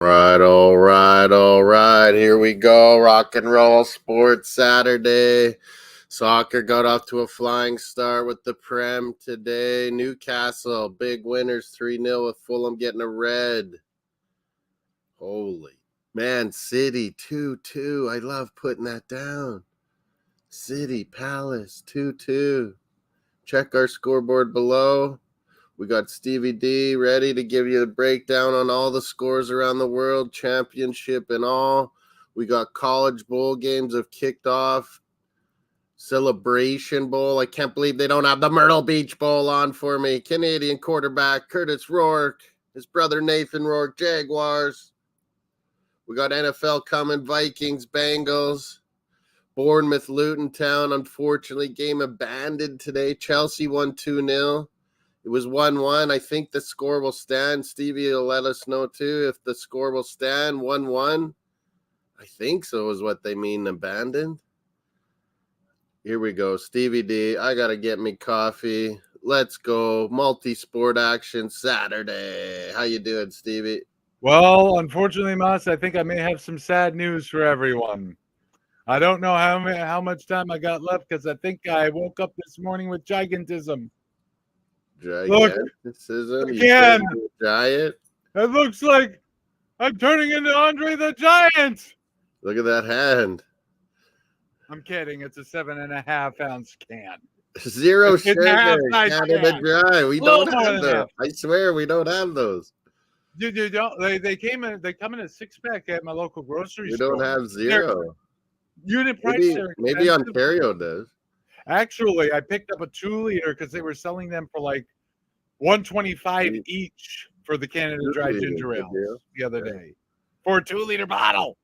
All right. Here we go. Rock and roll sports Saturday. Soccer got off to a flying start with the Prem today. Newcastle, big winners 3-0 with Fulham getting a red. Holy. Man City 2-2. I love putting that down. City Palace 2-2. Check our scoreboard below. We got Stevie D ready to give you a breakdown on all the scores around the world, championship and all. We got college bowl games have kicked off. Celebration Bowl. I can't believe they don't have the Myrtle Beach Bowl on for me. Canadian quarterback Curtis Rourke, his brother Nathan Rourke, Jaguars. We got NFL coming, Vikings, Bengals. Bournemouth, Luton Town. Unfortunately, game abandoned today. Chelsea won 2-0. It was 1-1. I think the score will stand. Stevie will let us know, too, if the score will stand. 1-1. I think so is what they mean, abandoned. Here we go. Stevie D, I got to get me coffee. Let's go. Multi-sport action Saturday. How you doing, Stevie? Well, unfortunately, Moss, I think I may have some sad news for everyone. I don't know how much time I got left because I think I woke up this morning with gigantism. Giganticism? Again, giant? It looks like I'm turning into Andre the Giant. Look at that hand. I'm kidding. It's a 7.5-ounce can. Zero sugar. Canada Dry. We don't have those. I swear we don't have those. Dude, they come in a 6-pack at my local grocery store. We don't have zero. Unit price. Maybe Ontario does. Actually, I picked up a 2-liter because they were selling them for like $125 each for the Canada Dry ginger ale the other day for a 2-liter bottle.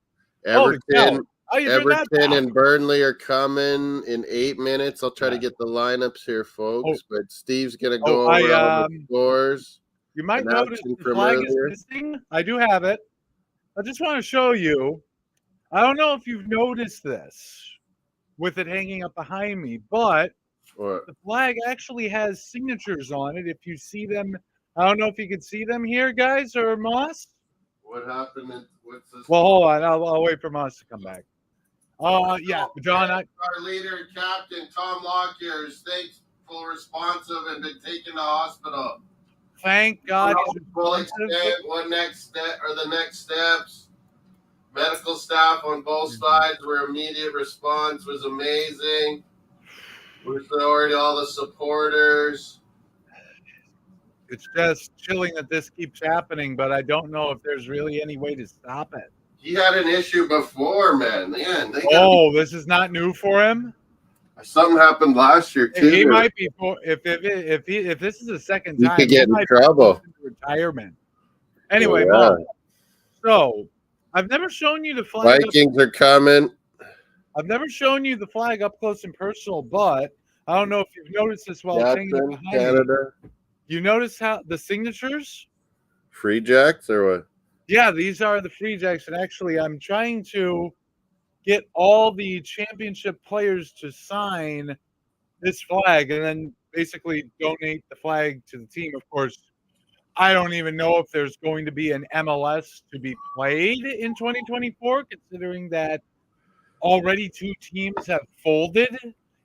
Everton and Burnley are coming in 8 minutes. I'll try to get the lineups here, folks. But Steve's gonna go over all the scores. You might notice the flag is missing. I do have it. I just want to show you. I don't know if you've noticed this with it hanging up behind me, but the flag actually has signatures on it. If you see them, I don't know if you can see them here, guys, or Moss. What happened? What's this? Well, hold on. I'll wait for Moss to come back. Yeah, John. Our leader and captain, Tom Lockyer, is thankful, responsive, and been taken to hospital. Thank God. What next step or the next steps? Medical staff on both sides were immediate response was amazing. We're already all the supporters. It's just chilling that this keeps happening, but I don't know if there's really any way to stop it. He had an issue before, man. This is not new for him. Something happened last year too. He might be if this is the second time, he could get in trouble. Retirement. Anyway, so I've never shown you the flag. Vikings are coming. I've never shown you the flag up close and personal, but I don't know if you've noticed this while hanging behind Canada. You notice how the signatures? Free Jacks or what? Yeah, these are the Free Jacks, and actually, I'm trying to get all the championship players to sign this flag, and then basically donate the flag to the team. Of course, I don't even know if there's going to be an MLS to be played in 2024, considering that already 2 teams have folded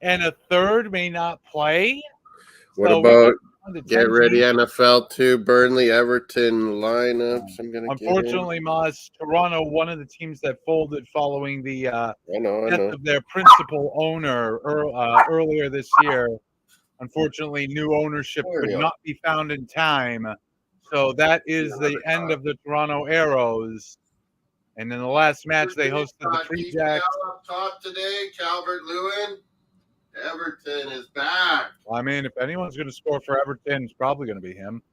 and a third may not play. What about get ready NFL 2, Burnley, Everton lineups? Unfortunately, Moss, Toronto, one of the teams that folded following the death of their principal owner earlier this year. Unfortunately, new ownership could not be found in time. So that is the end of the Toronto Arrows. And in the last match, they hosted the Free Jacks. Up top today, Calvert-Lewin. Everton is back. Well, I mean, if anyone's going to score for Everton, it's probably going to be him.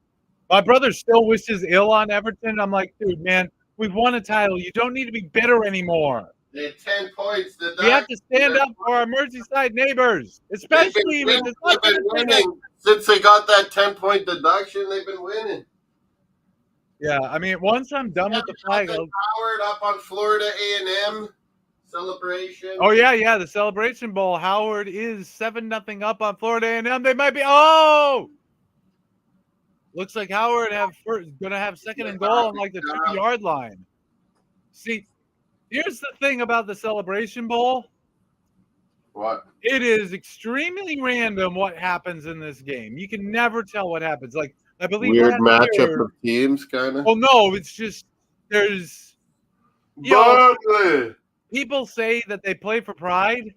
My brother still wishes ill on Everton. I'm like, dude, man, we've won a title. You don't need to be bitter anymore. They had 10 points. We have to stand up for our Merseyside neighbors, especially they've been winning. Since they got that 10-point deduction, they've been winning. Yeah, I mean, once I'm done with the flag, Howard up on Florida A&M celebration. Oh yeah, the Celebration Bowl. Howard is 7-0 up on Florida A&M. They might be. Looks like Howard going to have second and goal on like the 2-yard line. See, here's the thing about the Celebration Bowl. What? It is extremely random what happens in this game. You can never tell what happens. Like, I believe Weird last matchup year, of teams, kind of. well, no, it's just there's, Burnley. people say that they play for pride.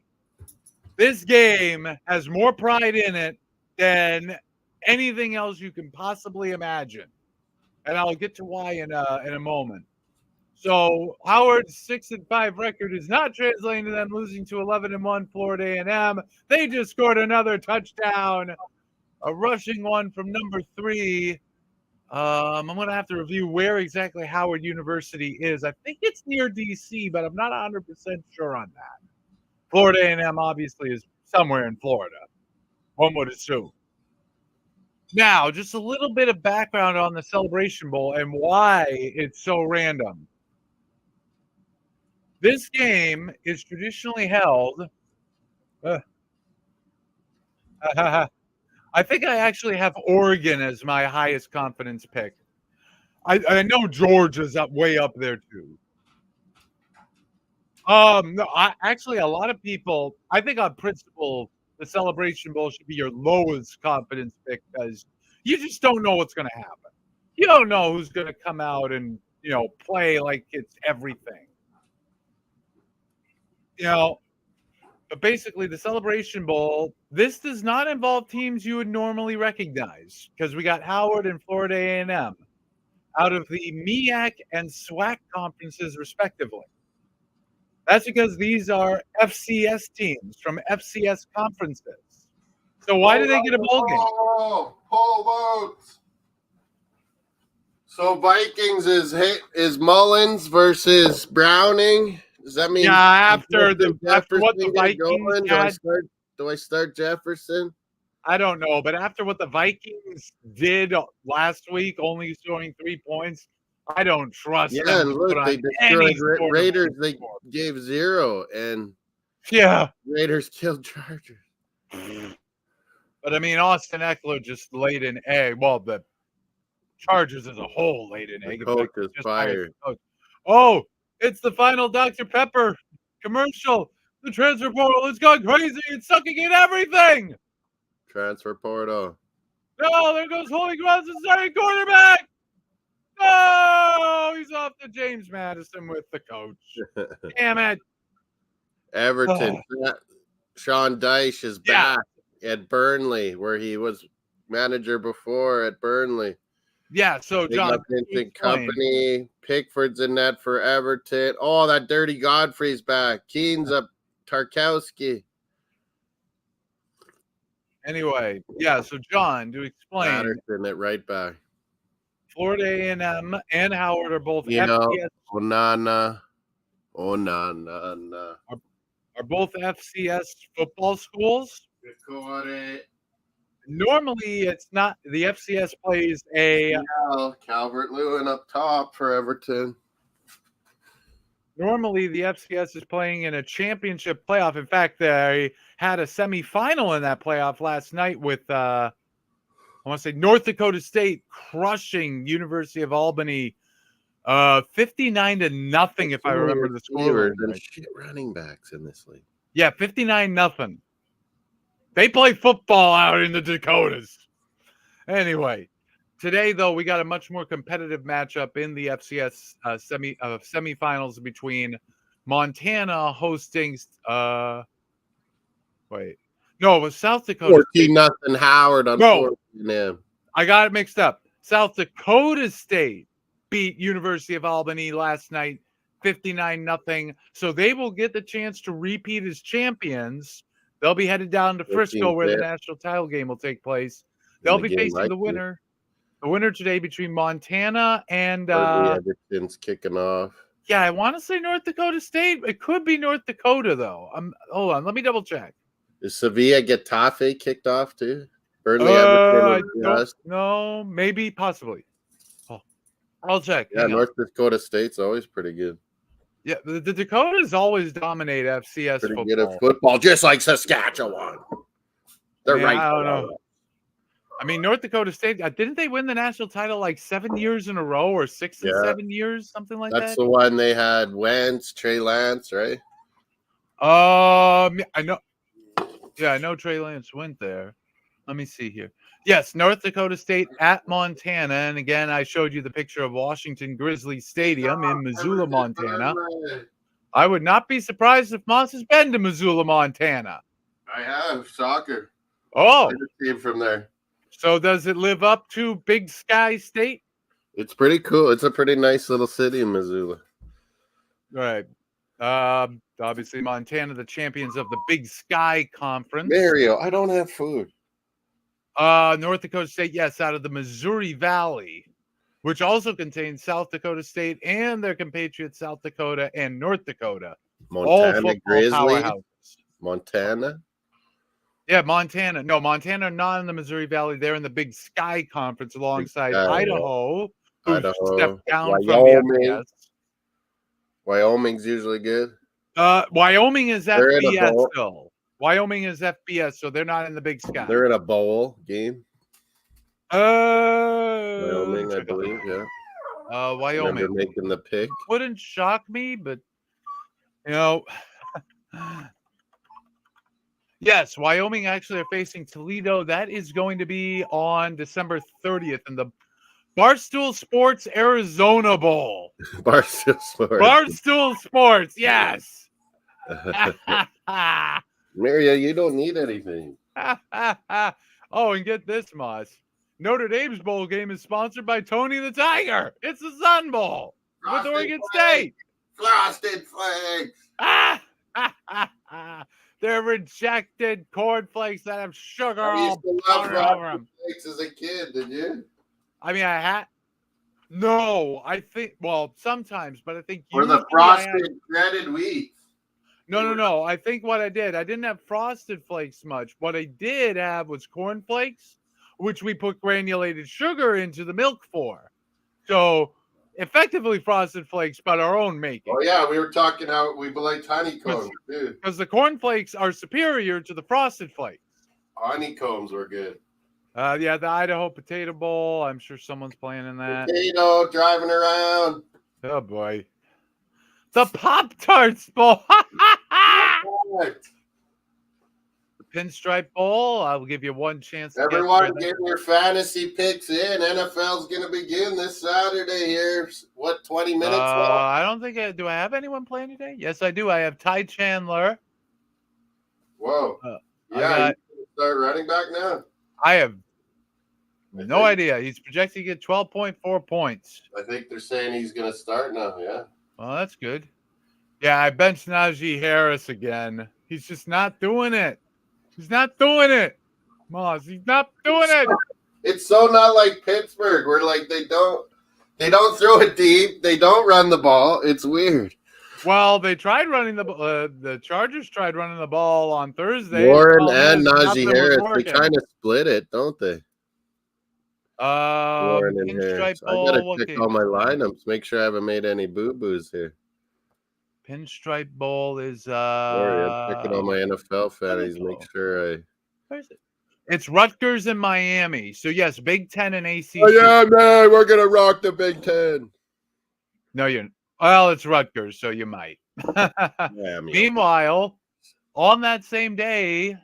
This game has more pride in it than anything else you can possibly imagine, and I'll get to why in a moment. So Howard's 6-5 record is not translating to them losing to 11-1 Florida A&M. They just scored another touchdown, a rushing one from number 3. I'm going to have to review where exactly Howard University is. I think it's near DC, but I'm not 100% sure on that. Florida A&M obviously is somewhere in Florida, one would assume. Now, just a little bit of background on the Celebration Bowl and why it's so random. This game is traditionally held. I think I actually have Oregon as my highest confidence pick. I know Georgia's way up there too. No, actually, a lot of people, I think on principle, the Celebration Bowl should be your lowest confidence pick because you just don't know what's going to happen. You don't know who's going to come out and, play like it's everything. But basically the Celebration Bowl, this does not involve teams you would normally recognize because we got Howard and Florida A&M out of the MEAC and SWAC conferences respectively. That's because these are FCS teams from FCS conferences. So why do they get a bowl game? Poll votes. So Vikings is Mullins versus Browning. Does that mean after what the Vikings had? Do I start Jefferson? I don't know, but after what the Vikings did last week, only scoring 3 points, I don't trust them. Yeah, and look, they destroyed Raiders. They gave 0, and Raiders killed Chargers. But I mean, Austin Eckler just laid an egg. Well, the Chargers as a whole laid an egg. The coach is fired. Oh, it's the final Dr. Pepper commercial. The transfer portal has gone crazy. It's sucking in everything. Transfer portal. No, there goes Holy Ground's starting quarterback. No, he's off to James Madison with the coach. Damn it. Everton. Sean Dyche is back at Burnley, where he was manager before at Burnley. Yeah, so John, Company, Pickford's in net for Everton. Oh, that dirty Godfrey's back. Keen's up, Tarkowski. Anyway, so John, to explain, Patterson at right back. Florida A&M and Howard are both FCS. Are both FCS football schools. Normally, it's not. The FCS plays Calvert-Lewin up top for Everton. Normally, the FCS is playing in a championship playoff. In fact, they had a semifinal in that playoff last night with, I want to say, North Dakota State crushing University of Albany 59-0, if I remember the score. There's shit running backs in this league. Yeah, 59-0. They play football out in the Dakotas. Anyway, today, though, we it much more competitive matchup in the FCS semifinals between Montana hosting it was South Dakota 14-0 Howard on 14. I got it mixed up. South Dakota State beat University of Albany last night 59-0. So they will get the chance to repeat as champions. They'll be headed down to Frisco where the national title game will take place. They'll be facing the winner. The winner today between Montana and Everton's kicking off. Yeah, I want to say North Dakota State. It could be North Dakota though. Hold on, let me double check. Is Sevilla Getafe kicked off too? Burnley Everton. No, maybe, possibly. I'll check. Yeah, North Dakota State's always pretty good. Yeah, the Dakotas always dominate FCS pretty football. Good at football, just like Saskatchewan. They're right. I don't know. I mean, North Dakota State, didn't they win the national title like 7 years in a row or 6 and Yeah. 7 years, something like That's that? the one they had Wentz, Trey Lance, right? I know. Yeah, I know Trey Lance went there. Let me see here. Yes, North Dakota State at Montana. And again, I showed you the picture of Washington Grizzlies Stadium in Missoula, Montana. I would not be surprised if Moss has been to Missoula, Montana. I have soccer. Oh, Team from there. so does it live up to Big Sky State? It's pretty cool. It's a pretty nice little city in Missoula. Right. Obviously, Montana, the champions of the Big Sky Conference. Mario, I don't have food. North Dakota State, yes, out of the Missouri Valley, which also contains South Dakota State and their compatriots South Dakota and North Dakota. Montana Grizzlies. Powerhouses. Montana? Yeah, Montana. No, Montana are not in the Missouri Valley. They're in the Big Sky Conference alongside Idaho, who stepped down Wyoming. from the FBS. Wyoming's usually good. Wyoming is They're in a FBS bowl. still. Wyoming is FBS, so they're not in the Big Sky. They're in a bowl game. Wyoming, I believe, yeah. Wyoming. Never making the pick. Wouldn't shock me, but you know, yes, Wyoming actually are facing Toledo. That is going to be on December 30th in the Barstool Sports Arizona Bowl. Barstool Sports. Barstool Sports, yes. Maria, you don't need anything. Oh, and get this, Moss. Notre Dame's bowl game is sponsored by Tony the Tiger. It's the Sun Bowl with Oregon State. Frosted Flakes. They're rejected cornflakes that have sugar I all used to love over them. Frosted Flakes as a kid, did you? I mean, I had. No, I think. Well, sometimes, but I think Or the frosted shredded wheat. No. I think what I didn't have Frosted Flakes much. What I did have was cornflakes, which we put granulated sugar into the milk for. So, effectively Frosted Flakes, but our own making. Oh, yeah, we were talking how we like honeycombs, too. Because the cornflakes are superior to the Frosted Flakes. Honeycombs were good. Yeah, the Idaho Potato Bowl. I'm sure someone's playing in that. Potato driving around. Oh, boy. The Pop-Tarts Bowl. The Pinstripe Bowl. I will give you one chance. Everyone get your fantasy picks in. NFL's going to begin this Saturday here. What, 20 minutes left? I don't think do I have anyone playing today? Yes, I do. I have Ty Chandler. Whoa. Yeah, you start running back now? I have no idea. He's projected to get 12.4 points. I think they're saying he's going to start now, yeah. Well, that's good. Yeah, I benched Najee Harris again. He's just not doing it. He's not doing it. Moss, he's not doing it. It's so not like Pittsburgh where like they don't throw it deep. They don't run the ball. It's weird. Well, they tried running the Chargers tried running the ball on Thursday. Warren and Najee Harris, they kind of split it, don't they? Warren and Harris. I gotta check all my lineups. Make sure I haven't made any boo-boos here. Pinstripe Bowl is Sorry, I'm checking all my NFL fantasy. Make sure Where's it? It's Rutgers and Miami. So yes, Big Ten and ACC. Oh yeah, man, we're gonna rock the Big Ten. No, it's Rutgers, so you might. Meanwhile, on that same day,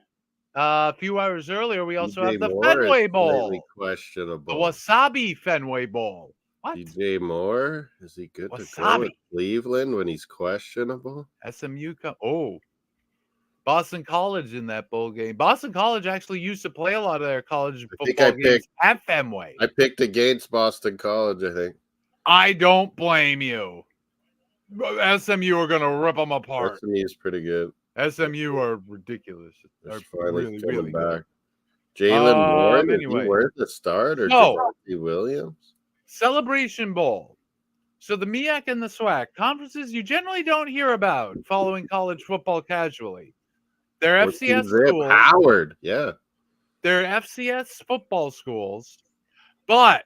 a few hours earlier, we also have the Fenway Bowl. Questionable. The Wasabi Fenway Bowl. What? DJ Moore, is he good to go with Cleveland when he's questionable? SMU. Boston College in that bowl game. Boston College actually used to play a lot of their college football games at Fenway. I picked against Boston College, I think. I don't blame you. SMU are going to rip them apart. SMU is pretty good. SMU are ridiculous. They're finally really back. Jalen Moore, anyway. Is he worth the start or No. Williams? Celebration Bowl. So the MEAC and the SWAC, conferences you generally don't hear about following college football casually. They're FCS schools. Howard, yeah. They're FCS football schools, but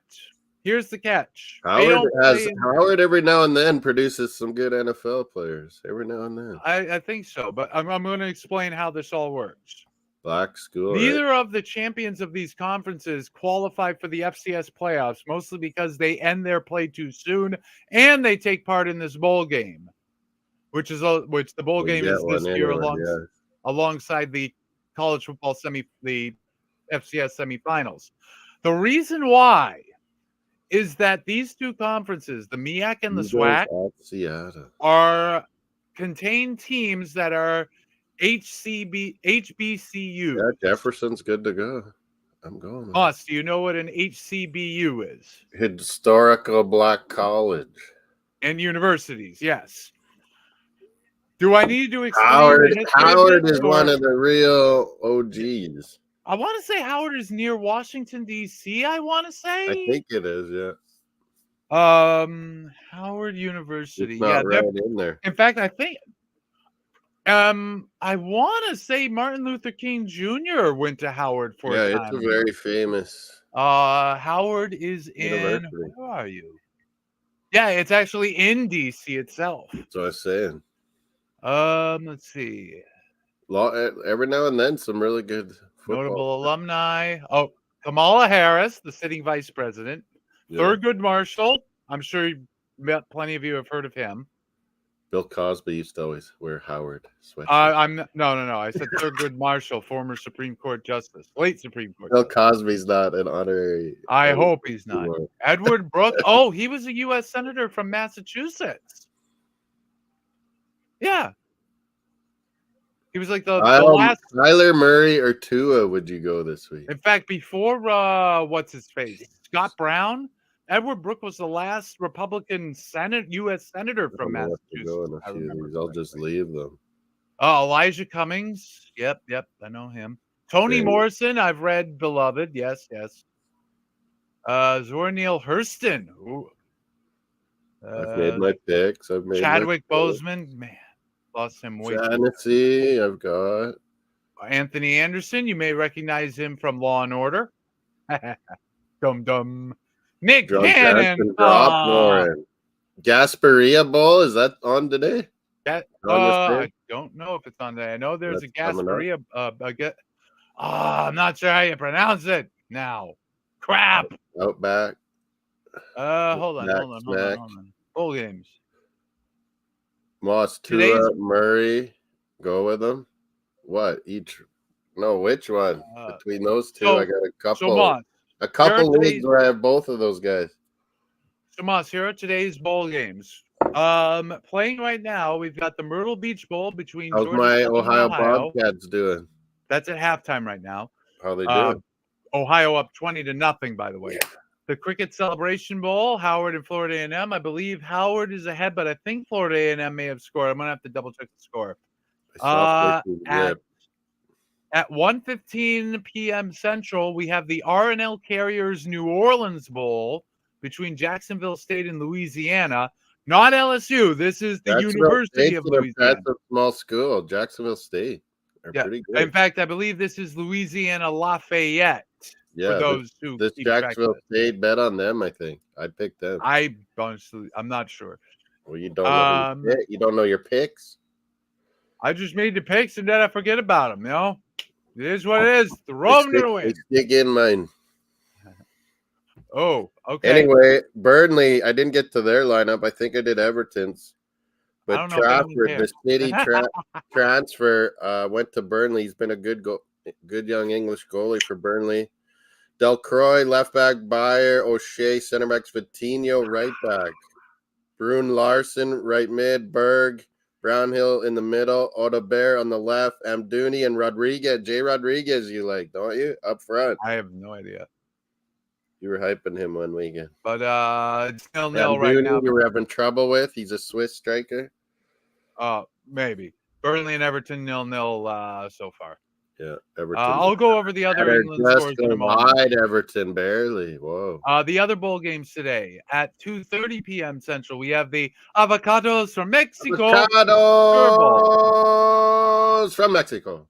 here's the catch. Howard every now and then produces some good NFL players. Every now and then. I think so, but I'm going to explain how this all works. Black school, Neither right? of the champions of these conferences qualify for the FCS playoffs, mostly because they end their play too soon and they take part in this bowl game, which the bowl We game get is one this year anyway, yeah. alongside the college football the FCS semifinals. The reason why is that these two conferences, the MEAC and the Eagles SWAC, at Seattle. contain teams that are HBCU. Yeah, Jefferson's good to go. I'm going with Moss, do you know what an HCBU is? it. Historical Black College. And universities, yes. Do I need to explain the history of Howard this? is one of the real OGs. I want to say Howard is near Washington, D.C., I want to say. I think it is, yeah. Howard University. It's not right in there. In fact, I think I want to say Martin Luther King Jr. went to Howard for a time. It's a very famous Howard is in, where are you? Yeah, it's actually in DC itself. That's what I was saying. Let's see. Every now and then, some really good football. Notable alumni. Oh, Kamala Harris, the sitting vice president. Yeah. Thurgood Marshall. I'm sure plenty of you have heard of him. Bill Cosby used to always wear Howard sweatshirts. No. I said Thurgood Marshall, former Supreme Court justice, late Supreme Court. Bill Cosby's not an honorary. I hope he's not. Edward Brooks. Oh, he was a U.S. senator from Massachusetts. Yeah. He was like the last. Tyler Murray or Tua would you go this week? In fact, before what's his face, Scott Brown, Edward Brooks was the last Republican U.S. senator from Massachusetts. I'll just leave them. Oh, Elijah Cummings. Yep, I know him. Toni Morrison, I've read Beloved. Yes. Zora Neale Hurston. Ooh. I've made my picks. Chadwick Boseman. Man, lost him way Tennessee, I've got. Anthony Anderson. You may recognize him from Law and Order. Dum. Nick Cannon. Gasparilla Bowl, is that on today? I don't know if it's on today. I know there's a Gasparilla. I'm not sure how you pronounce it now. Crap. Outback. Hold on. Bowl games. Moss, Tua, Murray. Go with them. What? Which one? Between those two, I got a couple. A couple leagues where I have both of those guys. So, Moss, here are today's bowl games. Playing right now, we've got the Myrtle Beach Bowl between How's my Ohio Bobcats doing? That's at halftime right now. How they doing? Ohio up 20-0, by the way. Yeah. The Cricket Celebration Bowl, Howard and Florida A&M. I believe Howard is ahead, but I think Florida A&M may have scored. I'm going to have to double-check the score. At 1:15 p.m. Central, we have the R&L Carriers New Orleans Bowl between Jacksonville State and Louisiana. Not LSU. This is the University of Louisiana. That's a small school. Jacksonville State. They're pretty good. In fact, I believe this is Louisiana Lafayette. Yeah, for those who this Jacksonville State, bet on them, I think. I'd pick them. I'm not sure. Well, you don't know you don't know your picks? I just made the picks and then I forget about them, It is what it is. The Rome to win. Stick in mine. Oh, okay. Anyway, Burnley, I didn't get to their lineup. I think I did Everton's. But Trafford, the city transfer, went to Burnley. He's been a good young English goalie for Burnley. Delcroix, left back, Bayer, O'Shea, center backs, Vitinho, right back. Brune Larson, right mid, Berg, Brownhill in the middle, Odebear on the left, Amdouni and Rodriguez. Jay Rodriguez, you like, don't you? Up front. I have no idea. You were hyping him one weekend. But it's 0-0 right now. You were having trouble with. He's a Swiss striker. Maybe. Burnley and Everton 0-0 so far. Yeah, Everton. I'll go over the other England scores in a moment. Wide Everton, barely. Whoa. The other bowl games today at 2:30 p.m. Central. We have the Avocados from Mexico. Avocados from Mexico.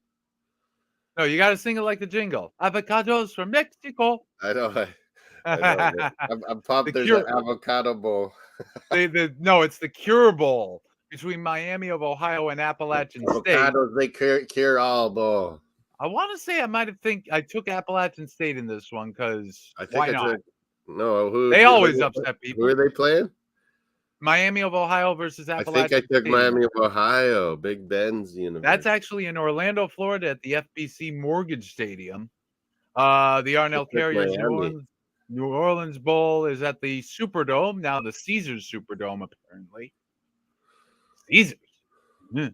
No, you got to sing it like the jingle. Avocados from Mexico. I know. I'm pumped. There's an avocado bowl. No, it's the Cure Bowl between Miami of Ohio and Appalachian State. Avocados, they cure all bowl. I want to say I took Appalachian State in this one because I think why I not? took. No, who? They always upset Who people. are they playing? Miami of Ohio versus I think I Appalachian took State. Miami of Ohio, Big Ben's university. That's actually in Orlando, Florida, at the FBC Mortgage Stadium. The Yarnell Carriers New Orleans Bowl is at the Superdome, now the Caesars Superdome, apparently. Caesars. Mm.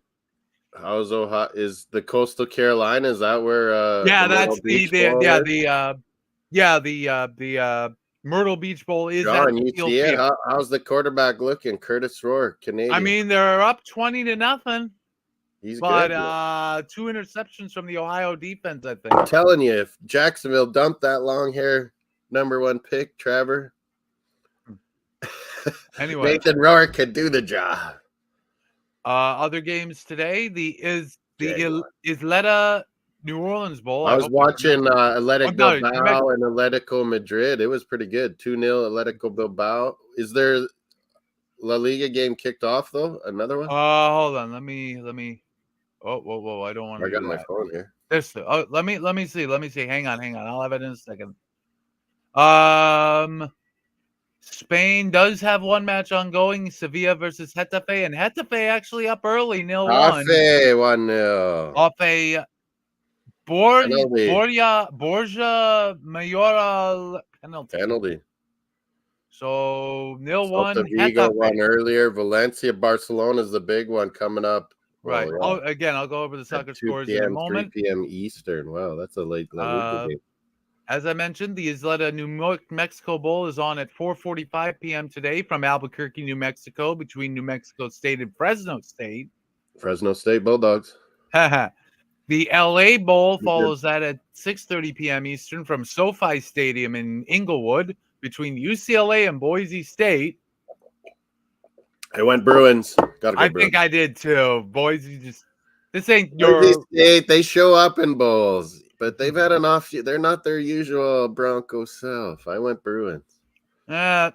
How's Ohio? Is the Coastal Carolina? Is that where? Yeah, the that's Beach Bowl is? the Myrtle Beach Bowl is at John, the you Field see it? Field. How's the quarterback looking? Curtis Rourke, Canadian. I mean, they're up 20-0. He's But good. 2 interceptions from the Ohio defense, I think. I'm telling you, if Jacksonville dumped that long hair #1 pick, Trevor, Anyway, Nathan Rourke could do the job. Other games today, the Isleta New Orleans Bowl. I was watching Athletic Bilbao and Atletico Madrid. It was pretty good. 2-0 Atletico Bilbao. Is there La Liga game kicked off though? Another one? Hold on. Let me. Whoa! I don't want to. I got my phone here. Let me see. Hang on. I'll have it in a second. Spain does have one match ongoing: Sevilla versus Getafe, and Getafe actually up early, 0-1. 1-0 off a Borja Mayoral penalty. So 0-1. Vigo won earlier. Valencia, Barcelona is the big one coming up. Right. Well, yeah. I'll go over the soccer scores in a moment. 3 p.m. Eastern. Wow, that's a late game. As I mentioned, the Isleta New Mexico Bowl is on at 4:45 p.m. today from Albuquerque, New Mexico, between New Mexico State and Fresno State. Fresno State Bulldogs. The LA Bowl follows that at 6:30 p.m. Eastern from SoFi Stadium in Inglewood between UCLA and Boise State. I went Bruins. I think I did too. Boise this ain't Boise State. They show up in bowls, but they've had an off. They're not their usual Bronco self. I went Bruins. And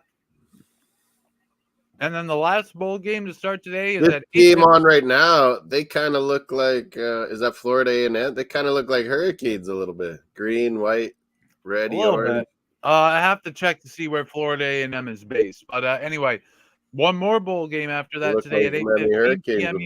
then the last bowl game to start today is this team on right now. They kind of look like is that Florida A&M? They kind of look like Hurricanes a little bit. Green, white, red, orange. I have to check to see where Florida A&M is based. But anyway, one more bowl game after that today at 8:15 p.m.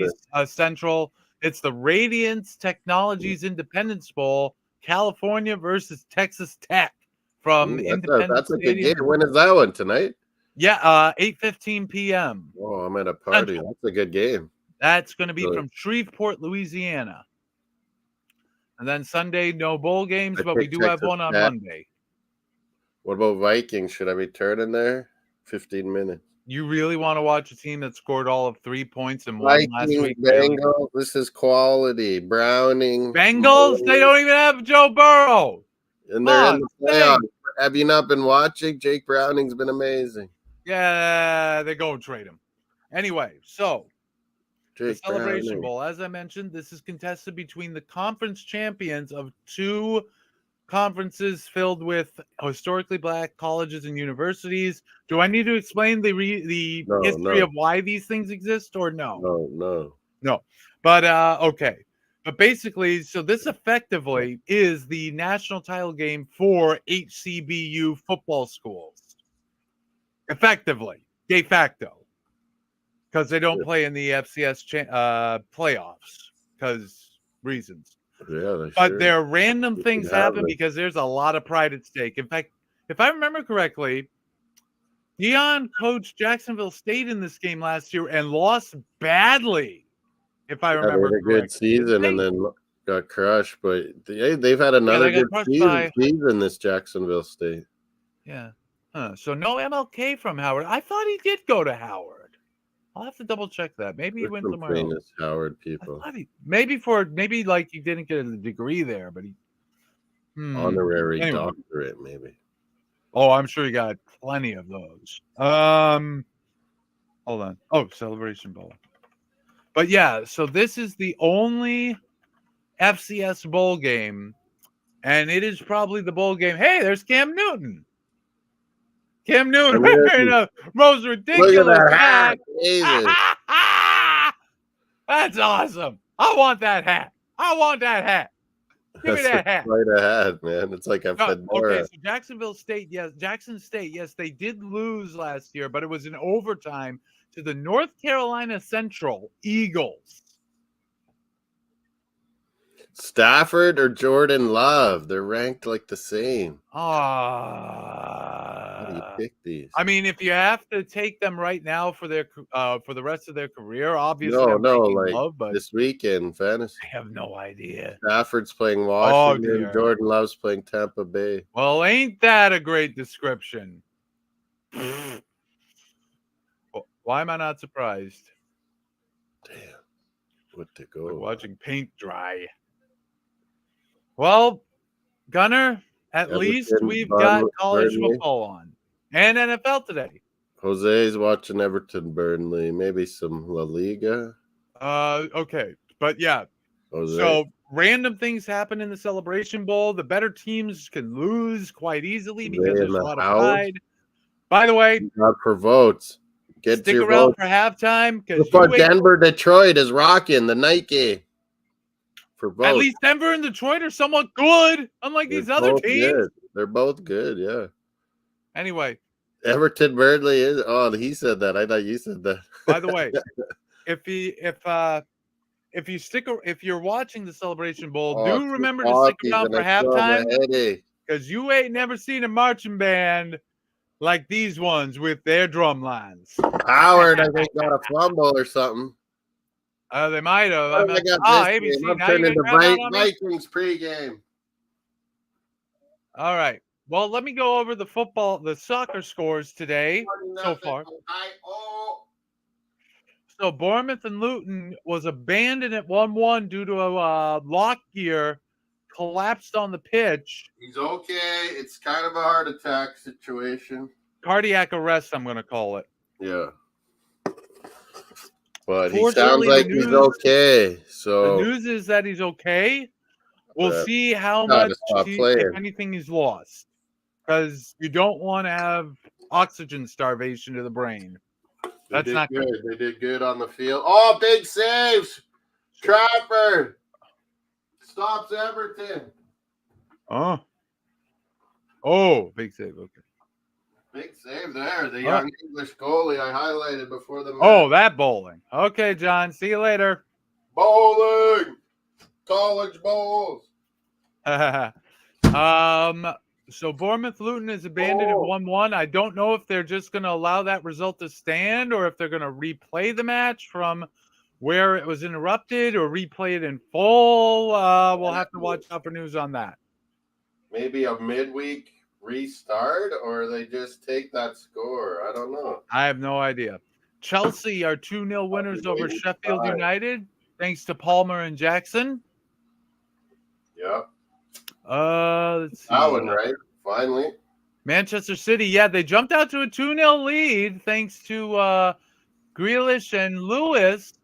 Central. It's the Radiance Technologies Independence Bowl, California versus Texas Tech from Independence. That's a good game. When is that one? Tonight? Yeah, 8:15 p.m. Oh, I'm at a party. Central. That's a good game. That's going to be from Shreveport, Louisiana. And then Sunday, no bowl games, but we do have one on Monday. What about Vikings? Should I be turning there? 15 minutes. You really want to watch a team that scored all of 3 points and won last week? Bengals, this is quality. Browning. Bengals? They don't even have Joe Burrow. And they're in the playoffs. Have you not been watching? Jake Browning's been amazing. Yeah, they're going to trade him. Anyway, so the Celebration Bowl, as I mentioned, this is contested between the conference champions of 2 conferences filled with historically black colleges and universities. Do I need to explain the history of why these things exist or no? No. But okay. But basically, so this effectively is the national title game for HCBU football schools. Effectively, de facto, because they don't play in the FCS playoffs because reasons. Yeah, but there are random things happen because there's a lot of pride at stake. In fact, if I remember correctly, Deion coached Jacksonville State in this game last year and lost badly. If I remember correctly, a good season and then got crushed. But they've had another good season. This Jacksonville State. Yeah. So no MLK from Howard. I thought he did go to Howard. I'll have to double check that. Maybe he went somewhere else. Howard people. Maybe like he didn't get a degree there, but he honorary doctorate maybe. Oh, I'm sure he got plenty of those. Hold on. Oh, Celebration Bowl. But yeah, so this is the only FCS bowl game, and it is probably the bowl game. Hey, there's Cam Newton. Cam Newton wearing a most ridiculous hat. That's awesome. I want that hat. Give me that hat. Right ahead, man. It's like a fedora. Okay, so Jacksonville State, yes. Jackson State, yes, they did lose last year, but it was in overtime to the North Carolina Central Eagles. Stafford or Jordan Love? They're ranked like the same. How do you pick these? I mean, if you have to take them right now for their for the rest of their career, obviously No, I'm taking like Love, but this weekend, fantasy. I have no idea. Stafford's playing Washington. dear. Jordan Love's playing Tampa Bay. Well, ain't that a great description? Why am I not surprised? Damn. What to go? We're watching paint dry. Well, Gunner, at Everton, least we've got college Burnley. football on and NFL today. Jose's watching Everton, Burnley. Maybe some La Liga. Okay, but yeah. Jose. So random things happen in the Celebration Bowl. The better teams can lose quite easily because there's a lot of pride. By the way, got for votes. Stick around for halftime because Denver, Detroit is rocking the night game. For votes. At least Denver and Detroit are somewhat good, unlike these other teams. Good. They're both good, yeah. Anyway, Everton, Burnley is. Oh, he said that. I thought you said that. By the way, if you're watching the Celebration Bowl, do remember to stick around for halftime because you ain't never seen a marching band like these ones with their drum lines. Howard, I think, got a fumble or something. They might have. ABC. I'm turning the Vikings pregame. All right. Well, let me go over the soccer scores today so far. So Bournemouth and Luton was abandoned at 1-1 due to a lock gear collapsed on the pitch. He's okay. It's kind of a heart attack situation. Cardiac arrest, I'm going to call it. Yeah. But he sounds like he's okay. So the news is that he's okay. We'll see how much, if anything, he's lost. Because you don't want to have oxygen starvation to the brain. That's not good. They did good on the field. Oh, big saves. Trafford stops Everton. Oh, big save. Okay. Big save there. The young English goalie I highlighted before the match. Oh, that bowling. Okay, John. See you later. Bowling. College bowls. So Bournemouth Luton is abandoned at 1-1. I don't know if they're just going to allow that result to stand or if they're going to replay the match from where it was interrupted or replay it in full. We'll have to watch out for news on that. Maybe a midweek restart, or they just take that score. I don't know. I have no idea. Chelsea are 2-0 winners over Sheffield United, thanks to Palmer and Jackson. Yep. Let's see. That one, right? Finally. Manchester City, yeah, they jumped out to a 2-0 lead thanks to Grealish and Lewis.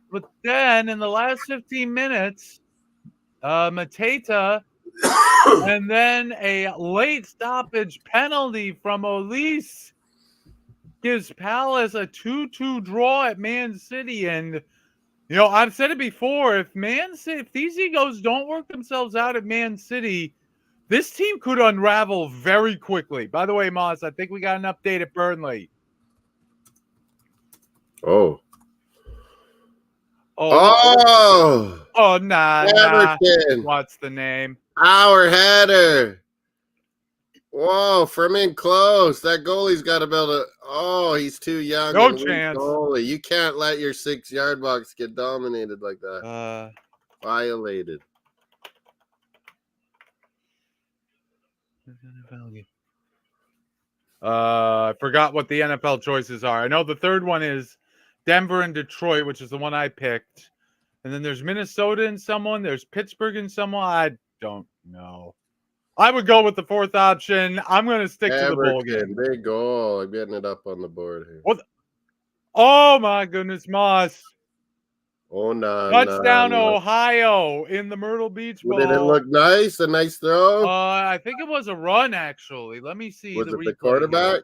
But then in the last 15 minutes, Mateta and then a late stoppage penalty from Olise gives Palace a 2-2 draw at Man City. And, you know, I've said it before, if these egos don't work themselves out at Man City, this team could unravel very quickly. By the way, Moss, I think we got an update at Burnley. Oh, nah. Everton. What's the name? Our header. Whoa, from in close. That goalie's got to be able to. Oh, he's too young. No chance. Goalie. You can't let your 6-yard box get dominated like that. Violated. I forgot what the NFL choices are. I know the third one is Denver and Detroit, which is the one I picked. And then there's Minnesota and someone. There's Pittsburgh and someone. I don't know. I would go with the fourth option. I'm going to stick to the bowl game. Big goal. I'm getting it up on the board here. Oh, my goodness, Moss. Oh, no. Touchdown, Ohio in the Myrtle Beach Bowl. Did it look nice? A nice throw? I think it was a run, actually. Let me see. Was it the quarterback?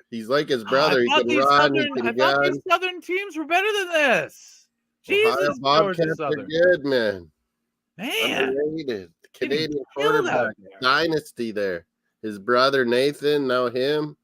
He's like his brother. He can run. I thought these Southern teams were better than this. Jesus, Bobcats are good, man. Man. Underrated. Canadian killed out quarterback there. dynasty there. His brother Nathan, now him.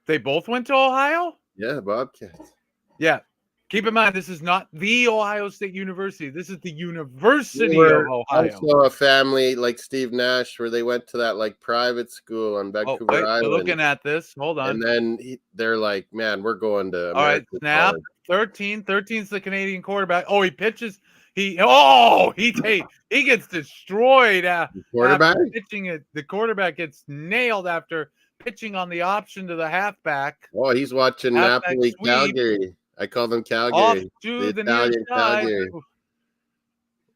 They both went to Ohio? Yeah, Bobcats. Yeah. Keep in mind, this is not the Ohio State University. This is the They University of were Ohio. also a family like Steve Nash, where they went to that like private school on Oh, Vancouver wait, they're Island. looking at this. Hold on. And then they're like, man, we're going to All right, American snap. college. 13. 13's the Canadian quarterback. Oh, he pitches. He gets destroyed Quarterback? after pitching it. The quarterback gets nailed after pitching on the option to the halfback. Oh, he's watching Halfback Napoli, sweep. Calgary. I call them Off Calgary. to the near Italian side. Calgary.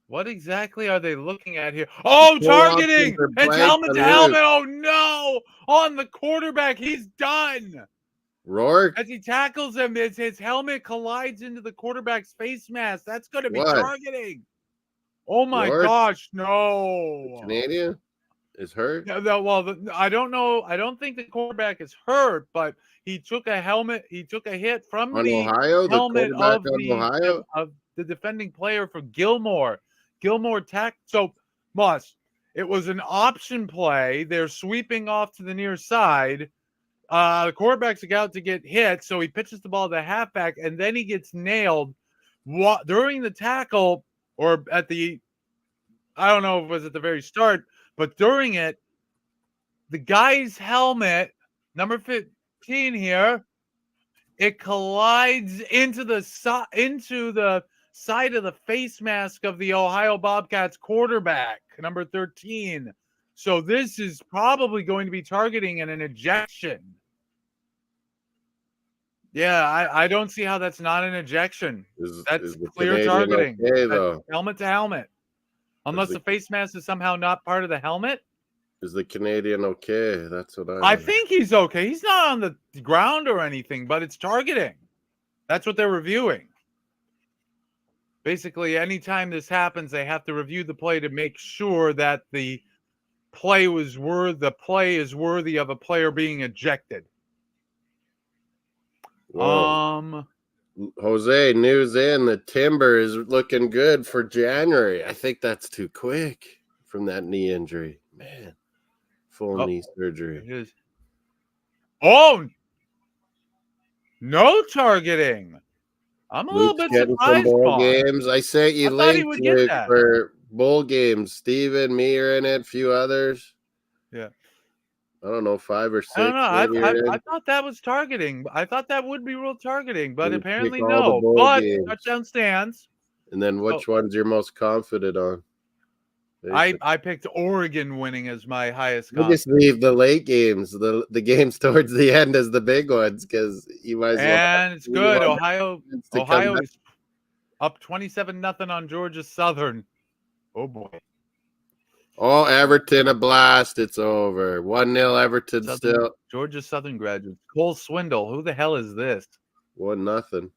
What exactly are they looking at here? Oh, targeting! It's helmet to helmet. Oh, no! On the quarterback. He's done. Rourke? As he tackles him, his helmet collides into the quarterback's face mask. That's going to be What? targeting. Oh, my Rourke? gosh. No. Canadian is hurt? Well, I don't know. I don't think the quarterback is hurt, but he took a helmet. He took a hit from On the Ohio? The helmet quarterback of on Ohio? the defending player for Gilmore. So, Moss, it was an option play. They're sweeping off to the near side. The quarterback's about to get hit, so he pitches the ball to the halfback, and then he gets nailed. During the tackle, or at the, I don't know if it was at the very start, but during it, the guy's helmet, number 15 here, it collides into the side of the face mask of the Ohio Bobcats quarterback, number 13. So this is probably going to be targeting and an ejection. Yeah, I don't see how that's not an ejection. That's clear Canadian targeting. okay, though? Helmet to helmet. Unless the face mask is somehow not part of the helmet. Is the Canadian okay? That's what I think he's okay. He's not on the ground or anything, but it's targeting. That's what they're reviewing. Basically, anytime this happens, they have to review the play to make sure that the play is worthy of a player being ejected. Whoa. Jose, news in, the timber is looking good for January. I think that's too quick from that knee injury. Man, full knee surgery. It is. Oh, no targeting. I'm a little bit surprised. Some bowl games. I sent you links for bowl games. Steven, me are in it, a few others. Yeah. I don't know, 5 or 6. I don't know. I thought that was targeting. I thought that would be real targeting, but apparently no. But touchdown stands. And then which one's you're most confident on? I picked Oregon winning as my highest. I just leave the late games, the games towards the end as the big ones, because you might as well. And it's good. Ohio is up 27-0 on Georgia Southern. Oh boy. Oh, Everton, a blast. It's over. 1-0 Everton still. Georgia Southern graduates. Cole Swindle. Who the hell is this? 1-0.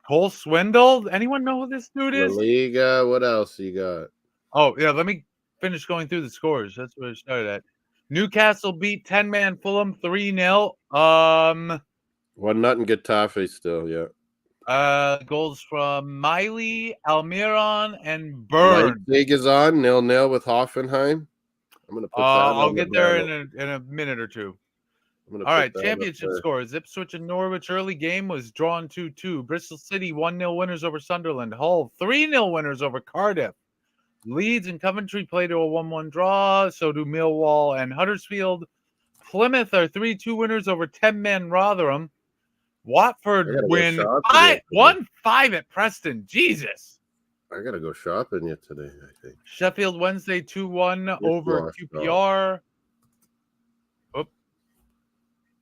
Cole Swindle? Anyone know who this dude is? La Liga. What else you got? Oh, yeah. Let me finish going through the scores. That's where I started at. Newcastle beat 10-man Fulham 3-0. 1-0 Getafe still, yeah. Goals from Miley, Almiron, and Burn. Leipzig is on 0-0 with Hoffenheim. I'm gonna put that. I'll get there in a minute or two. All right, championship scores. Ipswich and Norwich early game was drawn 2-2. Bristol City 1-0 winners over Sunderland. Hull 3-0 winners over Cardiff. Leeds and Coventry played to a 1-1 draw. So do Millwall and Huddersfield. Plymouth are 3-2 winners over 10-man Rotherham. Watford win 1-5 at Preston. Jesus. I got to go shopping yet today, I think. Sheffield Wednesday 2-1 over QPR. Oh.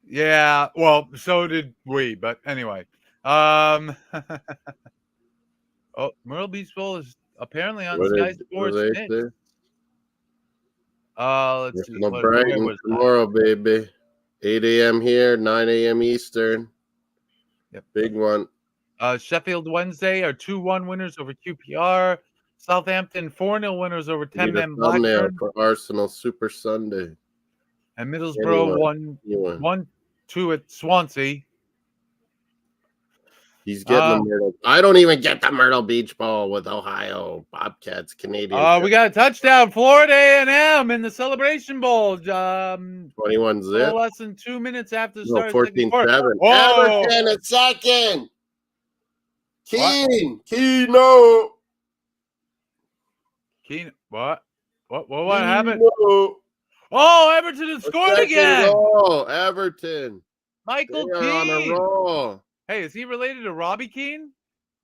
Yeah, well, so did we, but anyway. Oh, Myrtle Beach Bowl is apparently on Sky Sports. Let's see. Brighton tomorrow, baby. 8 a.m. here, 9 a.m. Eastern. Yep. Big one. Sheffield Wednesday are 2-1 winners over QPR. Southampton 4-0 winners over 10-man Blackburn. For Arsenal Super Sunday. And Middlesbrough 1-2 at Swansea. He's getting the Myrtle. I don't even get the Myrtle Beach Bowl with Ohio Bobcats, Canadian. We got a touchdown, Florida A&M in the Celebration Bowl. 21 zip. Little less than 2 minutes after the start. 14-7. Whoa! Everton at second. Keno. What happened? Keno. Oh, Everton has scored again. Goal. Everton. Michael They are on a Keane. roll. Hey, is he related to Robbie Keane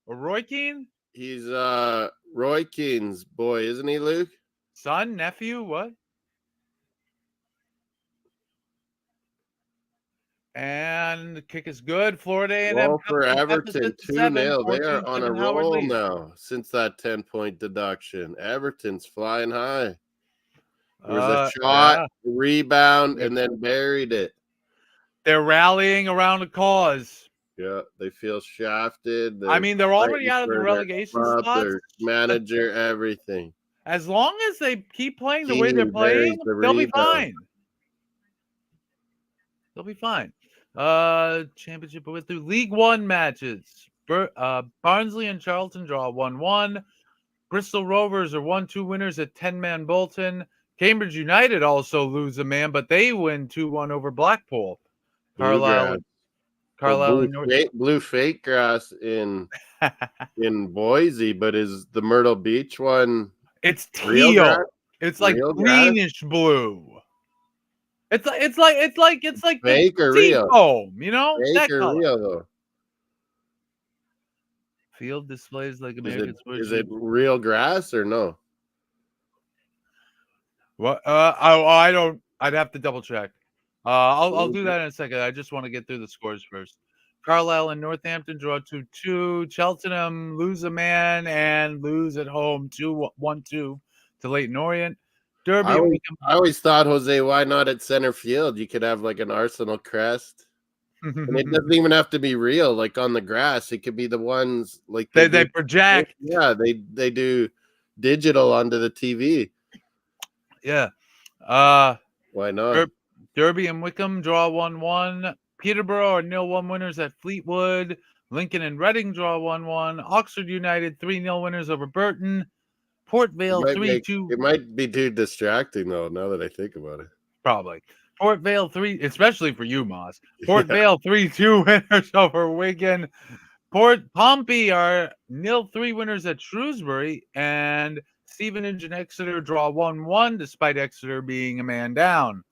or Roy Keane? He's Roy Keane's boy, isn't he, Luke? Son, nephew, what? And the kick is good. Florida A&M. Well, for Everton, 2-0. They are on a roll now since that 10-point deduction. Everton's flying high. There was a shot, rebound, and then buried it. They're rallying around a cause. Yeah, they feel shafted. I mean, they're already out of the relegation spots. Their manager, everything. As long as they keep playing the way they're playing, they'll be fine. They'll be fine. Championship with through League One matches. Barnsley and Charlton draw 1-1. Bristol Rovers are 1-2 winners at 10-man Bolton. Cambridge United also lose a man, but they win 2-1 over Blackpool. Carlisle and blue fake grass in Boise, but is the Myrtle Beach one? It's teal. It's like greenish blue. It's like fake or real? Foam, you know? Fake or real though? Field displays like American sports. Is it real grass or no? What? I don't. I'd have to double check. I'll do that in a second. I just want to get through the scores first. Carlisle and Northampton draw 2-2. Cheltenham lose a man and lose at home 1-2 to Leyton Orient. Derby. I always thought, Jose, why not at center field? You could have like an Arsenal crest. And it doesn't even have to be real, like on the grass. It could be the ones like they project. Yeah, they do digital onto the TV. Yeah. Why not? Derby and Wickham draw 1-1. Peterborough are 0-1 winners at Fleetwood. Lincoln and Reading draw 1-1. Oxford United 3-0 winners over Burton. Port Vale 3-2. It might be too distracting though, now that I think about it. Probably. Port Vale 3, especially for you, Moss. Port Vale 3-2 winners over Wigan. Pompey are 0-3 winners at Shrewsbury, and Stevenage and Exeter draw 1-1, despite Exeter being a man down.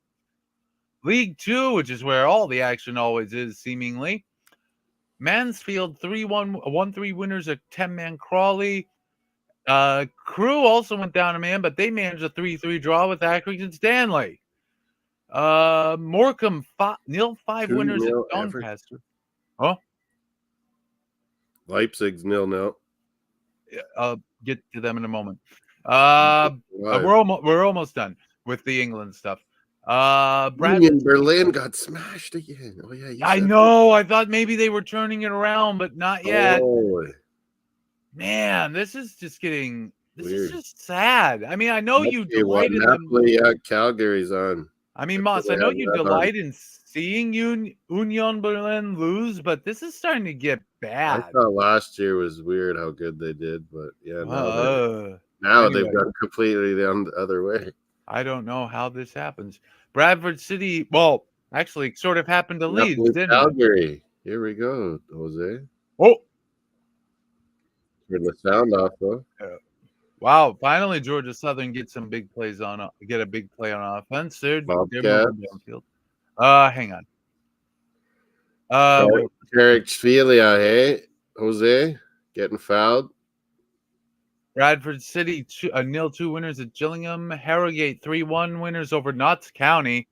League 2, which is where all the action always is, seemingly. Mansfield 1-3 winners at 10-man Crawley. Crew also went down a man, but they managed a 3-3 draw with Accrington Stanley. Morecambe 0-5 winners at Doncaster. Oh, Leipzig's 0-0. I'll get to them in a moment. We're almost done with the England stuff. Berlin got smashed again. Oh yeah, I know. I thought maybe they were turning it around, but not yet. Oh. Man, this is just getting. This Weird. is just sad. I mean, I know you delight in Napoli, Calgary's on. I mean, Moss, I know you delight in seeing Union Berlin lose, but this is starting to get bad. I thought last year was weird how good they did, but yeah, now they've gone completely the other way. I don't know how this happens. Bradford City, well, actually, sort of happened to Leeds, didn't Calgary. Here we go, Jose. Oh, turn the sound off though. Wow! Finally, Georgia Southern gets a big play on offense. They're moving downfield. Hang on. Eric Sphelia, hey, Jose, getting fouled. Bradford City 0-2 winners at Gillingham. Harrogate 3-1 winners over Notts County.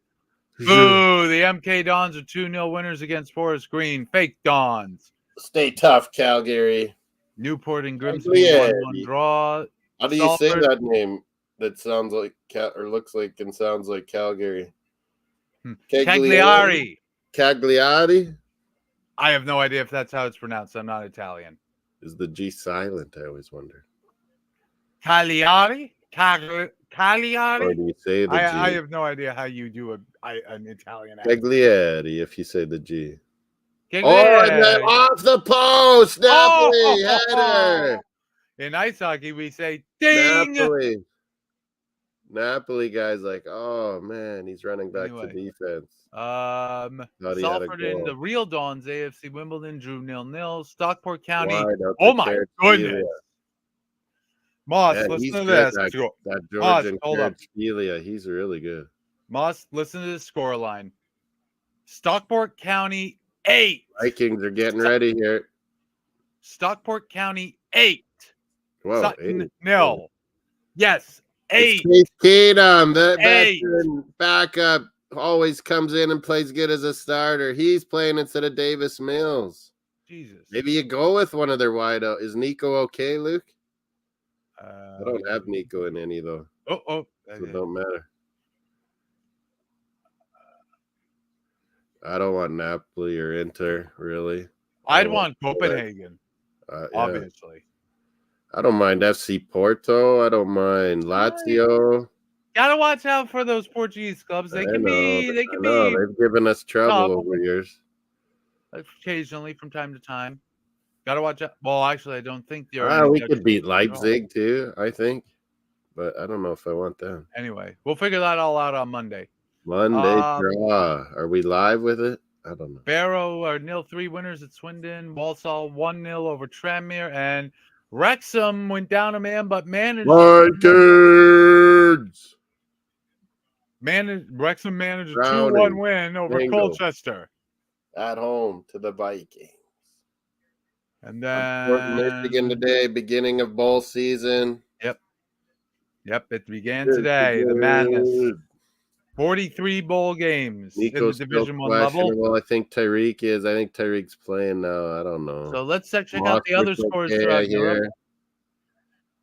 Boo! The MK Dons are 2-0 winners against Forest Green. Fake Dons. Stay tough, Calgary. Newport and Grimsby 1-1 draw. How do you say that name? That sounds like or looks like and sounds like Calgary. Cagliari. Cagliari? I have no idea if that's how it's pronounced. I'm not Italian. Is the G silent? I always wonder. Cagliari? Cagliari? Or do you say the G? I have no idea how you do an Italian accent. Cagliari, if you say the G. Kick Oh, and then it. off the post. Napoli, Oh! header. In ice hockey, we say ding. Napoli guy's like, oh man, he's running back to Anyway. defense. Thought he had a Salford and goal. the Real Dons, AFC Wimbledon, drew 0-0. Stockport County. Wide out Oh to my Karatsevlia. goodness. Moss, Man, listen he's to good. this. That Moss, Georgian hold up. Karatsevlia, he's really good. Moss, listen to the scoreline. Stockport County 8. Vikings are getting ready here. Stockport County 8. Whoa, Sutton 8. 0. Yes, 8. It's Case Keenum, the 8. veteran backup, always comes in and plays good as a starter. He's playing instead of Davis Mills. Jesus. Maybe you go with one of their wideout. Is Nico okay, Luke? I don't have Nico in any though. So it don't matter. I don't want Napoli or Inter, really. I'd want Copenhagen, obviously. I don't mind FC Porto. I don't mind Lazio. Gotta watch out for those Portuguese clubs. They can be. They've given us trouble over years. Occasionally, from time to time. Gotta watch out. Well, actually, I don't think they're. We could beat Leipzig too, I think. But I don't know if I want them. Anyway, we'll figure that all out on Monday. Monday draw. Are we live with it? I don't know. Barrow are 0-3 winners at Swindon. Walsall 1-0 over Tranmere. And Wrexham went down a man, but managed. Vikings! Wrexham managed a 2-1 win over Colchester. At home to the Vikings. And then Michigan today, beginning of bowl season. Yep, it began today. The madness. 43 bowl games Nico's in the Division 1 level. I think Tyreek is. I think Tyreek's playing now. I don't know. So let's check out the other scores throughout Europe.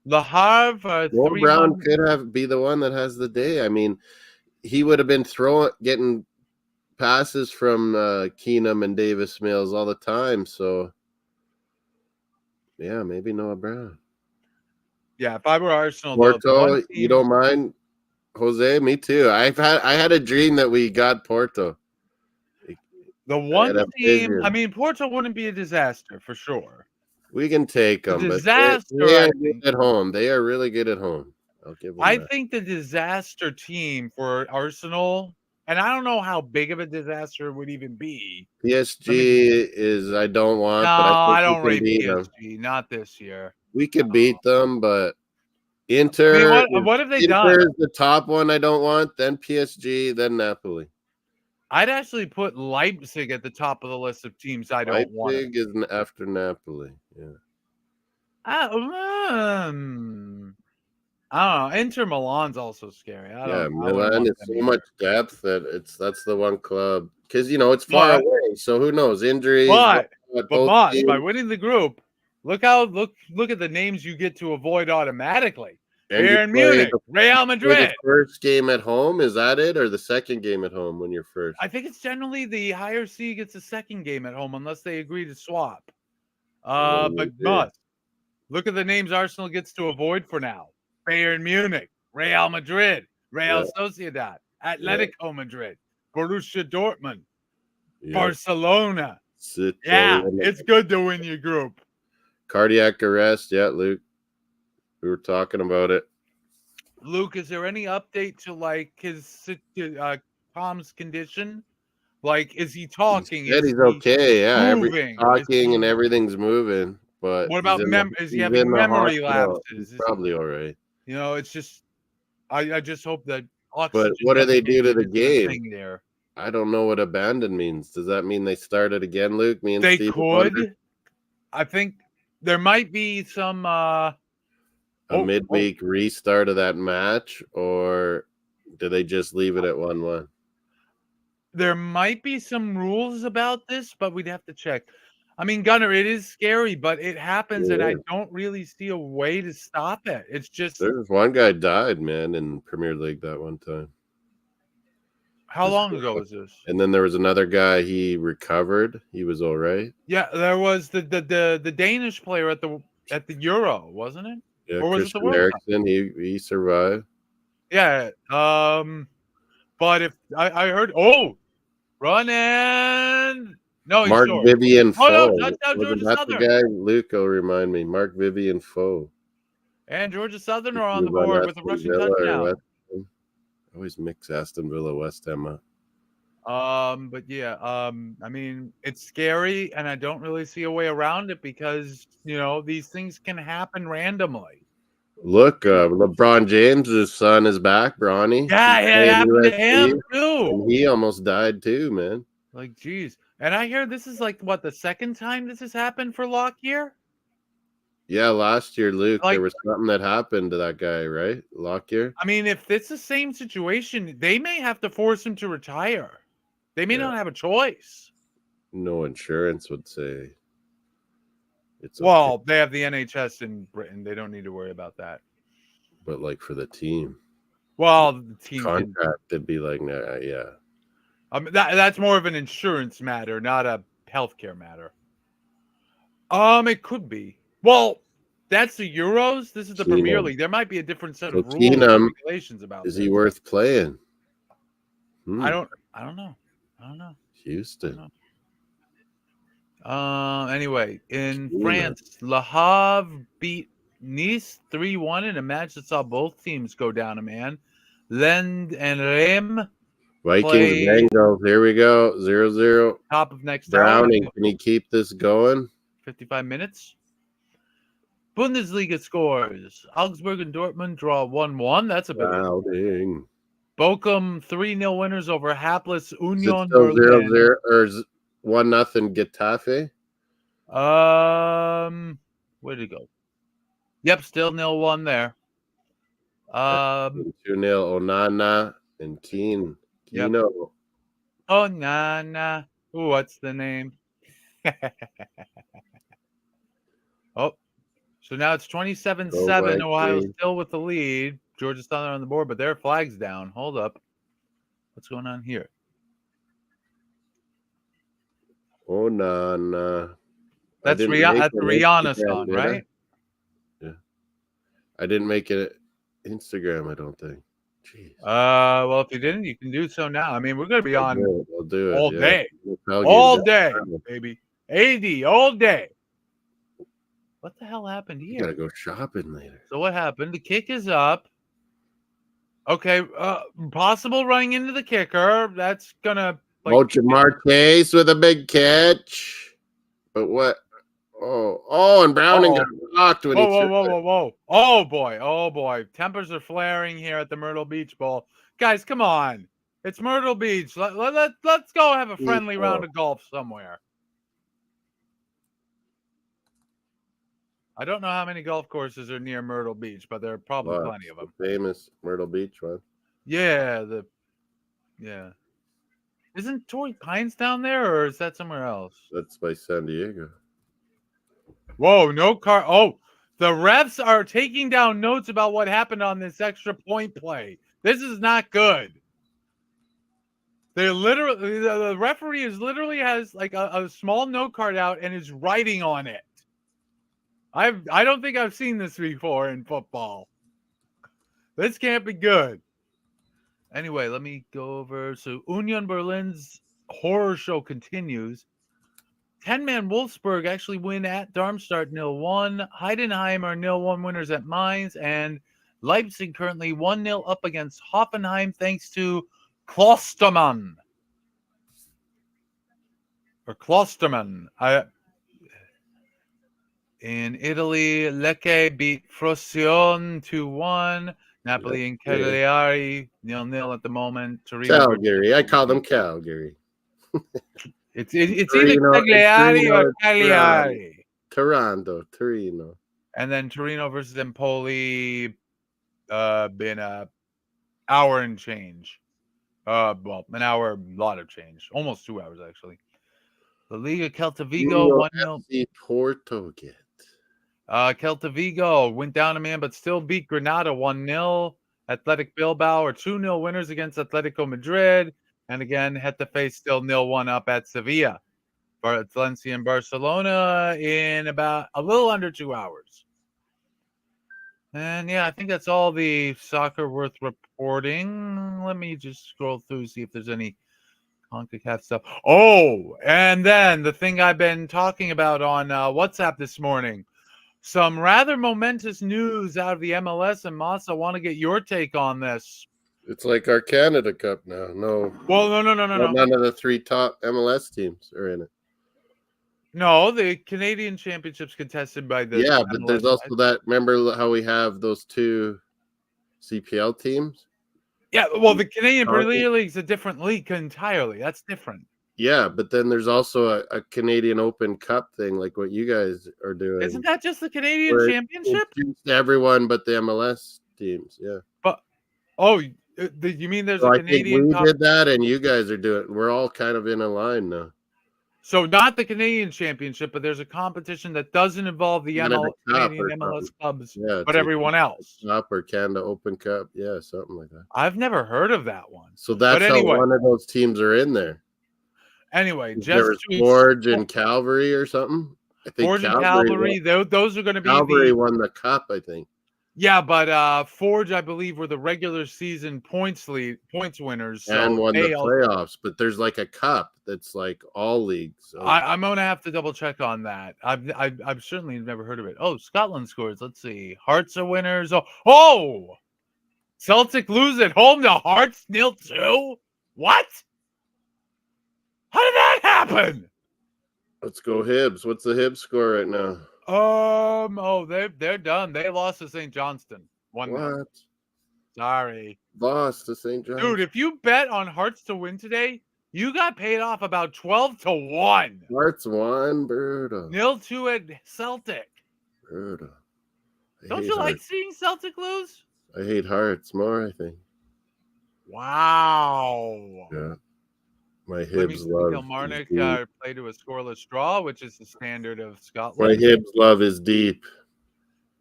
Le Havre. Will Brown could be the one that has the day. I mean, he would have been getting passes from Keenum and Davis Mills all the time. So, yeah, maybe Noah Brown. Yeah, if I were Arsenal, Porto, you don't mind? Jose, me too. I had a dream that we got Porto. The one team, I mean, Porto wouldn't be a disaster for sure. We can take them. Disaster. But they are good at home. They are really good at home. I'll give them that. think the disaster team for Arsenal, and I don't know how big of a disaster it would even be. PSG is I don't want. No, but I don't rate PSG. Not this year. We could beat them, but Inter. I mean, what have they done? Inter is the top one I don't want. Then PSG. Then Napoli. I'd actually put Leipzig at the top of the list of teams I don't want. Leipzig is after Napoli. Yeah. I don't know. Inter Milan's also scary. Milan is so much depth that that's the one club because it's far away. So who knows injuries? But Moss, by winning the group, look at the names you get to avoid automatically. Bayern Munich, Real Madrid. The first game at home, is that it, or the second game at home when you're first? I think it's generally the higher seed gets the second game at home unless they agree to swap. But Moss, look at the names Arsenal gets to avoid for now. Bayern Munich, Real Madrid, Real Sociedad, Atletico Madrid, Borussia Dortmund, Barcelona. It's good to win your group. Cardiac arrest, Luke. We were talking about it. Luke, is there any update to his Tom's condition? Is he talking? He's okay. Yeah, everything's talking and everything's moving. But what about is he having memory lapses? He's probably all right. It's just I just hope that. But what do they do to the game? There, I don't know what abandon means. Does that mean they started again, Luke? They could. I think there might be some midweek restart of that match, or do they just leave it at 1-1? There might be some rules about this, but we'd have to check. I mean, Gunnar, it is scary, but it happens, and I don't really see a way to stop it. It's just there's one guy died, man, in Premier League that one time. How long ago was this? And then there was another guy. He recovered. He was all right. Yeah, there was the Danish player at the Euro, wasn't it? Yeah, or was Christian it the World Eriksen, he survived. Yeah. But if I heard, running. No, he's Mark short. Vivian Oh, no, Foe. touchdown, Wasn't Georgia that the Southern. guy? Luke will remind me. Mark Vivian Foe. And Georgia Southern are on the He's on board with a Aston rushing Villa or touchdown. West Ham. I always mix Aston Villa, West Ham up. But yeah, I mean, it's scary, and I don't really see a way around it because these things can happen randomly. Look, LeBron James' son is back, Bronny. Yeah, He's it playing happened to USC, him too. and he almost died too, man. Like, geez. And I hear this is like what, the second time this has happened for Lockyer? Yeah, last year, Luke, Like, there was something that happened to that guy, right? Lockyer? I mean, if it's the same situation, they may have to force him to retire. They may Yeah. not have a choice. No insurance would say it's okay. Well, they have the NHS in Britain. They don't need to worry about that. But like for the team, Well, the team can. contract, it'd be like, nah, yeah. That's more of an insurance matter, not a healthcare matter. It could be. Well, that's the Euros. This is the Premier League. There might be a different set of rules and regulations about Is this. he worth playing? I don't know. Houston. Anyway, in France, Le Havre beat Nice 3-1 in a match that saw both teams go down a man. Lens and Reims. Vikings, Bengals. Here we go. 0-0. Top of next Browning, hour. can he keep this going? 55 minutes. Bundesliga scores. Augsburg and Dortmund draw 1-1. That's a big one. Bochum 3-0 winners over hapless Union Berlin. 0-0 or 1-0 Getafe? Where'd it go? Yep, still 0-1 there. 2-0 Onana and Keno. Yep. Onana. Ooh, what's the name? Oh, so now it's 27-7. Ohio still with the lead. Georgia Southern on the board, but their flag's down. Hold up. What's going on here? Onana. That's Rihanna song, right? Yeah. I didn't make it Instagram, I don't think. Jeez. Well, if you didn't, you can do so now. I mean, we're going to be on I'll do it, all day. All day, baby. 80 all day. What the hell happened here? You gotta go shopping later. So what happened? The kick is up. Okay, possible running into the kicker. That's gonna Marquez with a big catch. But what? Oh, and Browning got blocked when he threw it. Whoa. Oh boy. Tempers are flaring here at the Myrtle Beach Bowl. Guys, come on. It's Myrtle Beach. Let's go have a friendly round of golf somewhere. I don't know how many golf courses are near Myrtle Beach, but there are probably plenty of them. Famous Myrtle Beach one. Yeah, Isn't Torrey Pines down there, or is that somewhere else? That's by San Diego. Whoa, no car. Oh, the refs are taking down notes about what happened on this extra point play. This is not good. The referee has like a small note card out and is writing on it. I don't think I've seen this before in football. This can't be good. Anyway, let me go over. So Union Berlin's horror show continues. 10-man Wolfsburg actually win at Darmstadt 0-1. Heidenheim are 0-1 winners at Mainz. And Leipzig currently 1-0 up against Hoffenheim thanks to Klostermann. In Italy, Lecce beat Frosinone 2-1. Napoli and Cagliari 0-0 at the moment. Calgary. I call them Calgary. It's either Cagliari or Cagliari. Torino. And then Torino versus Empoli been an hour and change. Well, an hour, a lot of change. Almost 2 hours, actually. The Liga Celta Vigo 1-0. Porto get. Celta Vigo went down a man, but still beat Granada 1-0. Athletic Bilbao are 2-0 winners against Atletico Madrid. And again, Getafe still 0-1 up at Sevilla. Valencia and Barcelona in about a little under 2 hours. And yeah, I think that's all the soccer worth reporting. Let me just scroll through, see if there's any CONCACAF stuff. Oh, and then the thing I've been talking about on WhatsApp this morning. Some rather momentous news out of the MLS, and Moss, I want to get your take on this. It's like our Canada Cup now. No. Well, no. None of the 3 top MLS teams are in it. No, the Canadian Championship's contested by the Yeah, MLS but there's also that. Remember how we have those 2 CPL teams? Yeah, well, the Canadian Premier League's a different league entirely. That's different. Yeah, but then there's also a Canadian Open Cup thing, like what you guys are doing. Isn't that just the Canadian Championship? Everyone but the MLS teams, yeah. But you mean there's So a I Canadian? think we did that, and you guys are doing it. We're all kind of in a line now. So not the Canadian Championship, but there's a competition that doesn't involve the Canadian MLS clubs, but everyone else. Cup or Canada Open Cup, yeah, something like that. I've never heard of that one. So that's how one of those teams are in there. Anyway, there was Forge and Calvary or something. I think Forge and Calvary, those are going to be. Calvary won the cup, I think. Yeah, but Forge, I believe, were the regular season points winners, and won the playoffs. But there's like a cup that's like all leagues. So. I'm gonna have to double check on that. I've certainly never heard of it. Oh, Scotland scores. Let's see. Hearts are winners. Oh, Celtic lose at home to Hearts 0-2. What? How did that happen? Let's go Hibs. What's the Hibs score right now? They're done. They lost to St. Johnston. What? Sorry. Lost to St. Johnston. Dude, if you bet on Hearts to win today, you got paid off about 12-1. Hearts won, brutal. 0-2 at Celtic. Brutal. Don't you like seeing Celtic lose? I hate Hearts more, I think. Wow. Yeah. My Hibs love. Kilmarnock played to a scoreless draw, which is the standard of Scotland. My Hibs love is deep.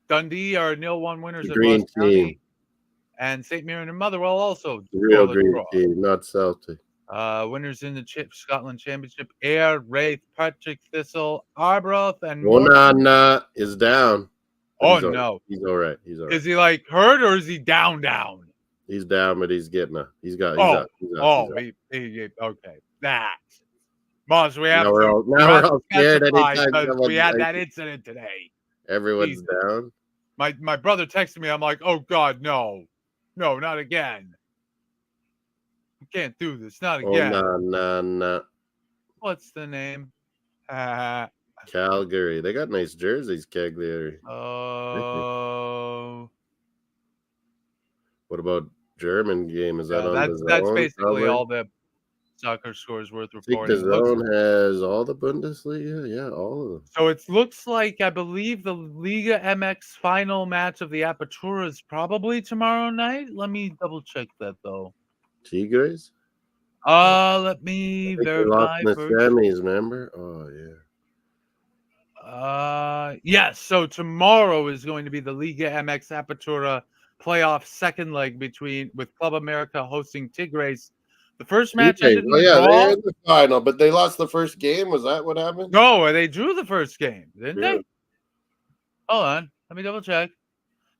Dundee are 0-1 winners the of green Ross team. County. And St. Mirren and Motherwell also the real green draw. team, not Celtic. Winners in the Scotland Championship: Ayr, Wraith, Partick Thistle, Arbroath, and Onana is down. Oh no, he's all right. He's all right. Is he like hurt or is he down? He's down, but he's getting up. He's up. Okay. That. Moss, we have we're all scared anytime we had that incident today. Everyone's down. My brother texted me. I'm like, oh God, no, not again. We can't do this. Not again. No. What's the name? Calgary. They got nice jerseys, Calgary. Oh. What about German game? Is that on that's basically all the soccer scores worth reporting. I think the Zone has all the Bundesliga. Yeah, all of them. So it looks like, I believe, the Liga MX final match of the Apertura is probably tomorrow night. Let me double check that though. Tigres? Let me verify. They lost in the semis, remember? Oh yeah. Yes. So tomorrow is going to be the Liga MX Apertura playoff second leg with Club America hosting Tigres. The first match ended in they're in the final, but they lost the first game. Was that what happened? No, they drew the first game, didn't they? Hold on. Let me double check.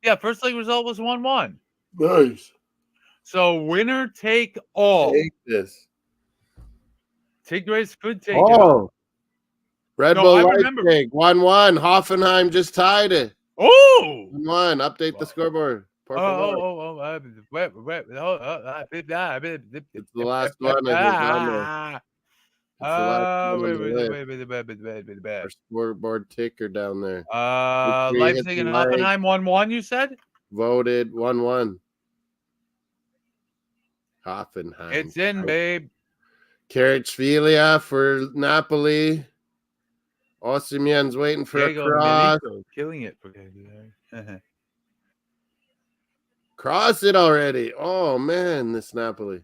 Yeah, first leg result was 1-1. Nice. So winner take all. Take this. Tigres could take it. Red Bull Leipzig 1-1. Hoffenheim just tied it. Oh! 1-1. Update the scoreboard. It's the last one. Our scoreboard ticker down there. Leipzig and Hoffenheim 1-1, you said? Voted 1-1. Hoffenheim. It's in, babe. Kvaratskhelia for Napoli. Osimhen's waiting for a cross. Killing it for Cross it already. Oh man, this Napoli.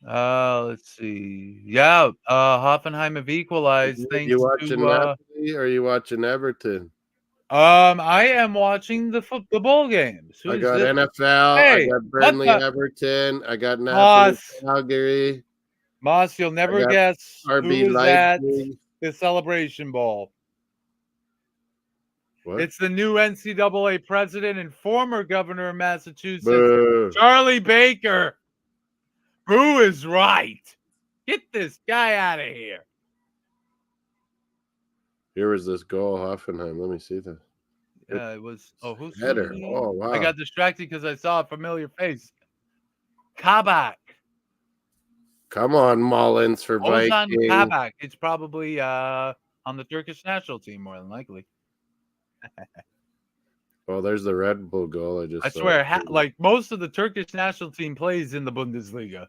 Let's see. Yeah, Hoffenheim have equalized. You watching Napoli or are you watching Everton? I am watching the bowl games. I got NFL. I got Burnley, Everton. I got Napoli, Calgary. Moss, you'll never guess RB who is at the Celebration Bowl. What? It's the new NCAA president and former governor of Massachusetts, Charlie Baker. Who is right? Get this guy out of here. Here was this goal, Hoffenheim. Let me see this. It was. Oh, who's Header. it? Oh, wow. I got distracted because I saw a familiar face. Kabak. Come on, Mullins for Ozan Vikings. Kabak. It's probably on the Turkish national team, more than likely. Oh, there's the Red Bull goal. I swear, like most of the Turkish national team plays in the Bundesliga.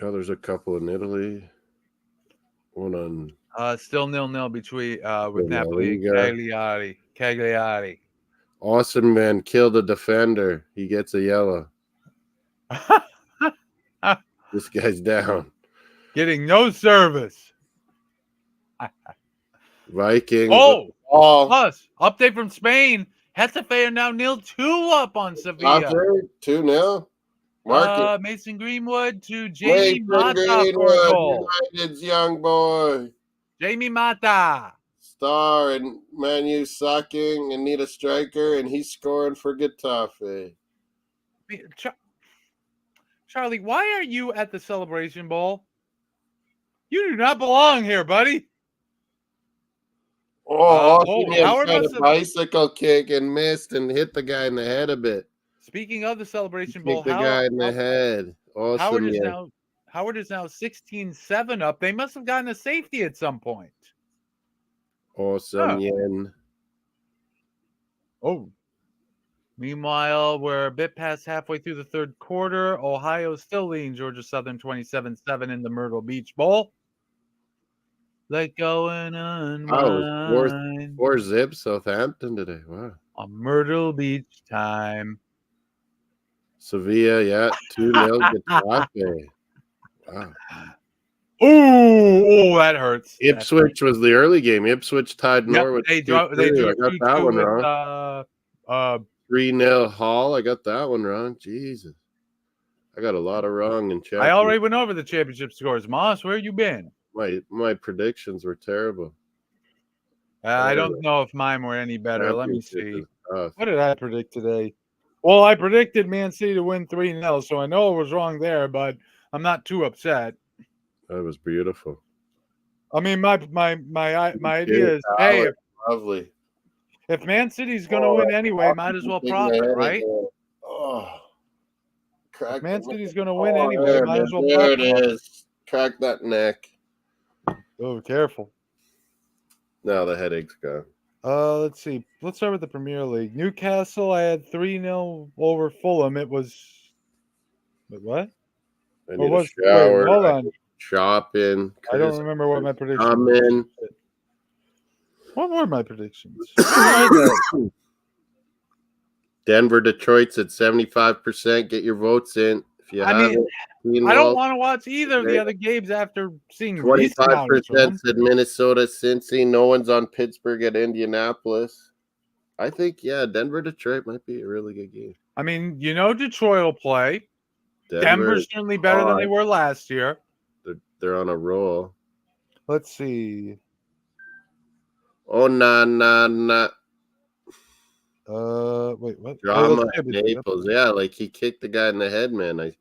Oh, there's a couple in Italy. One on Still 0-0 between with Napoli and Cagliari. Awesome man killed a defender. He gets a yellow. This guy's down. Getting no service. Vikings. Oh, plus update from Spain. Getafe are now 0-2 up on Sevilla. 2-0. Mason Greenwood to Jamie Mata for a goal. United's young boy. Jamie Mata. Star and Manu sucking and need a striker, and he's scoring for Getafe. Charlie, why are you at the Celebration Bowl? You do not belong here, buddy. Howard tried a bicycle kick and missed and hit the guy in the head a bit. Speaking of the Celebration Bowl, the guy in the head. Awesome. Howard is now 16-7 up. They must have gotten a safety at some point. Awesome, Yen. Oh. Meanwhile, we're a bit past halfway through the third quarter. Ohio still leading Georgia Southern 27-7 in the Myrtle Beach Bowl. Like going on. Oh, 4-0 Southampton today. Wow. On Myrtle Beach time. Sevilla, yeah, 2-0 Getafe. Wow. Oh, that hurts. Ipswich was the early game. Ipswich tied Norwich. They drew I got that one wrong. 3-0 Hull. I got that one wrong. Jesus. I got a lot of wrong in chat. I already went over the championship scores. Moss, where you been? My predictions were terrible. I don't know if mine were any better. Let me see. What did I predict today? Well, I predicted Man City to win 3-0, so I know I was wrong there, but I'm not too upset. That was beautiful. I mean, my idea is, hey, lovely. If Man City's going to win anyway, might as well profit, right? If Man City's going to win anyway, might as well profit. There it is. Crack that neck. Oh, careful. No, the headache's gone. Let's see. Let's start with the Premier League. Newcastle, I had 3-0 over Fulham. It was... What? I need a shower. Wait, hold on. Shopping. I don't remember what my predictions were. What were my predictions? Denver, Detroit's at 75%. Get your votes in. If you haven't. I don't want to watch either of the other games after seeing 25% said Minnesota, Cincy. No one's on Pittsburgh at Indianapolis. I think, Denver, Detroit might be a really good game. I mean, Detroit will play. Denver's certainly better than they were last year. They're on a roll. Let's see. Oh, nah. Wait, what? Drama at Naples. Yeah, like he kicked the guy in the head, man.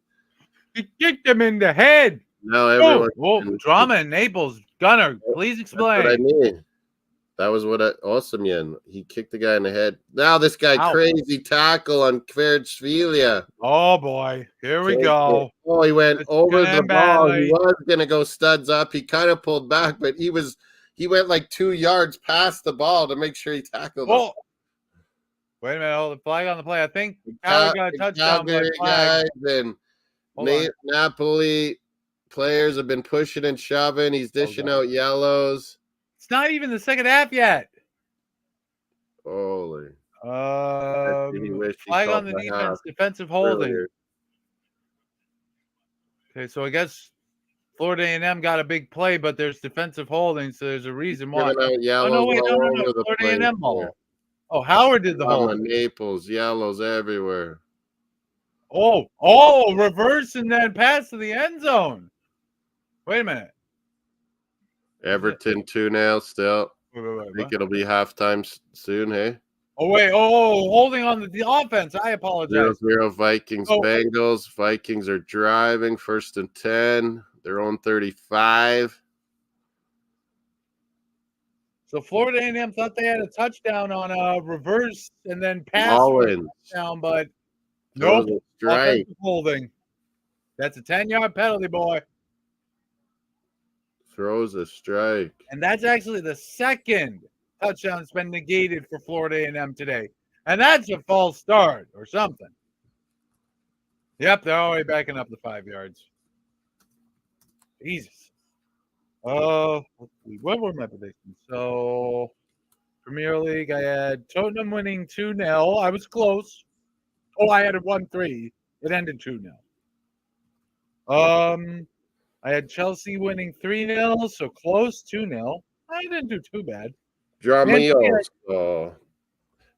He kicked him in the head. No, everyone. Whoa, drama in Naples. Gunner, please explain. That's what I mean. That was awesome, Yen. He kicked the guy in the head. Now this guy crazy tackle on Kvaratskhelia. Oh boy, here we go. Oh, he went over the ball. He was gonna go studs up. He kind of pulled back, but he went like 2 yards past the ball to make sure he tackled him. Wait a minute, hold the flag on the play. I think Howard got a touchdown by flag. Napoli players have been pushing and shoving. He's dishing out yellows. It's not even the second half yet. Holy. Flag on the defense, defensive holding. Earlier. Okay, so I guess Florida A&M got a big play, but there's defensive holding, so there's a reason why. No. Florida A&M ball. Oh, Howard did the hold. Naples, yellows everywhere. Oh, reverse and then pass to the end zone. Wait a minute. Everton 2-0 still. I think it'll be halftime soon, hey? Oh, wait. Oh, holding on to the offense. I apologize. 0-0 Vikings, Oh. Bengals. Vikings are driving. 1st and 10. Their own 35. So Florida A&M thought they had a touchdown on a reverse and then pass for a Mullins touchdown, but throws nope. a strike. Offensive holding. That's a 10-yard penalty, boy. Throws a strike. And that's actually the second touchdown that's been negated for Florida A&M today. And that's a false start or something. Yep, they're already backing up the 5 yards. Jesus. Let's see. What were my predictions? So, Premier League, I had Tottenham winning 2-0. I was close. Oh, I had a 1-3. It ended 2-0. I had Chelsea winning 3-0, so close, 2-0. I didn't do too bad. Dramioso.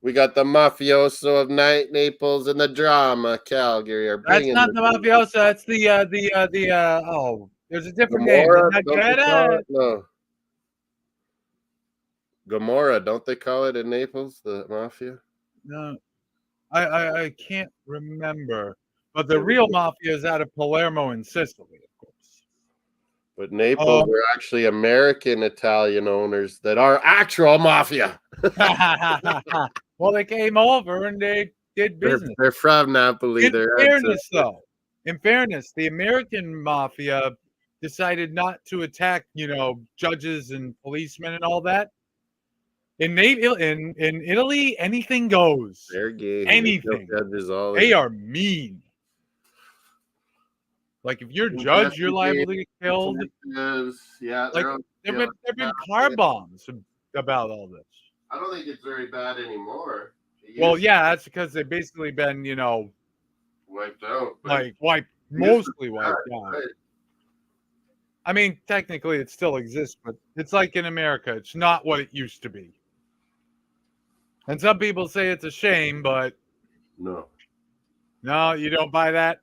We got the mafioso of Naples and the drama. Calgary are That's bringing. not the mafioso. That's oh, there's a different name. Gomorrah, don't they call it? No. Gomorrah, don't they call it in Naples, the mafia? No, I can't remember. But the real mafia is out of Palermo in Sicily, of course. But Naples are actually American Italian owners that are actual mafia. Well, they came over and they did business. They're from Napoli. In fairness, the American mafia decided not to attack, judges and policemen and all that. In Italy, anything goes. They're gay. Anything. They are mean. Like if you're judge, you're liable to get killed. Yeah, like there've been car bombs about all this. I don't think it's very bad anymore. Well, yeah, that's because they've basically been, wiped out. Mostly wiped out. Right. I mean, technically it still exists, but it's like in America, it's not what it used to be. And some people say it's a shame, but no, you don't buy that.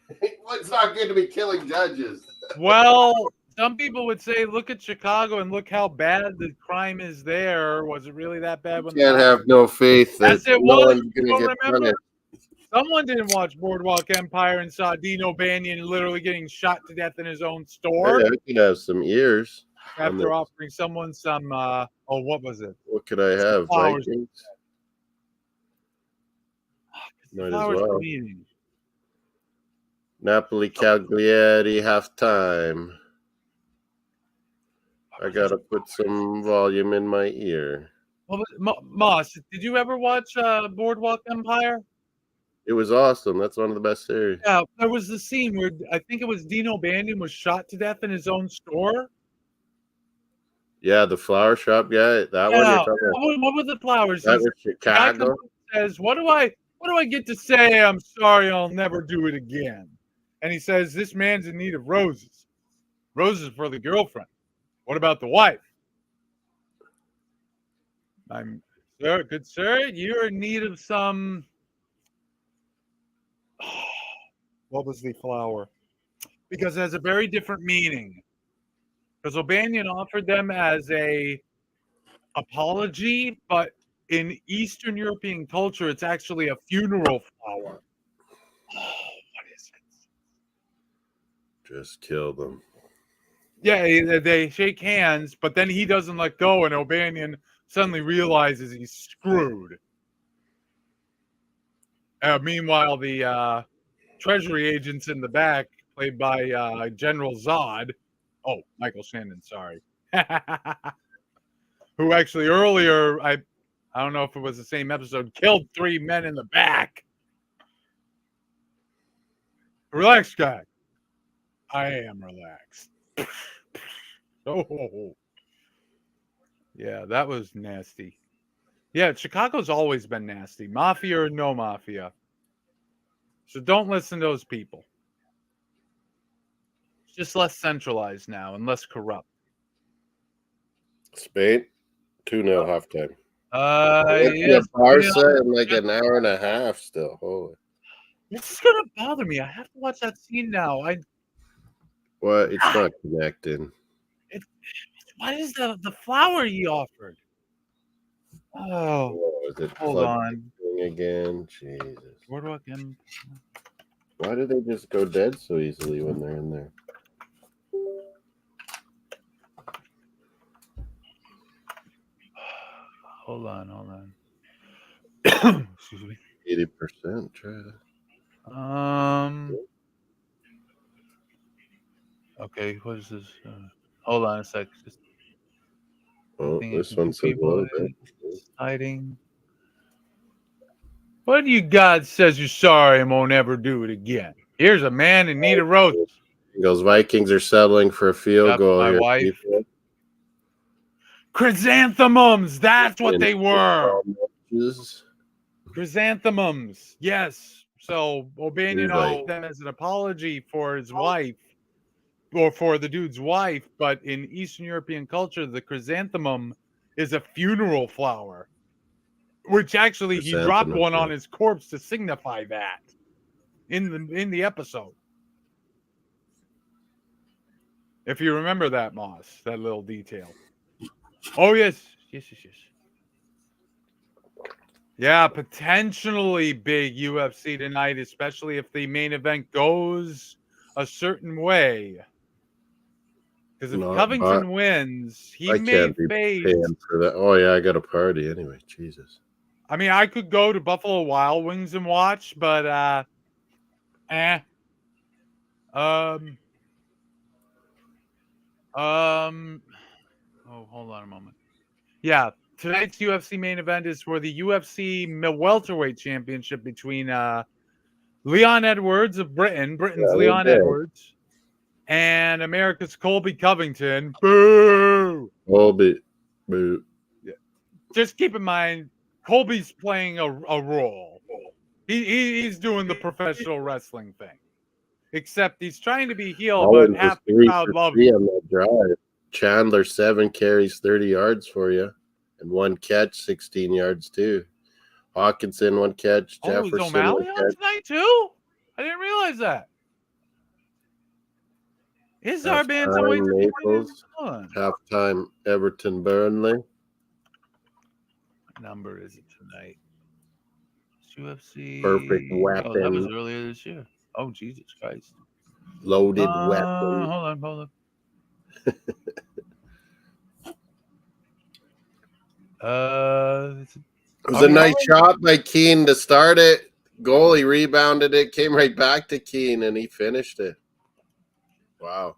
It's not good to be killing judges. Well, some people would say, look at Chicago and look how bad the crime is there. Was it really that bad? You can't have no faith that no one's going to get punished. Someone didn't watch Boardwalk Empire and saw Dino Banyan literally getting shot to death in his own store. Yeah, we could have some ears. After offering someone some, what was it? What could I have? Vikings? Might as well. Napoli Cagliari halftime. I gotta put some volume in my ear. Well, Moss, did you ever watch Boardwalk Empire? It was awesome. That's one of the best series. Yeah, there was the scene where I think it was Dino Banyan was shot to death in his own store. Yeah, the flower shop guy. That one you're talking about. What were the flowers? That was Chicago. Says, what do I get to say? I'm sorry, I'll never do it again. And he says, this man's in need of roses. Roses for the girlfriend. What about the wife? Good sir, you're in need of some. What was the flower? Because it has a very different meaning. Because O'Banion offered them as a apology, but in Eastern European culture, it's actually a funeral flower. What is it? Just kill them. Yeah, they shake hands, but then he doesn't let go, and O'Banion suddenly realizes he's screwed. Meanwhile, the Treasury agents in the back, played by General Zod. Oh, Michael Shannon, sorry. Who actually earlier, I don't know if it was the same episode, killed 3 men in the back. Relax, guy. I am relaxed. Oh. Yeah, that was nasty. Yeah, Chicago's always been nasty. Mafia or no mafia. So don't listen to those people. It's just less centralized now and less corrupt. Spain, 2-0 halftime. Yes, Barca in like an hour and a half still. Holy. This is gonna bother me. I have to watch that scene now. What? It's not connected. What is the flower he offered? Oh, Is it hold on. again? Jesus. Boardwalk M. Why do they just go dead so easily when they're in there? Hold on. Excuse me. 80%. Try that. Okay, what is this? Hold on a sec. Just Oh, thinking this from one two says people. loaded. Hiding. What do you got says you're sorry and won't ever do it again? Here's a man in need of roasts. He goes, Vikings are settling for a field Got goal my here. wife. People. Chrysanthemums. That's what they were. Matches. Chrysanthemums. Yes. So O'Banion offered them as an apology for his wife, or for the dude's wife. But in Eastern European culture, the chrysanthemum is a funeral flower, which actually he dropped one on his corpse to signify that in the episode. If you remember that, Moss, that little detail. Oh, yes. Yeah, potentially big UFC tonight, especially if the main event goes a certain way. Because if Covington wins, he may face... paying for that. Oh, yeah, I got a party anyway. Jesus. I mean, I could go to Buffalo Wild Wings and watch, but oh, hold on a moment. Yeah, tonight's UFC main event is for the UFC welterweight championship between Leon Edwards of Britain's Leon Edwards, and America's Colby Covington. Boo! Colby. Boo. Yeah. Just keep in mind, Colby's playing a role. He's doing the professional wrestling thing. Except he's trying to be heel, but half the crowd loves him. On that drive. Chandler, 7 carries, 30 yards for you. And 1 catch, 16 yards too. Hawkinson, 1 catch. Jefferson, is O'Malley on tonight too? I didn't realize that. Is our bantamweight Naples? Halftime, Everton, Burnley. What number is it tonight? It's UFC. Perfect weapon. Oh, that was earlier this year. Oh, Jesus Christ. Loaded weapon. Hold on. It was a nice shot by Keane to start it. Goalie rebounded it, came right back to Keane, and he finished it. Wow.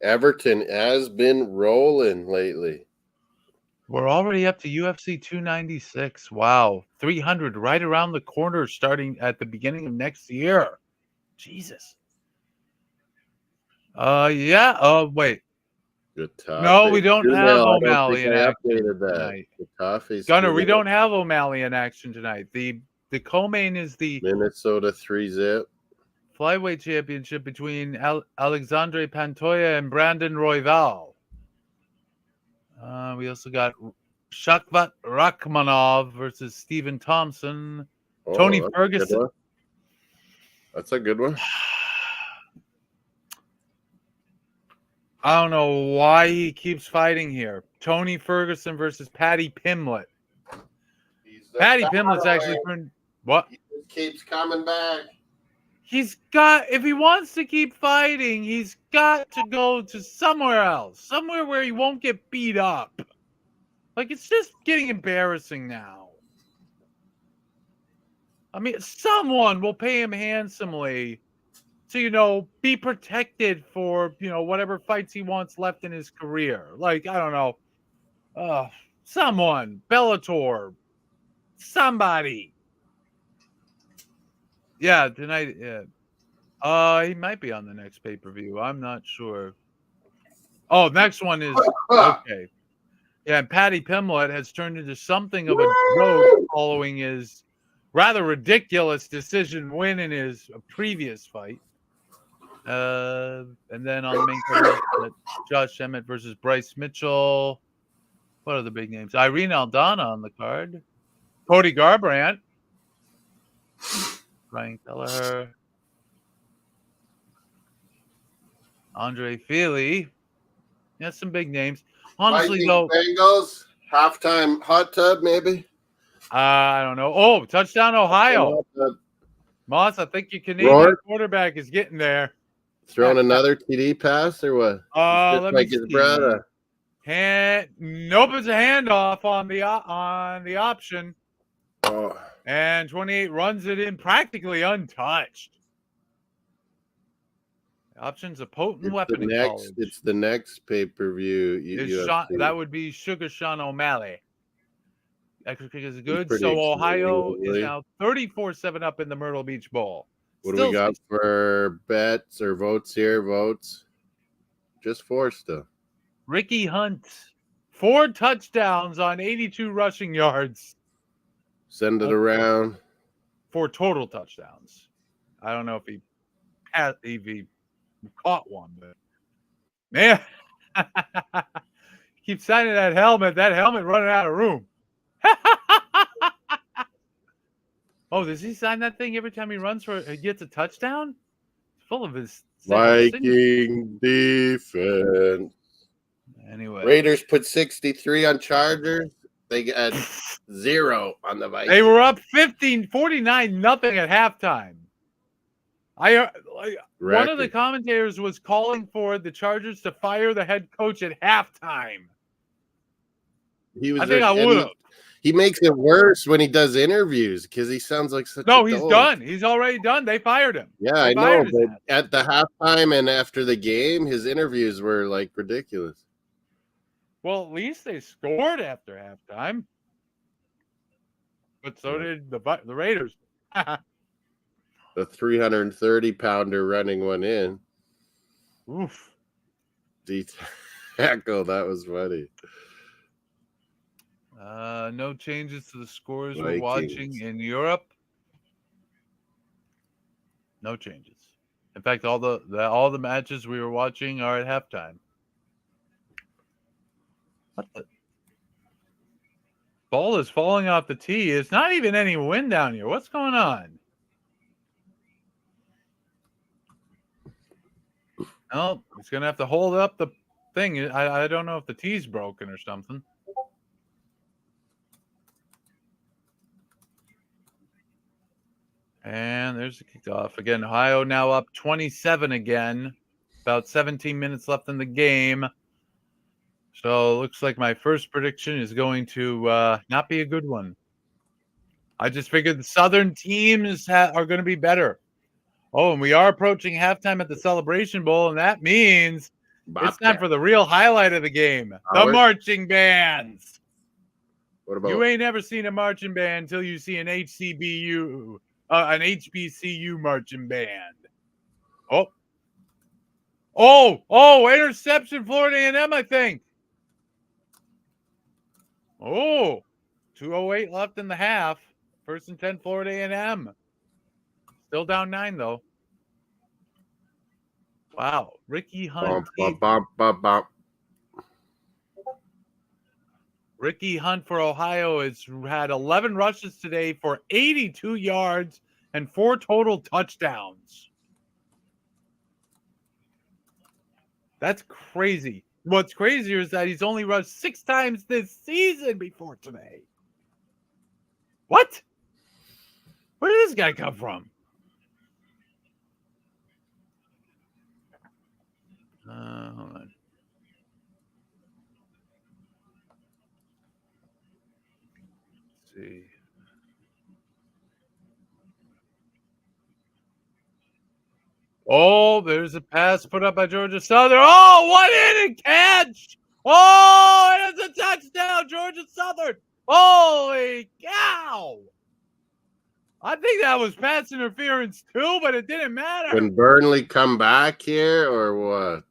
Everton has been rolling lately. We're already up to UFC 296. Wow. 300 right around the corner starting at the beginning of next year. Jesus. Yeah. Oh, wait. Good topic. No, we don't have O'Malley in action tonight. Gunner, we don't have O'Malley in action tonight. The co-main is the Minnesota 3-zip flyweight championship between Alexandre Pantoja and Brandon Royval. We also got Shakvat Rachmanov versus Stephen Thompson. Tony Ferguson. That's a good one. I don't know why he keeps fighting here. Tony Ferguson versus Paddy Pimblett. Paddy Pimblett's actually turned... What? He just keeps coming back. He's got... If he wants to keep fighting, he's got to go to somewhere else. Somewhere where he won't get beat up. Like, it's just getting embarrassing now. I mean, someone will pay him handsomely to, be protected for, whatever fights he wants left in his career. Like, I don't know. Someone. Bellator. Somebody. Yeah, tonight. Yeah. He might be on the next pay-per-view. I'm not sure. Oh, next one is... Okay. Yeah, and Paddy Pimblett has turned into something of a joke following his rather ridiculous decision win in his previous fight. And then on the main card, Josh Emmett versus Bryce Mitchell. What are the big names? Irene Aldana on the card. Cody Garbrandt. Ryan Kelleher. Andre Feely. Yeah, some big names. Honestly, though, Bengals. Halftime hot tub, maybe? I don't know. Oh, touchdown, Ohio. Moss, I think your Canadian quarterback is getting there. Throwing another TD pass or what? Let me his see. brother. Nope, it's a handoff on the option. Oh. And 28 runs it in practically untouched. The option's a potent weapon in college. It's the next pay-per-view. That would be Sugar Sean O'Malley. Extra kick is good. Pretty So Ohio exciting, really. is now 34-7 up in the Myrtle Beach Bowl. What do we got for bets or votes here? Votes? Just 4 still. Ricky Hunt, 4 touchdowns on 82 rushing yards. Send it around. 4 total touchdowns. I don't know if he caught one, but man, keep signing that helmet. That helmet running out of room. Oh, does he sign that thing every time he gets a touchdown? It's full of his Viking defense. Anyway, Raiders put 63 on Chargers. They got 0 on the Vikings. They were up 49-0 at halftime. One of the commentators was calling for the Chargers to fire the head coach at halftime. I think I would have. He makes it worse when he does interviews because he sounds like such a No, he's done. He's already done. They fired him. Yeah, I know, but at the halftime and after the game, his interviews were like ridiculous. Well, at least they scored after halftime. But so did the Raiders. The 330-pounder running one in. Oof. Tackle, that was funny. No changes to the scores we're watching in Europe. No changes. In fact, all the matches we were watching are at halftime. What the? Ball is falling off the tee. It's not even any wind down here. What's going on? Oh, he's going to have to hold up the thing. I don't know if the tee's broken or something. And there's the kickoff. Again, Ohio now up 27 again. About 17 minutes left in the game. So it looks like my first prediction is going to not be a good one. I just figured the Southern teams are going to be better. Oh, and we are approaching halftime at the Celebration Bowl, and that means it's time for the real highlight of the game, the marching bands. What about? You ain't never seen a marching band until you see an HBCU marching band. Oh, interception, Florida A&M, I think. Oh, 2:08 left in the half. 1st and 10, Florida A&M. Still down 9, though. Wow. Ricky Hunt. Ricky Hunt for Ohio has had 11 rushes today for 82 yards and 4 total touchdowns. That's crazy. What's crazier is that he's only rushed 6 times this season before today. What? Where did this guy come from? Hold on. Let's see. Oh, there's a pass put up by Georgia Southern. Oh, what inning catch! Oh, and it's a touchdown, Georgia Southern. Holy cow! I think that was pass interference too, but it didn't matter. Can Burnley come back here or what?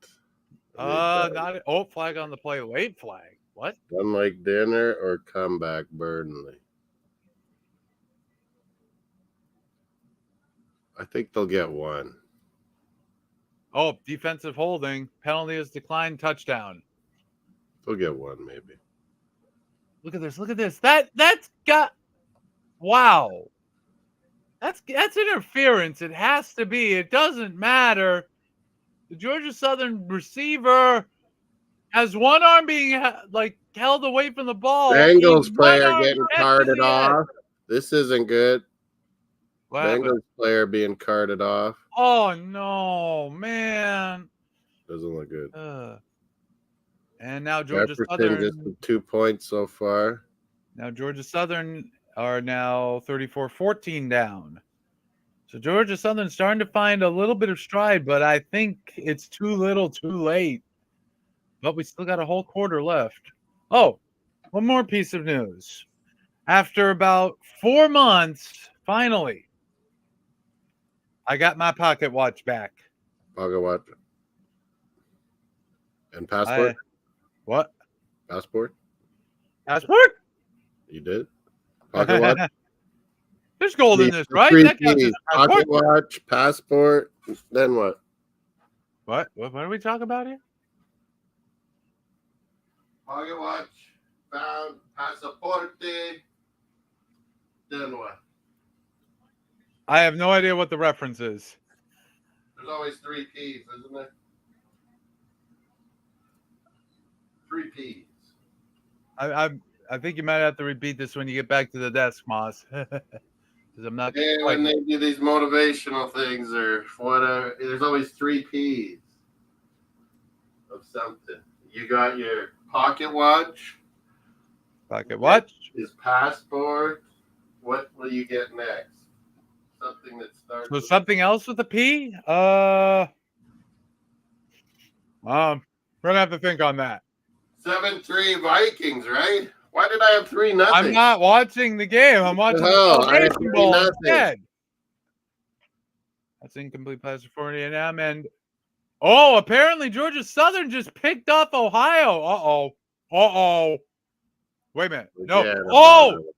Flag on the play. Late flag. What? Unlike dinner or comeback Burnley? I think they'll get one. Oh, defensive holding. Penalty is declined. Touchdown. They'll get one, maybe. Look at this. Look at this. That's got. Wow. That's interference. It has to be. It doesn't matter. The Georgia Southern receiver has one arm being held away from the ball. Bengals One player arm getting catches carted the edge. off. This isn't good. What happened? Bengals player being carted off. Oh no, man! Doesn't look good. And now Georgia Jefferson Southern. just with 2 points so far. Now Georgia Southern are now 34-14 down. So Georgia Southern starting to find a little bit of stride, but I think it's too little, too late. But we still got a whole quarter left. Oh, one more piece of news. After about 4 months, finally, I got my pocket watch back. Pocket watch. And passport? What? Passport? Passport? You did? Pocket watch? There's gold in this, right? Three That counts as Ps. a passport. Pocket watch, passport, then what? What are we talking about here? Pocket watch, found, passport, then what? I have no idea what the reference is. There's always 3 Ps, isn't there? 3 Ps. I think you might have to repeat this when you get back to the desk, Moss. Because I'm not. And when they do these motivational things or whatever, there's always 3 Ps of something. You got your pocket watch. Pocket watch. His passport. What will you get next? Something that starts. So something else with a P? We're gonna have to think on that. 7-3 Vikings, right? Why did I have 3-0? I'm not watching the game. I'm watching the celebration bowl instead. That's incomplete pass for A&M. And apparently Georgia Southern just picked off Ohio. Wait a minute. No.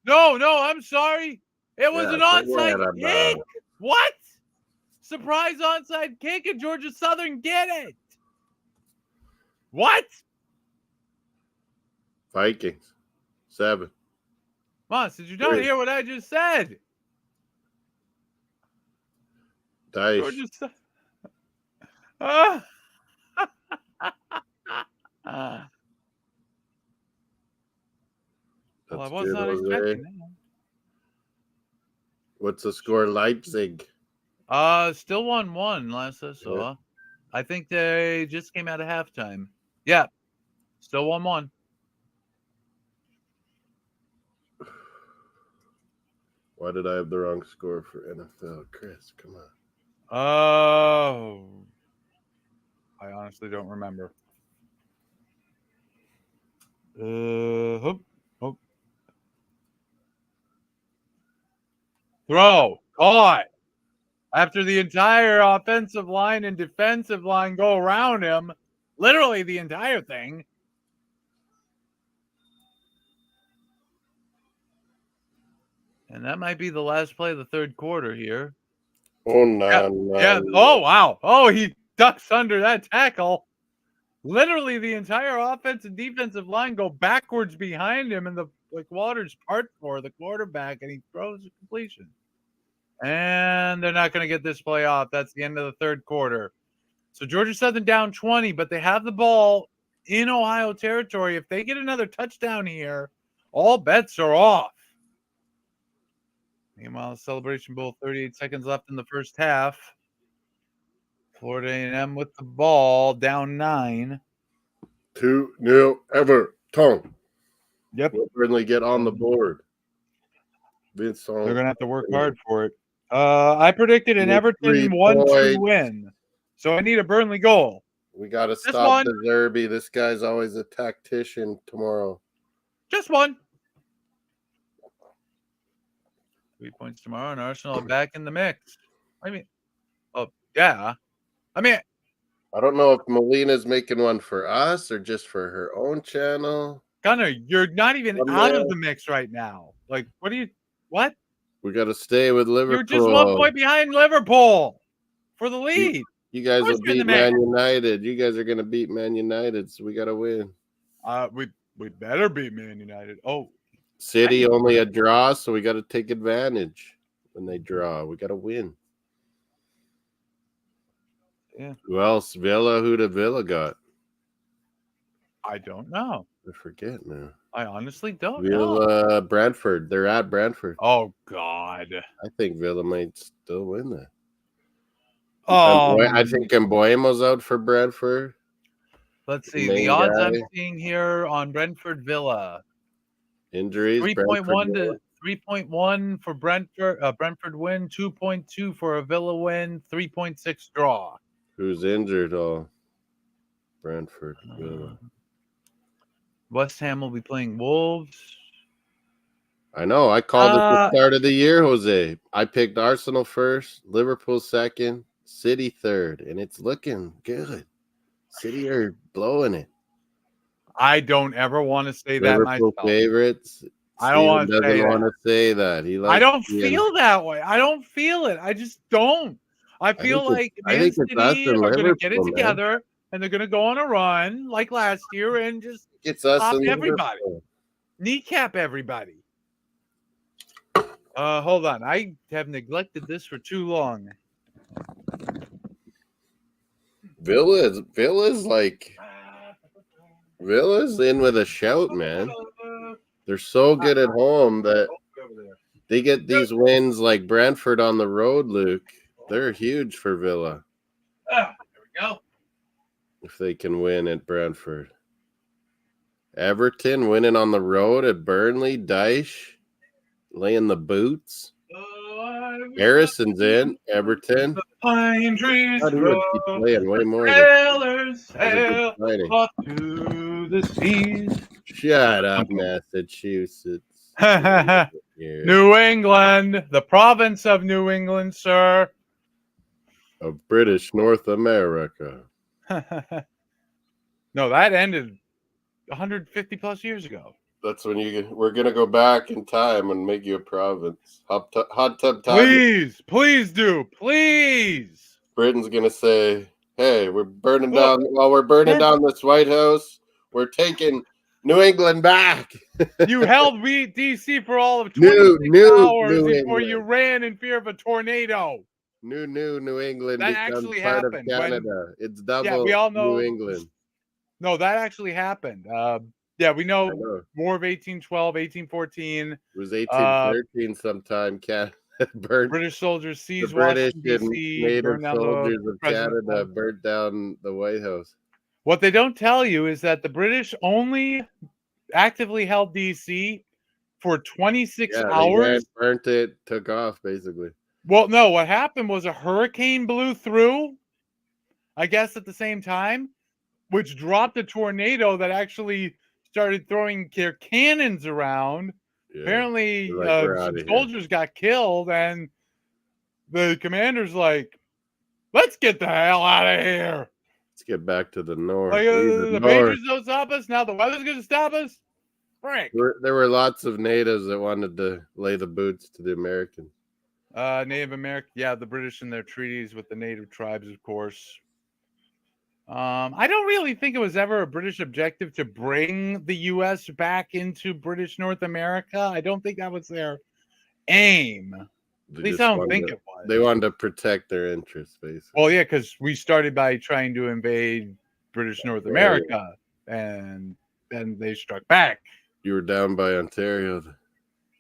No. I'm sorry. It was an onside kick. What? Surprise onside kick, and Georgia Southern get it. What? Vikings. 7. Moss, did you not hear what I just said? Dice. Well, I was not expecting that. What's the score, Leipzig? Still 1-1 last I saw. Yeah. I think they just came out of halftime. Yeah, still 1-1. Why did I have the wrong score for NFL? Chris, come on. Oh, I honestly don't remember. Throw. Caught. After the entire offensive line and defensive line go around him, literally the entire thing. And that might be the last play of the third quarter here. Oh, no. Yeah. Oh, wow. Oh, he ducks under that tackle. Literally the entire offense and defensive line go backwards behind him, and the waters part for the quarterback, and he throws a completion. And they're not going to get this play off. That's the end of the third quarter. So Georgia Southern down 20, but they have the ball in Ohio territory. If they get another touchdown here, all bets are off. Meanwhile, Celebration Bowl, 38 seconds left in the first half. Florida A&M with the ball, down 9. 2-0 Everton. Yep. Will Burnley get on the board? They're going to have to work hard for it. I predicted an Everton 1-2 win. So I need a Burnley goal. We got to stop the Derby. This guy's always a tactician tomorrow. Just one. 3 points tomorrow, and Arsenal are back in the mix. Yeah. I don't know if Molina's making one for us or just for her own channel. Gunnar, you're not even out of the mix right now. What? We got to stay with Liverpool. You're just 1 point behind Liverpool for the lead. You guys will beat Man United. You guys are going to beat Man United, so we got to win. We better beat Man United. City only a draw, so we got to take advantage when they draw. We got to win. Yeah. Who else? Villa? Who did Villa got? I don't know. I forget now. I honestly don't know. Villa, Brentford. They're at Brentford. Oh God. I think Villa might still win that. I think Mbuemo's out for Brentford. Let's see. The Main odds guy. I'm seeing here on Brentford Villa. Injuries. 3.1 to 3.1 for Brentford win, 2.2 for a Villa win, 3.6 draw. Who's injured? All Brentford, Villa. West Ham will be playing Wolves. I know. I called it the start of the year, Jose. I picked Arsenal first, Liverpool second, City third, and it's looking good. City are blowing it. I don't ever want to say Liverpool that myself. favorites. I don't want to say doesn't that. want to say that. He likes I don't feel that way. I don't feel it. I just don't. I feel like Man City are going to get it together and they're going to go on a run like last year and just pop everybody. Kneecap everybody. Hold on. I have neglected this for too long. Villa's in with a shout, man. They're so good at home that they get these wins like Brentford on the road, Luke. They're huge for Villa. There we go. If they can win at Brentford. Everton winning on the road at Burnley. Dyche laying the boots. Harrison's in. Everton. Pine trees keep playing way more. Sailors sail off to the seas. Shut up, Massachusetts. New England, the province of New England, sir. Of British North America. No, that ended 150 plus years ago. That's when we're gonna go back in time and make you a province. Hot tub time. Please do, please. Britain's gonna say, "Hey, we're burning down. While we're burning down this White House, we're taking New England back." You held DC for all of 26 hours before you ran in fear of a tornado. New England that becomes actually part happened of Canada. It's double. Yeah, we all know New England. No, that actually happened. Yeah, we know War of 1812, 1814. It was 1813 sometime. British soldiers seized Washington, D.C., native soldiers of Canada burnt down the White House. What they don't tell you is that the British only actively held D.C. for 26 hours. They burnt it, took off, basically. Well, no, what happened was a hurricane blew through, I guess at the same time, which dropped a tornado that actually started throwing their cannons around. Yeah. Apparently, some soldiers got killed, and the commander's like, let's get the hell out of here. Let's get back to the north. Like, the Patriots don't stop us. Now the weather's going to stop us. Frank. There were lots of natives that wanted to lay the boots to the Americans. Native American. Yeah, the British and their treaties with the native tribes, of course. I don't really think it was ever a British objective to bring the U.S. back into British North America. I don't think that was their aim. At least I don't think it was. They wanted to protect their interests, basically. Well, yeah, because we started by trying to invade British North America, and then they struck back. You were down by Ontario.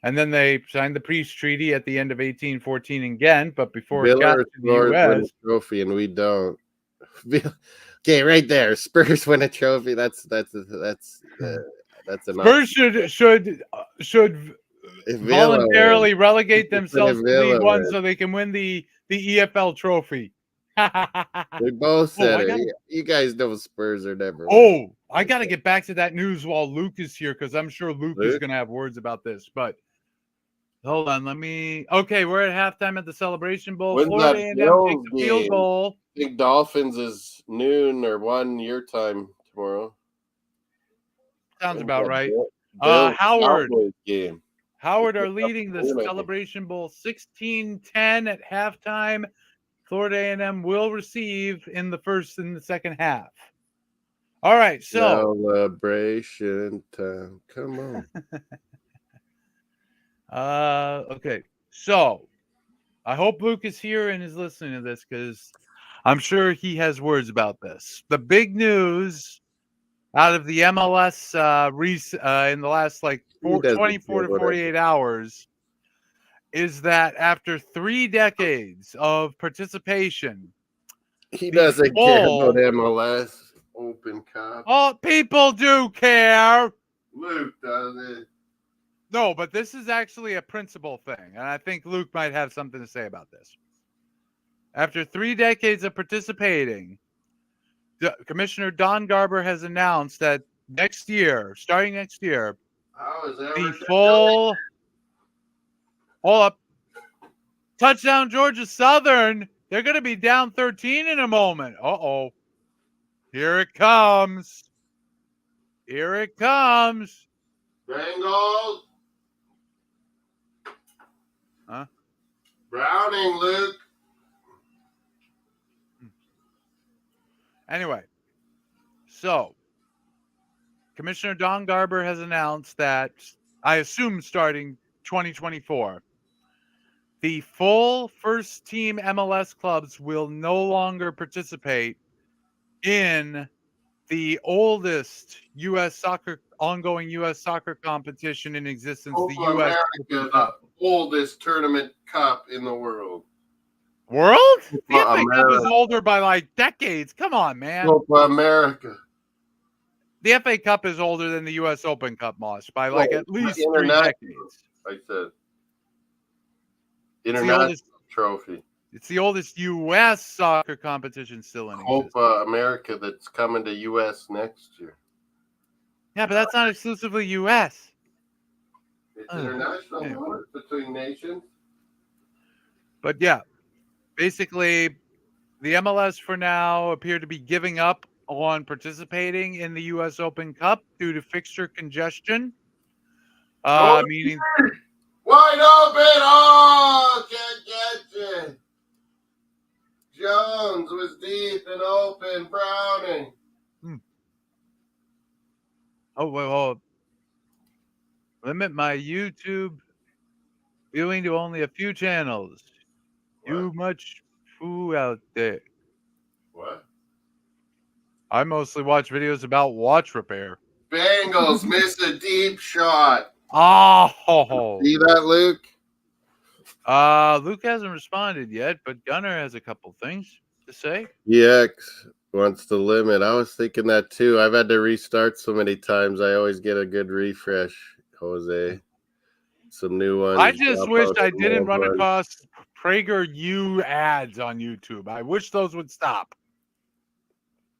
And then they signed the peace treaty at the end of 1814 in Ghent, but before it got to the U.S. trophy, and we don't. Okay, right there. Spurs win a trophy. That's enough. Spurs should voluntarily relegate themselves to League One so they can win the EFL trophy. We both said it. You guys know Spurs are never. Oh, I got to get back to that news while Luke is here because I'm sure Luke is going to have words about this. But hold on, Okay, we're at halftime at the Celebration Bowl. When's Florida A&M takes a field goal. I think Dolphins is noon or 1 your time tomorrow. Sounds about right. Howard are leading the Celebration Bowl 16-10 at halftime. Florida A&M will receive in the first and the second half. All right, so celebration time. Come on. Okay, so I hope Luke is here and is listening to this because I'm sure he has words about this. The big news out of the MLS in the last like 24 to 48 hours is that after 3 decades of participation, he doesn't care about MLS Open Cup. Oh, people do care. Luke doesn't. No, but this is actually a principle thing, and I think Luke might have something to say about this. After 3 decades of participating, Commissioner Don Garber has announced that starting next year, the full touchdown Georgia Southern, they're going to be down 13 in a moment. Uh-oh. Here it comes. Here it comes. Bengals. Huh? Browning, Luke. Anyway, so Commissioner Don Garber has announced that, I assume starting 2024, the full first-team MLS clubs will no longer participate in the oldest ongoing U.S. soccer competition in existence, the U.S. America, the oldest tournament cup in the world. World? The FA Cup is older by like decades. Come on, man. Copa America. The FA Cup is older than the U.S. Open Cup, Moss, by like at least 3 decades. I said. International trophy. It's the oldest U.S. soccer competition still in existence. Copa America that's coming to U.S. next year. Yeah, but that's not exclusively U.S. It's international between nations. But yeah, basically, the MLS for now appear to be giving up on participating in the U.S. Open Cup due to fixture congestion. Meaning wide open. Oh, can't catch it. Jones was deep and open. Browning. Oh, well, limit my YouTube viewing to only a few channels. Too much foo out there. What? I mostly watch videos about watch repair. Bengals miss a deep shot. Oh. See that, Luke? Luke hasn't responded yet, but Gunnar has a couple things to say. EX wants to limit. I was thinking that too. I've had to restart so many times. I always get a good refresh, Jose. Some new ones. I just wished I didn't run across PragerU ads on YouTube. I wish those would stop.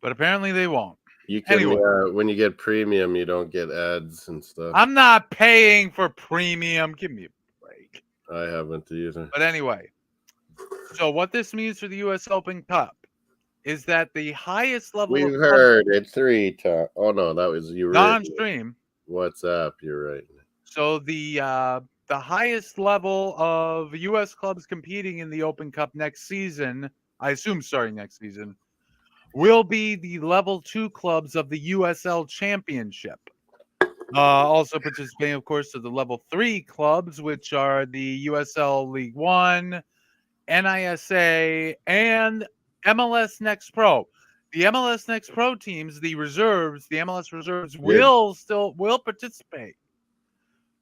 But apparently they won't. You can, anyway. When you get premium, you don't get ads and stuff. I'm not paying for premium. Give me a break. I haven't either. But anyway, so what this means for the U.S. Open Cup is that the highest level We've heard it 3 times. Oh, no, that was you. Not on stream. WhatsApp, you're right. So the highest level of U.S. clubs competing in the Open Cup next season, I assume starting next season, will be the level 2 clubs of the USL Championship. Also participating, of course, are the level 3 clubs, which are the USL League One, NISA, and MLS Next Pro. The MLS Next Pro teams, the MLS reserves will participate.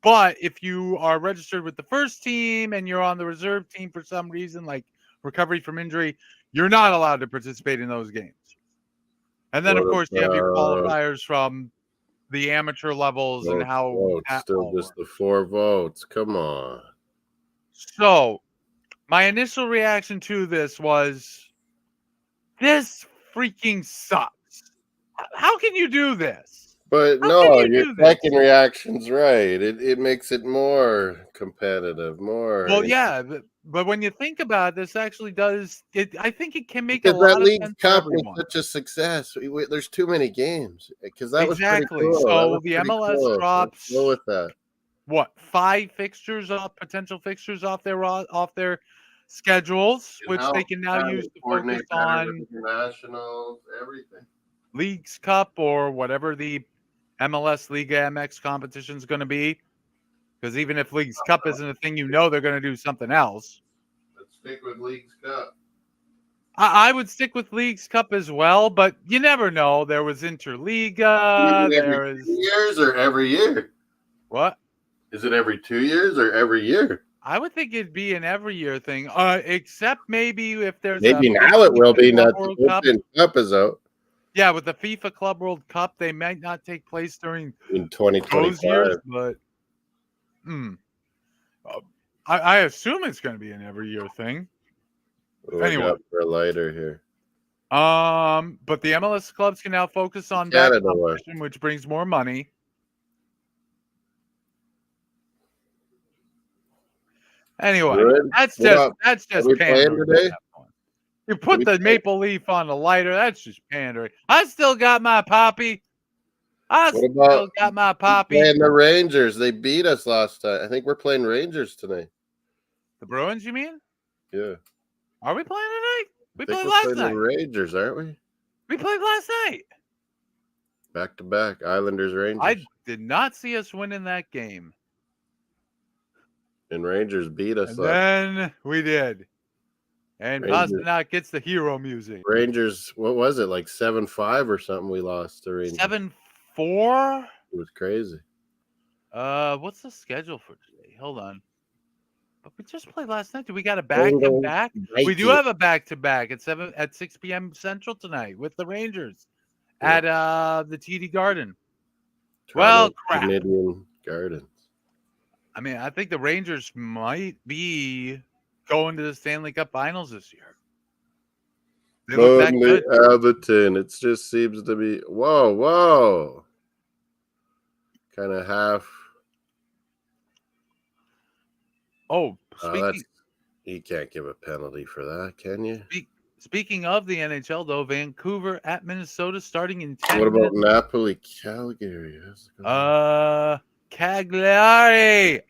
But if you are registered with the first team and you're on the reserve team for some reason, like recovery from injury, you're not allowed to participate in those games. And then, of course, you have your qualifiers from the amateur levels and how votes, still just the 4 votes. Come on. So my initial reaction to this was, this freaking sucks. How can you do this? But no, your second reaction's right. It makes it more competitive, more. Well, yeah, but when you think about it, this actually does it. I think it can make a lot of sense for everyone. Cup was such a success. There's too many games because that was exactly. Pretty cool. So the MLS drops. Go with that. What, 5 potential fixtures off their schedules, which they can now use to focus on internationals, everything. Leagues Cup or whatever the MLS Liga MX competition is going to be. Because even if Leagues Cup isn't a thing, they're going to do something else. Let's stick with Leagues Cup. I would stick with Leagues Cup as well, but you never know. There was Interliga. Every There 2 is years or every year? what? Is it every 2 years or every year? I would think it'd be an every year thing, except maybe if there's a Maybe big now it will be. FIFA Club Now the World Cup. Open Cup is out Yeah, with the FIFA Club World Cup, they might not take place during in those years, 2025. but I assume it's going to be an every year thing. What do I Anyway. got for a lighter here? But the MLS clubs can now focus on that Canada one. competition, which brings more money. Anyway, Good. that's What just up? that's Are just we playing pandering. today? You put we the play? maple leaf on the lighter. That's just pandering. I still got my poppy. What Still about got my poppy. playing the Rangers? They beat us last time. I think we're playing Rangers tonight. The Bruins, you mean? Yeah. Are we playing tonight? We I think played we're last playing night. the Rangers, aren't we? We played last night. Back to back, Islanders, Rangers. I did not see us winning that game. And Rangers beat us And last. then we did. And Rangers. Pasternak gets the hero music. Rangers, what was it, like 7-5 or something? We lost to Rangers. 7-4. It was crazy. What's the schedule for today? Hold on. But we just played last night. Do we got a back-to-back? We do have a back-to-back at 6 p.m. Central tonight with the Rangers at the TD Garden. Well, crap. Canadian Gardens. I mean, I think the Rangers might be going to the Stanley Cup Finals this year. They look that Burnley, good. Everton. It just seems to be whoa. Kind of half. Oh, you can't give a penalty for that, can you? Speaking of the NHL, though, Vancouver at Minnesota starting in 10 What about minutes. Napoli, Calgary? Cagliari.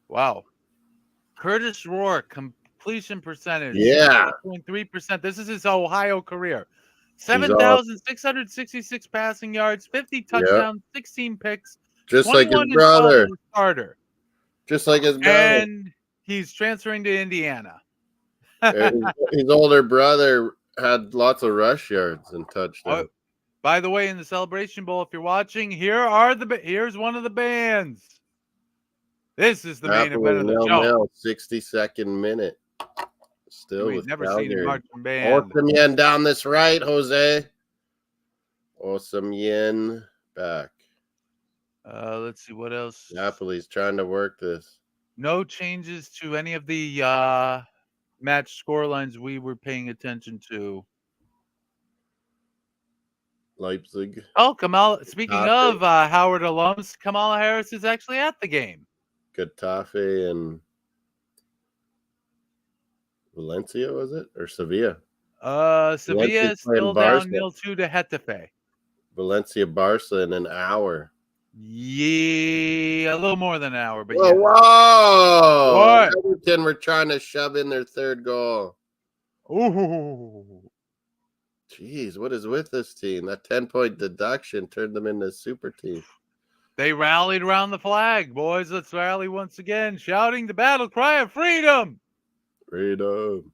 Wow. Curtis Rourke, completion percentage. Yeah. 0.3%. This is his Ohio career. 7,666 passing yards, 50 touchdowns, 16 picks. Just like his brother. Starter. Just like his brother. And he's transferring to Indiana. His older brother had lots of rush yards and touchdowns. By the way, in the Celebration Bowl, if you're watching, here's one of the bands. This is the main event of the show. 62nd minute. Still We've with never Calgary. seen a marching band. Awesome down this right, Jose. Awesome Yen back. Let's see what else. Napoli's trying to work this. No changes to any of the match scorelines we were paying attention to. Leipzig. Oh, speaking of Howard alums, Kamala Harris is actually at the game. Getafe and Valencia, was it? Or Sevilla? Sevilla is still down 0-2 to Getafe. Valencia, Barca in an hour. Yeah, a little more than an hour, but whoa! What? Everton were trying to shove in their third goal. Ooh. Jeez, what is with this team? That 10-point deduction turned them into a super team. They rallied around the flag. Boys, let's rally once again, shouting the battle cry of freedom. Freedom.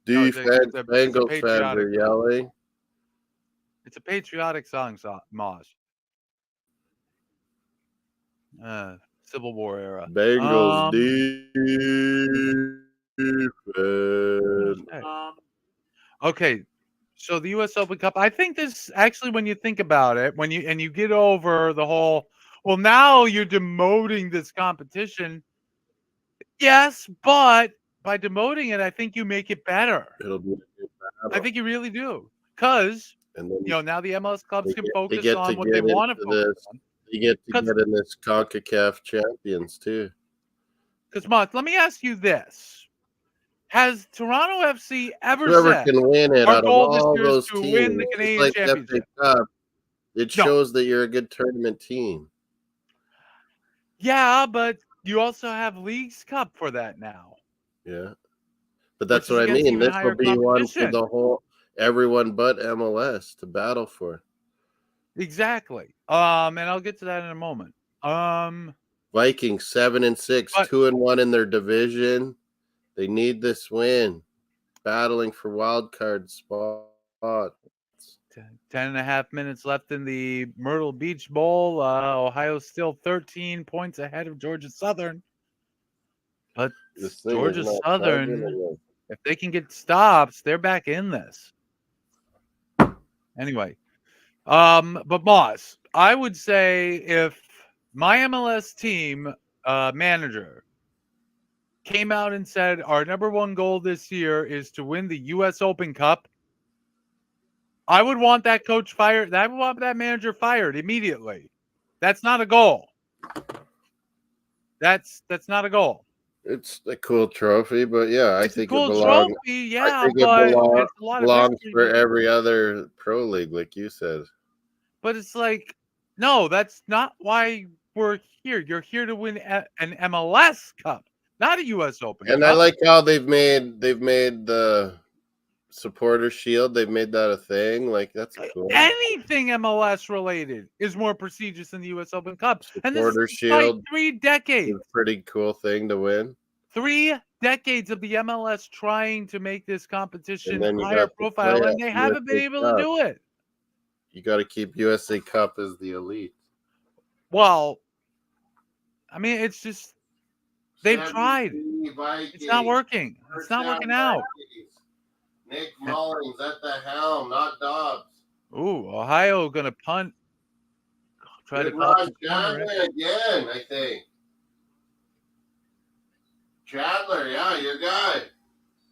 Defense, Bengals fans are yelling. It's a patriotic song, Moss. Civil War era. Bengals defense. Okay, so the U.S. Open Cup. I think this actually, when you think about it, when you get over the whole, well, now you're demoting this competition. Yes, but by demoting it, I think you make it better. It'll be a good battle. I think you really do, because now the MLS clubs can focus on what they want to focus on. You get to get in this CONCACAF Champions too. Because, Moss, let me ask you this: has Toronto FC ever said can win it our out goal of all this year those is to teams, win the Canadian Championship? Cup, it shows that you're a good tournament team. Yeah, but you also have Leagues Cup for that now. Yeah, but that's what I mean. This will be one for the whole everyone but MLS to battle for. Exactly. And I'll get to that in a moment. Vikings 7-6, 2-1 in their division. They need this win. Battling for wild card spots. 10.5 minutes left in the Myrtle Beach Bowl. Ohio's still 13 points ahead of Georgia Southern. But Georgia Southern, if they can get stops, they're back in this. Anyway, but Moss, I would say if my MLS team manager came out and said our number one goal this year is to win the U.S. Open Cup, I would want that coach fired. I would want that manager fired immediately. That's not a goal. That's not a goal. It's a cool trophy, but yeah, I think a cool it belongs. trophy, yeah, I think but it it's a lot belongs of for every other pro league, like you said. But it's like, no, that's not why we're here. You're here to win an MLS Cup, not a U.S. Open And Cup. I like how they've made the supporter shield. They've made that a thing. Like, that's cool. Anything MLS related is more prestigious than the U.S. Open Cup. And this Supporter is shield, 3 decades. It's a pretty cool thing to win. 3 decades of the MLS trying to make this competition then you higher got the profile, and they playoff haven't been USA able Cup. to do it. You got to keep USA Cup as the elite. Well, I mean, it's just they've tried. It's not working. It's not working out. Nick Mullins at the helm, not Dobbs. Ooh, Ohio gonna punt. Try to Rod Chandler again, I think. Chandler, yeah, your guy.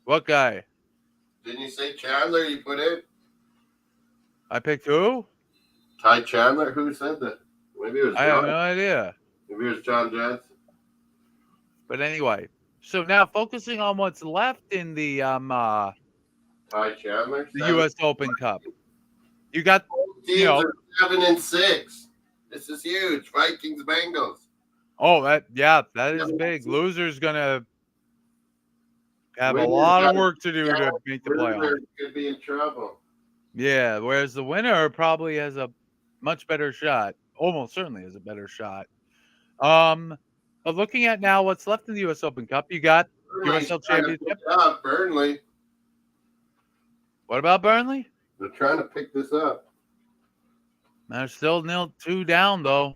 What guy? Didn't you say Chandler you put in? I picked who? Ty Chandler? Who said that? Maybe it was John. I have no idea. Maybe it was John Jansen. But anyway, so now focusing on what's left in the Ty Chandler? the U.S. Open Cup. You got teams are 7-6. This is huge. Vikings, Bengals. Oh, that is big. Loser's gonna have a lot of work to do to make the playoffs. Could be in trouble. Yeah, whereas the winner probably has a much better shot. Almost certainly has a better shot. But looking at now what's left in the U.S. Open Cup, you got USL Championship. Burnley. What about Burnley? They're trying to pick this up. They're still 0-2 down though.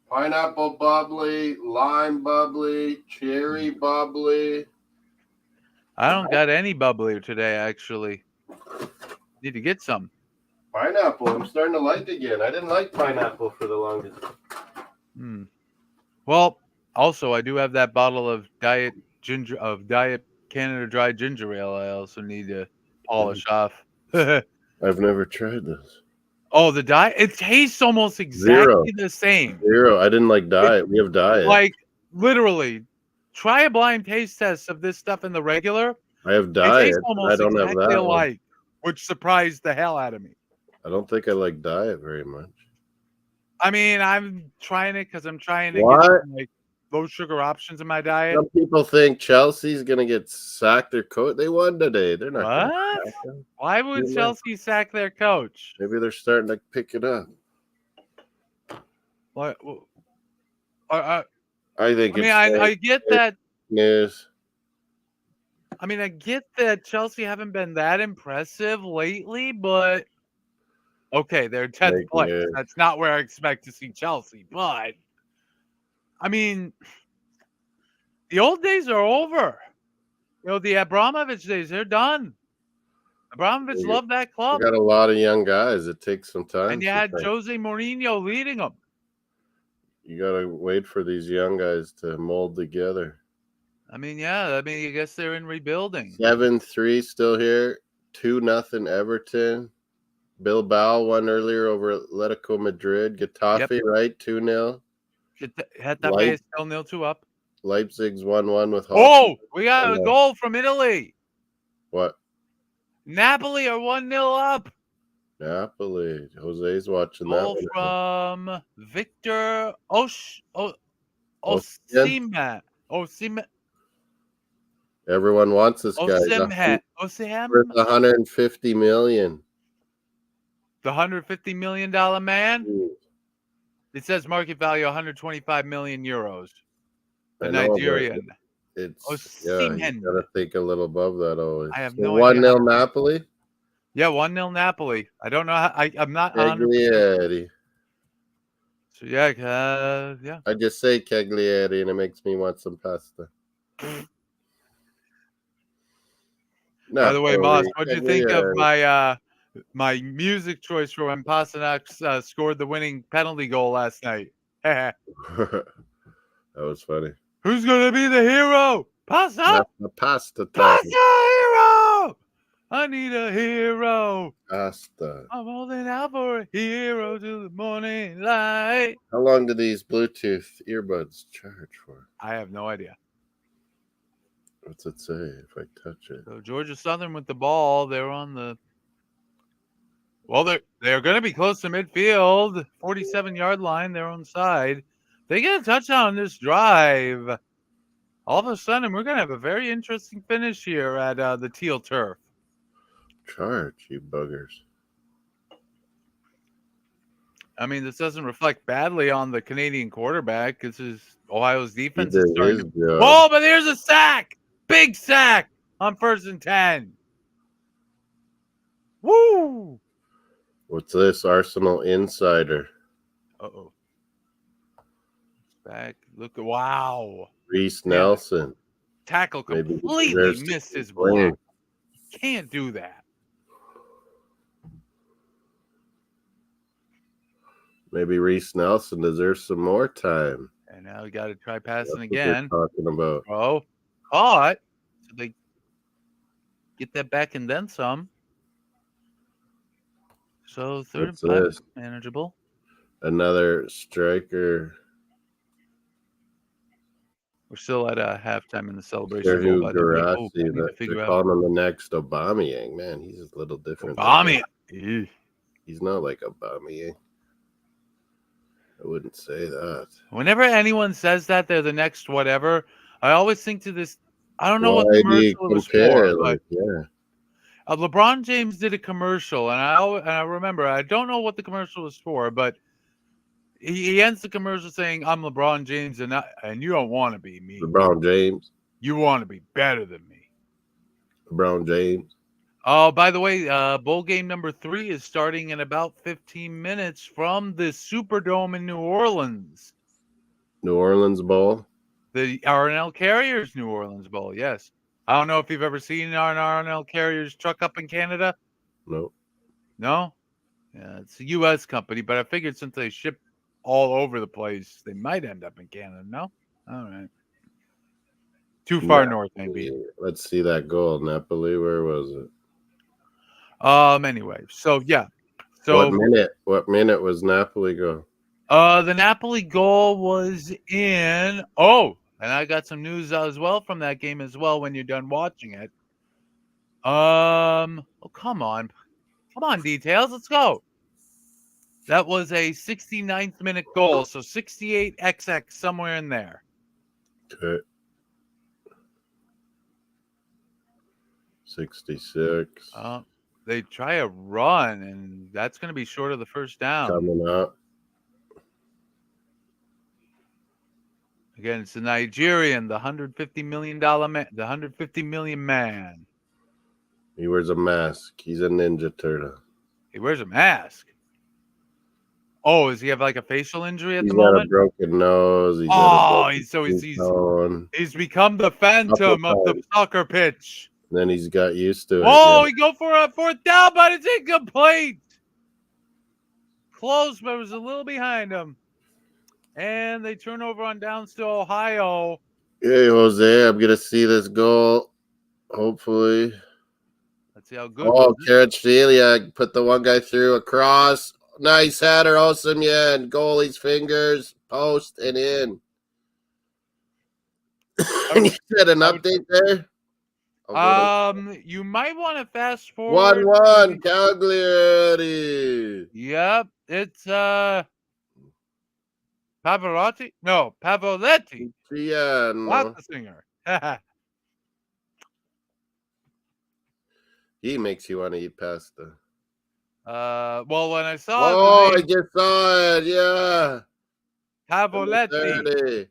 Pineapple bubbly, lime bubbly, cherry bubbly. I don't got any bubbly today, actually. Need to get some. Pineapple, I'm starting to like again. I didn't like pineapple for the longest. Well, also I do have that bottle of Diet Canada Dry Ginger Ale I also need to polish off. I've never tried this. Oh, the diet? It tastes almost exactly the same. Zero. I didn't like diet. We have diet. Like, literally, try a blind taste test of this stuff in the regular. I have diet. I don't have that alike, which surprised the hell out of me. I don't think I like diet very much. I mean, I'm trying it because I'm trying to get like low sugar options in my diet. Some people think Chelsea's gonna get sacked their coach. They won today. They're not. What? Why would Chelsea sack their coach? Maybe they're starting to pick it up. What? I think. I get that news. I mean, I get that Chelsea haven't been that impressive lately, but okay, they're 10th place. That's not where I expect to see Chelsea, but I mean, the old days are over. You know, the Abramovich days, they're done. Abramovich loved that club. You got a lot of young guys. It takes some time. And you had Jose Mourinho leading them. You got to wait for these young guys to mold together. I mean, yeah. I mean, I guess they're in rebuilding. 7-3 still here. 2-0 Everton. Bilbao won earlier over Atletico Madrid. Getafe, right? 2-0. Getafe is still 0-2 up. Leipzig's 1-1 with Hall. Oh, we got a goal from Italy. What? Napoli are 1-0 up. Napoli. Jose's watching that one. From Victor Osimhen. Osimhen. Everyone wants this guy. Osimhen. Worth $150 million. The $150 million man? It says market value 125 million euros. The I know, Nigerian. but it's you Osimhen. gotta think a little above that always. I have So no idea. 1-0 Napoli. Yeah, 1-0 Napoli. I don't know how. I'm not 100%. Cagliari. So yeah. I just say Cagliari, and it makes me want some pasta. By the way, Moss, Napoli, what do you think of Cagliari. my music choice for when Pasternak scored the winning penalty goal last night? That was funny. Who's gonna be the hero? Pasta. That's the pasta time. Pasta hero. I need a hero. Pasta. I'm holding out for a hero to the morning light. How long do these Bluetooth earbuds charge for? I have no idea. What's it say if I touch it? So Georgia Southern with the ball. They're on the. Well, they're going to be close to midfield, 47-yard line, their own side. They get a touchdown on this drive. All of a sudden, we're going to have a very interesting finish here at the Teal Turf. Charge, you buggers. I mean, this doesn't reflect badly on the Canadian quarterback. This is Ohio's defense is starting to. Oh, but there's a sack! Big sack on 1st and 10. Woo! What's this? Arsenal Insider. Uh-oh. Back. Look at wow. Reese Nelson. Tackle completely missed his block. Can't do that. Maybe Reese Nelson deserves some more time. And now we got to try passing again. What they're talking about. Oh, caught. So they get that back and then some. So 3rd and 5, manageable. Another striker. We're still at halftime in the celebration. Goal, they're calling him the next Aubameyang. Man, he's a little different. Aubameyang. He's not like Aubameyang. I wouldn't say that. Whenever anyone says that they're the next whatever, I always think to this. I don't know what commercial it was for. Like, LeBron James did a commercial, and I remember. I don't know what the commercial was for, but he ends the commercial saying, "I'm LeBron James, and you don't want to be me. LeBron James. You want to be better than me." LeBron James. Oh, by the way, bowl game number 3 is starting in about 15 minutes from the Superdome in New Orleans. New Orleans Bowl? The R&L Carriers New Orleans Bowl, yes. I don't know if you've ever seen an R&L Carriers truck up in Canada. No. No? Yeah, it's a U.S. company, but I figured since they ship all over the place, they might end up in Canada. No? All right. Too far north, maybe. Let's see that goal. Napoli, where was it? Anyway, so yeah. So what minute was Napoli go? The Napoli goal was in and I got some news as well from that game as well when you're done watching it. Come on. Come on, details. Let's go. That was a 69th minute goal, so 68XX somewhere in there. Okay. 66. They try a run, and that's going to be short of the first down. Coming up. Again, it's the Nigerian, the $150 million man, the $150 million man. He wears a mask. He's a Ninja Turtle. He wears a mask. Oh, does he have like a facial injury at the He's moment? got a broken nose. He's become the Phantom of the soccer pitch. Then he's got used to it. Oh, he go for a 4th down, but it's incomplete. Close, but it was a little behind him. And they turn over on downs to Ohio. Hey, Jose, I'm going to see this goal. Hopefully. Let's see how good. Oh, Karachelia put the one guy through across. Nice header, Osimhen. Goalie's fingers, post, and in. You said an update there? You might want to fast forward. 1-1, Cagliari. Yep, it's Pavarotti. No, Pavoletti. Not the singer. He makes you want to eat pasta. Well, when I saw I just saw it. Yeah, Pavoletti.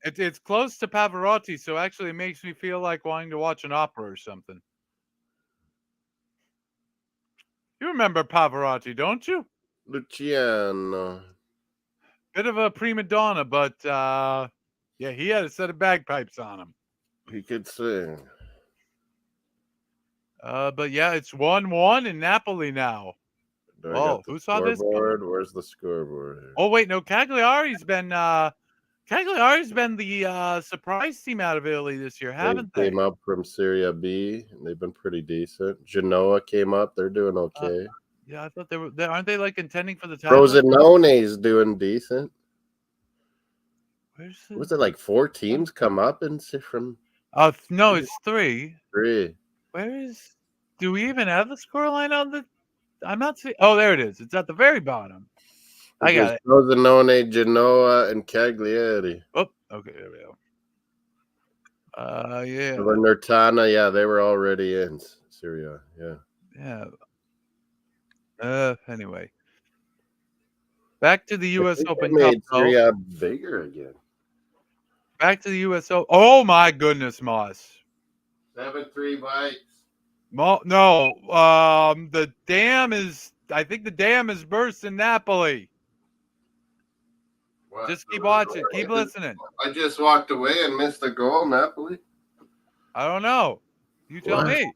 It's close to Pavarotti, so actually it makes me feel like wanting to watch an opera or something. You remember Pavarotti, don't you? Luciano. Bit of a prima donna, but yeah, he had a set of bagpipes on him. He could sing. But yeah, it's 1-1 in Napoli now. Do I Oh, got the who saw this coming? scoreboard? Where's the scoreboard here? Oh wait, no, Cagliari's been the surprise team out of Italy this year, haven't they? Came up from Serie B, and they've been pretty decent. Genoa came up; they're doing okay. Yeah, I thought they were. Aren't they like contending for the title? Frosinone's doing decent. Where's Was it like 4 teams come up and from? No, it's 3. 3. Where is? Do we even have the scoreline on the? I'm not seeing. Oh, there it is. It's at the very bottom. I got it. Frosinone, Genoa, and Cagliari. Oh, okay, there we go. Yeah. Salernitana, yeah, they were already in Syria. Yeah. Anyway, back to the U.S. Open Cup. Made Syria bigger again. Back to the U.S. Open. Oh my goodness, Moss. 7-3 Vikes. No, the dam is. I think the dam is burst in Napoli. What? Just keep watching. Keep listening. I just walked away and missed the goal, Napoli. I don't know. You tell me.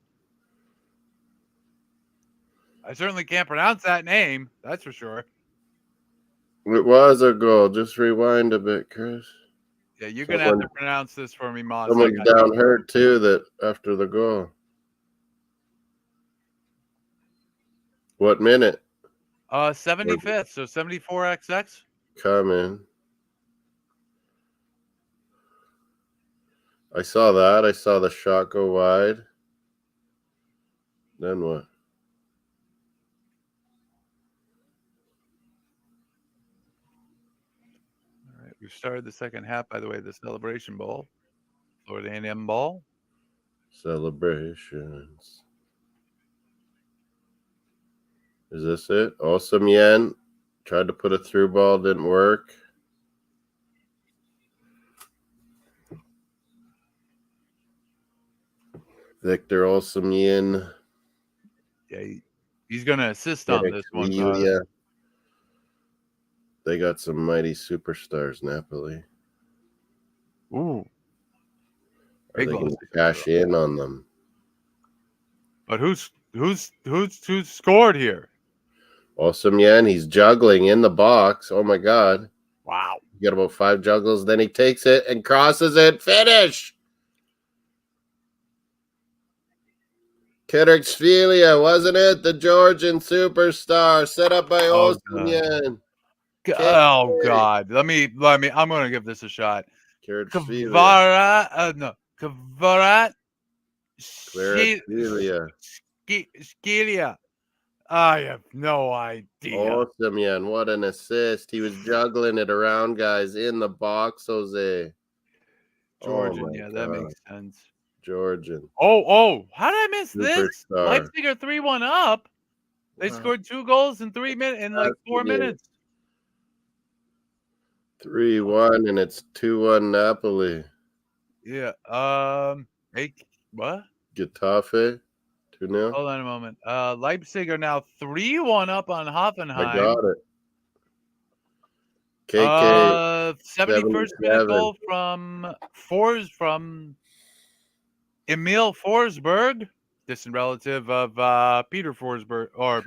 I certainly can't pronounce that name. That's for sure. It was a goal. Just rewind a bit, Chris. Yeah, you're going to have to pronounce this for me, Moss. Someone's down hurt, too, that after the goal. What minute? 75th, so 74XX. Come in. I saw that. I saw the shot go wide. Then what? All right, we started the second half, by the way, the Celebration Bowl. Florida A&M ball. Celebrations. Is this it? Awesome Yen. Tried to put a through ball, didn't work. Victor Olsemian. Yeah, he's going to assist on this one. Yeah. They got some mighty superstars, Napoli. Ooh. Are they going to cash in on them? But who's scored here? Awesome Yen. He's juggling in the box. Oh, my God. Wow. You got about 5 juggles. Then he takes it and crosses it. Finish! Kvaratskhelia, wasn't it? The Georgian superstar set up by Olsemian. Oh God! Let me. I'm going to give this a shot. Kvaratskhelia. I have no idea. Olsemian, what an assist! He was juggling it around guys in the box. Jose. Georgian, yeah, that makes sense. Georgian. Oh! How did I miss this? Superstar. Leipzig are 3-1 up. They scored 2 goals in 3 minutes in like 4 minutes. 3-1, and it's 2-1 Napoli. Yeah. Hey, what? Getafe, 2-0. Hold on a moment. Leipzig are now 3-1 up on Hoffenheim. I got it. KK. 71st minute goal from Emil Forsberg, distant relative of Peter Forsberg, or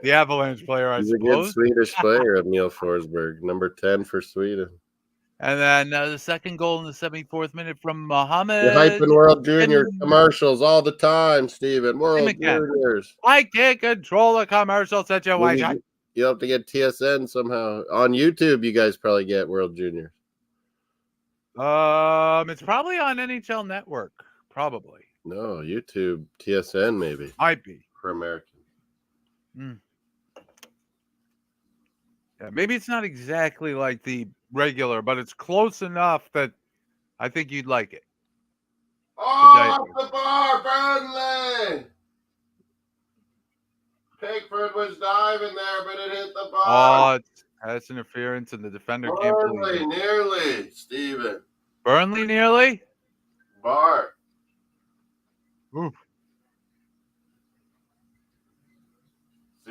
the Avalanche player, I He's suppose. a good Swedish player, Emil Forsberg, number 10 for Sweden. And then the second goal in the 74th minute from Mohamed. You're hyping World Junior commercials all the time, Steven. World Juniors. I can't control the commercial situation. You have to get TSN somehow. On YouTube, you guys probably get World Juniors. It's probably on NHL Network. Probably. No, YouTube, TSN maybe. Might be. For American. Yeah, maybe it's not exactly like the regular, but it's close enough that I think you'd like it. Off the bar, Burnley! Pickford was diving there, but it hit the bar. Oh, that's interference, and the defender can't believe it. Nearly, Steven. Burnley nearly? Bar. Oof.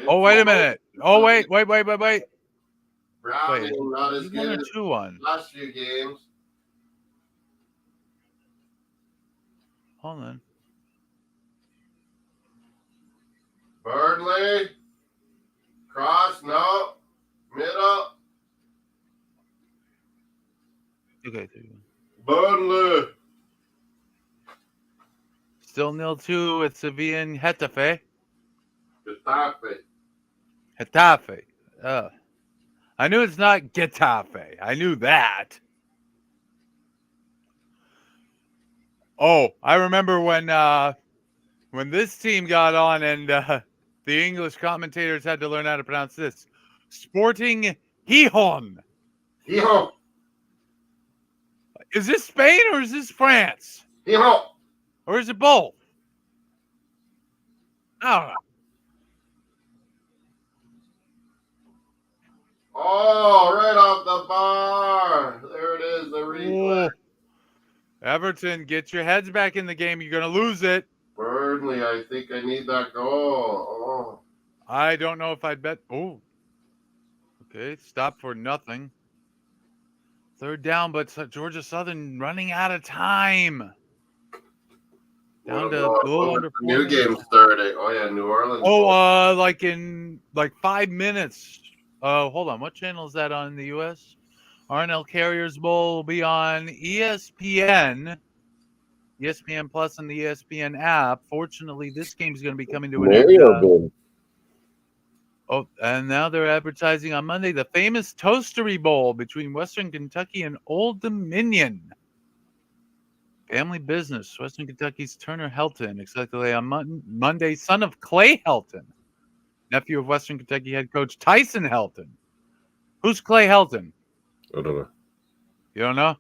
Oh, wait a minute. Oh, wait. Brownie, not as Wait, good 1 or as 2-1. last few games. Hold on. Burnley. Cross, no. Middle. Okay. Burnley. Still 0-2 at Sevilla and Getafe. Getafe. I knew it's not Getafe. I knew that. Oh, I remember when this team got on and the English commentators had to learn how to pronounce this. Sporting Gijón. Hijo. Is this Spain or is this France? Hijo. Or is it both? I don't know. Oh, right off the bar. There it is, the replay. Ooh. Everton, get your heads back in the game. You're going to lose it. Burnley, I think I need that goal. Oh. I don't know if I'd bet. Oh. Okay, stop for nothing. Third down, but Georgia Southern running out of time. Down to a little under 4 new minutes. game starting. Oh, yeah, New Orleans. Oh, like in 5 minutes. Hold on. What channel is that on in the U.S.? RNL Carriers Bowl will be on ESPN, ESPN Plus, and the ESPN app. Fortunately, this game is going to be coming to an end. Oh, and now they're advertising on Monday the famous Toastery Bowl between Western Kentucky and Old Dominion. Family business. Western Kentucky's Turner Helton expected to lay on Monday, son of Clay Helton, nephew of Western Kentucky head coach Tyson Helton. Who's Clay Helton? I don't know. You don't know?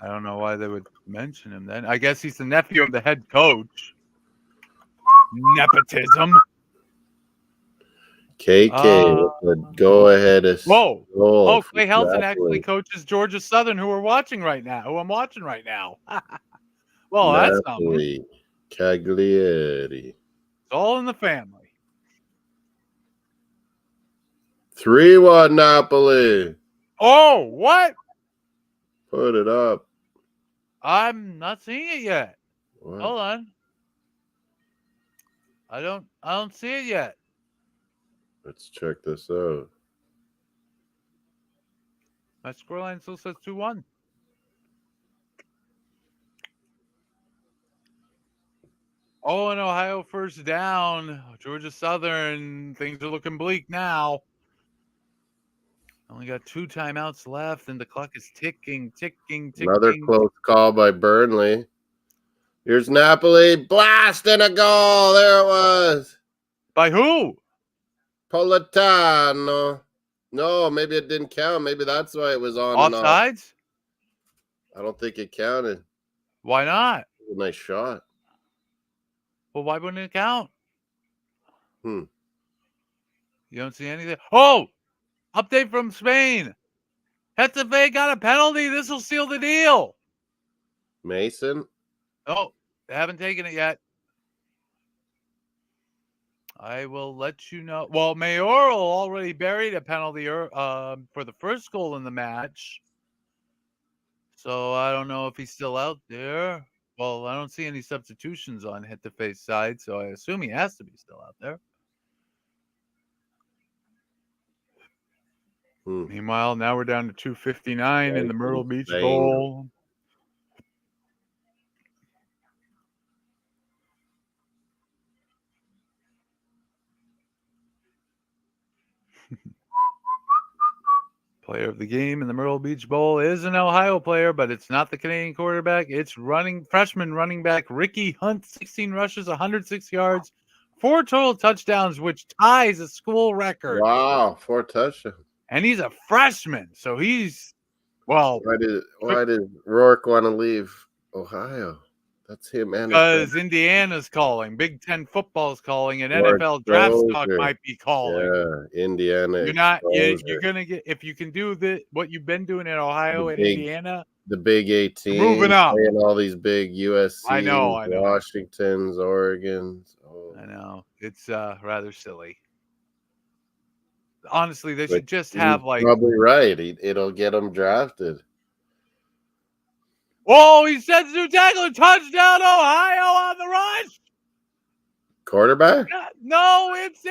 I don't know why they would mention him then. I guess he's the nephew of the head coach. Nepotism. KK, go ahead. Whoa. Oh, Clay Helton actually coaches Georgia Southern, who I'm watching right now. Well, that's something. Cagliari. It's all in the family. 3-1 Napoli. Oh, what? Put it up. I'm not seeing it yet. What? Hold on. I don't see it yet. Let's check this out. My scoreline still says 2-1. Oh, and Ohio first down. Georgia Southern, things are looking bleak now. Only got 2 timeouts left, and the clock is ticking. Another close call by Burnley. Here's Napoli blasting a goal. There it was. By who? Politano. No, maybe it didn't count. Maybe that's why it was on and off. Offsides? I don't think it counted. Why not? A nice shot. Well, why wouldn't it count? You don't see anything? Oh! Update from Spain. Getafe got a penalty. This will seal the deal. Mason? Oh, they haven't taken it yet. I will let you know. Well, Mayoral already buried a penalty for the first goal in the match. So I don't know if he's still out there. Well, I don't see any substitutions on Getafe's side, so I assume he has to be still out there. Meanwhile, now we're down to 2:59 in the Myrtle Beach Bowl. Player of the game in the Myrtle Beach Bowl is an Ohio player, but it's not the Canadian quarterback. It's freshman running back Ricky Hunt, 16 rushes, 106 yards, 4 total touchdowns, which ties a school record. Wow, 4 touchdowns. And he's a freshman, so he's, well. Why did Rourke want to leave Ohio? That's him and his Because brother. Indiana's calling, Big Ten football's calling, and More NFL Draft Stock exposure. might be calling. Yeah, Indiana You're exposure. gonna get, if you can do what you've been doing in The Ohio and big, Indiana, the Big you're 18, moving up. playing all these big I know. USCs, Washingtons, Oregons. Oh. I know. It's rather silly. Honestly, they But should just he's have like, probably right. It'll get him drafted. oh, he sends new tackler, touchdown, Ohio on the rush. Quarterback? No, it's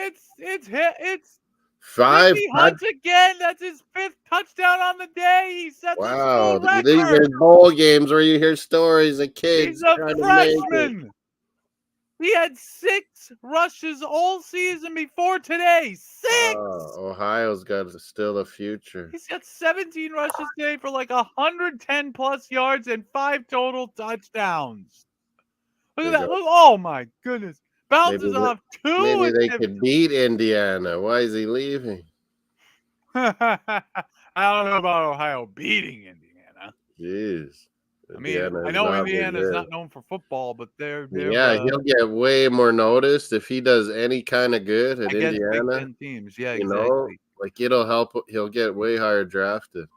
Five. Ricky Hunt again. That's his 5th touchdown on the day. He sets a Wow. school These record. are bowl games where you hear stories of kids He's a trying to make it. freshman. He had 6 rushes all season before today. 6. Ohio's got still a future. He's got 17 rushes today for like 110 plus yards and 5 total touchdowns. Look at that. Look, oh my goodness. Bounces off 2. Maybe they could beat Indiana. Why is he leaving? I don't know about Ohio beating Indiana. Jeez. I mean, I know Indiana is not known for football, but they're he'll get way more noticed if he does any kind of good at against Indiana. Big Ten teams. Yeah, You exactly. know, like it'll help. He'll get way higher drafted.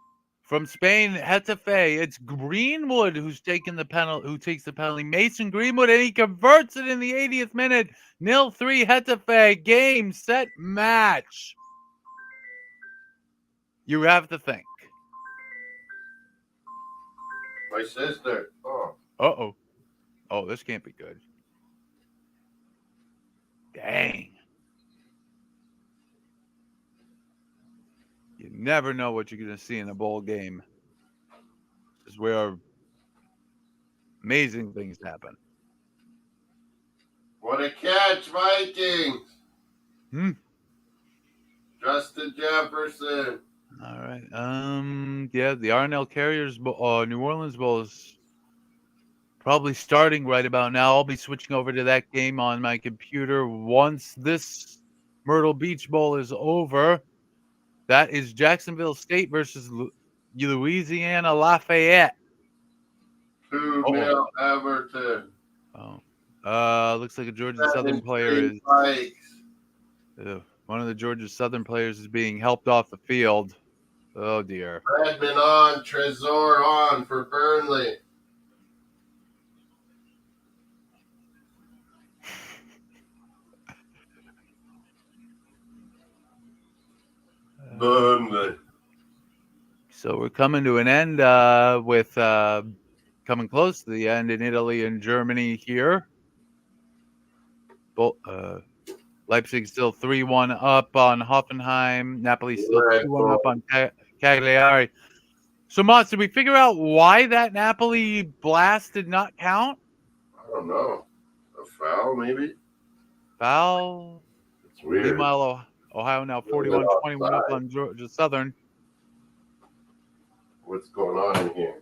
From Spain, Getafe. It's Greenwood who's taking the penalty. Who takes the penalty? Mason Greenwood, and he converts it in the 80th minute. 0-3 Getafe. Game, set, match. You have to think. My sister. Oh. Uh-oh. Oh, this can't be good. Dang. You never know what you're going to see in a bowl game. This is where amazing things happen. What a catch, Vikings. Justin Jefferson. All right. Yeah, the RNL Carriers New Orleans Bowl is probably starting right about now. I'll be switching over to that game on my computer once this Myrtle Beach Bowl is over. That is Jacksonville State versus Louisiana Lafayette. 2-0 Everton. Oh. Looks like a Georgia Southern player is. One of the Georgia Southern players is being helped off the field. Oh, dear. Redmond on, Trezor on for Burnley. Burnley. So we're coming to an end with coming close to the end in Italy and Germany here. Leipzig still 3-1 up on Hoffenheim. Napoli still 2-1 up on Cagliari. So, Moss, did we figure out why that Napoli blast did not count? I don't know. A foul, maybe? Foul. It's weird. Meanwhile, Ohio now 41-21 up on Georgia Southern. What's going on in here?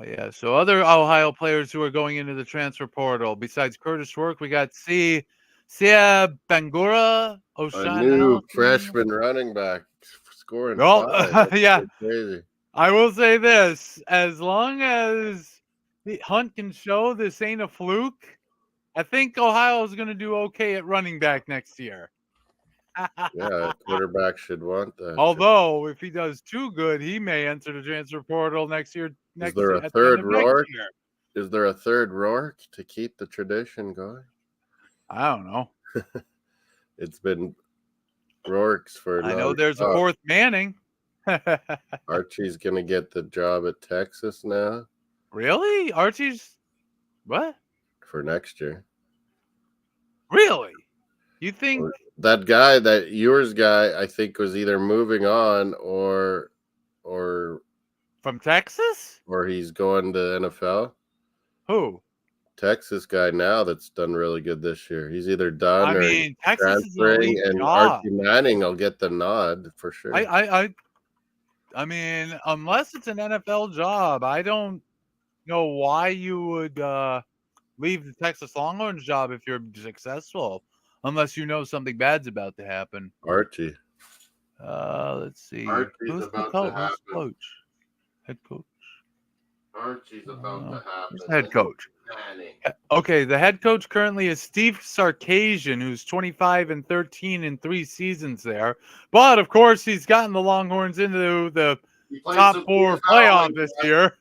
Yeah, so other Ohio players who are going into the transfer portal, besides Curtis Rourke, we got Sia Bangura, A new freshman running back scoring 5. Yeah. Crazy. I will say this, as long as Hunt can show this ain't a fluke, I think Ohio is going to do okay at running back next year. Yeah, quarterback should want that. Although, if he does too good, he may enter the transfer portal next year. Is there a third Rourke? Is there a third Rourke to keep the tradition going? I don't know. It's been Rourke's for. I know there's a 4th Manning. Archie's gonna get the job at Texas now. Really? Archie's what? For next year. Really? You think that guy, yours guy, I think was either moving on or from Texas? Or he's going to NFL. Who? Texas guy now that's done really good this year. He's either done or Texas is an elite and job. Archie Manning will get the nod for sure. I mean, unless it's an NFL job, I don't know why you would leave the Texas Longhorns job if you're successful, unless you know something bad's about to happen. Archie. Let's see. Archie's Who's about the to happen. coach? Head coach. Archie's about to Who's happen. the head coach? Manning. Okay, the head coach currently is Steve Sarkisian, who's 25-13 in 3 seasons there. But of course, he's gotten the Longhorns into the He played top some 4 PFL playoff league, this right? year.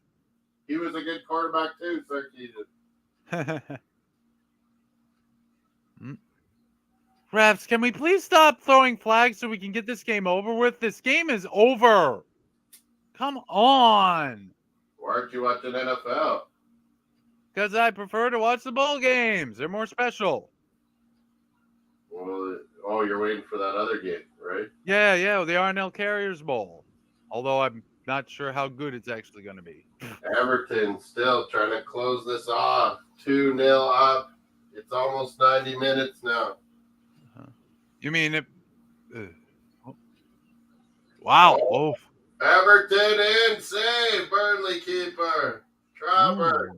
He was a good quarterback too, Sarkisian. Refs, can we please stop throwing flags so we can get this game over with? This game is over. Come on. Why aren't you watching NFL? Because I prefer to watch the bowl games. They're more special. Well, oh, you're waiting for that other game, right? Yeah, the RNL Carriers Bowl. Although I'm not sure how good it's actually going to be. Everton still trying to close this off. 2-0 up. It's almost 90 minutes now. You mean it? Wow. Oh. Everton in save. Burnley keeper. Trevor.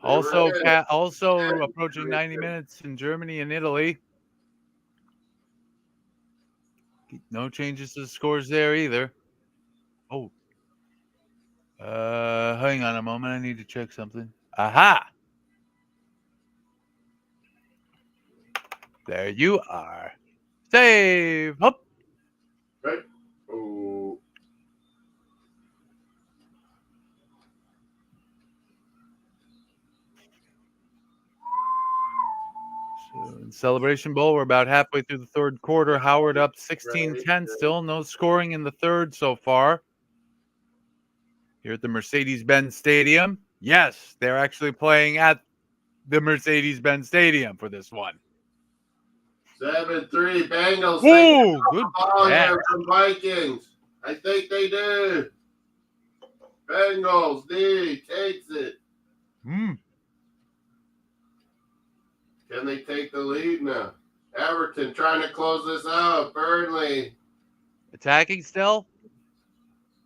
Also approaching 90 minutes in Germany and Italy. No changes to the scores there either. Oh. Hang on a moment. I need to check something. Aha. There you are. Save. Up. Right. Oh. So in Celebration Bowl, we're about halfway through the third quarter. Howard up 16-10. Still no scoring in the third so far. Here at the Mercedes-Benz Stadium. Yes, they're actually playing at the Mercedes-Benz Stadium for this one. 7-3 Bengals. Whoa, good catch from Vikings. I think they do. Bengals, D takes it. Can they take the lead now? Everton trying to close this out. Burnley. Attacking still?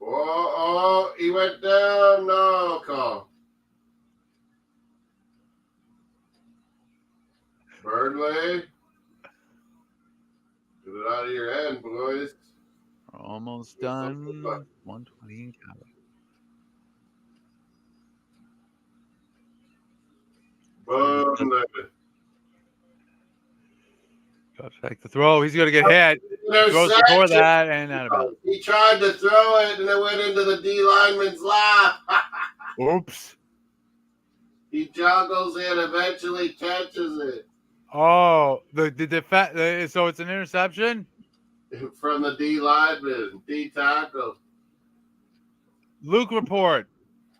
Oh, he went down. No call. Burnley. Get it out of your hand, boys. Almost done. 120 in counting. Burnley. Take the throw. He's going to get hit. Throws before that and out of bounds. He tried to throw it and it went into the D lineman's lap. Oops. He joggles in, eventually catches it. Oh, so it's an interception? From the D lineman, D tackle. Luke report.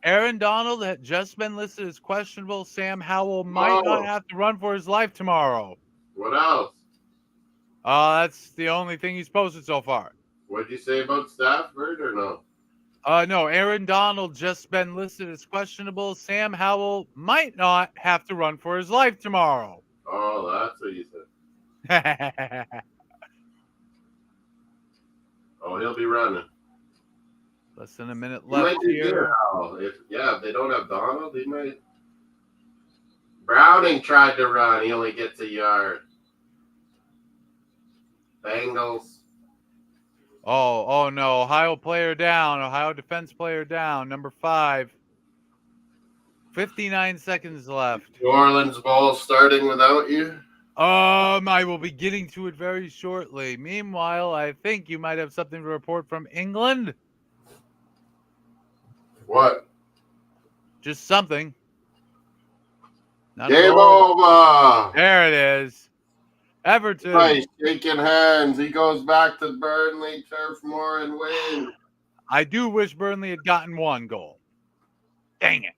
Aaron Donald had just been listed as questionable. Sam Howell might not have to run for his life tomorrow. What else? That's the only thing he's posted so far. What'd you say about Stafford or no? No, Aaron Donald just been listed as questionable. Sam Howell might not have to run for his life tomorrow. Oh, that's what you said. Oh, he'll be running. Less than a minute left here. If they don't have Donald, he might. Browning tried to run. He only gets a yard. Bengals. Oh no. Ohio player down. Ohio defense player down. Number 5. 59 seconds left. New Orleans Bowl starting without you? I will be getting to it very shortly. Meanwhile, I think you might have something to report from England. What? Just something. Game over. There it is. Everton. Nice, shaking hands. He goes back to Burnley Turf Moor and wins. I do wish Burnley had gotten 1 goal. Dang it.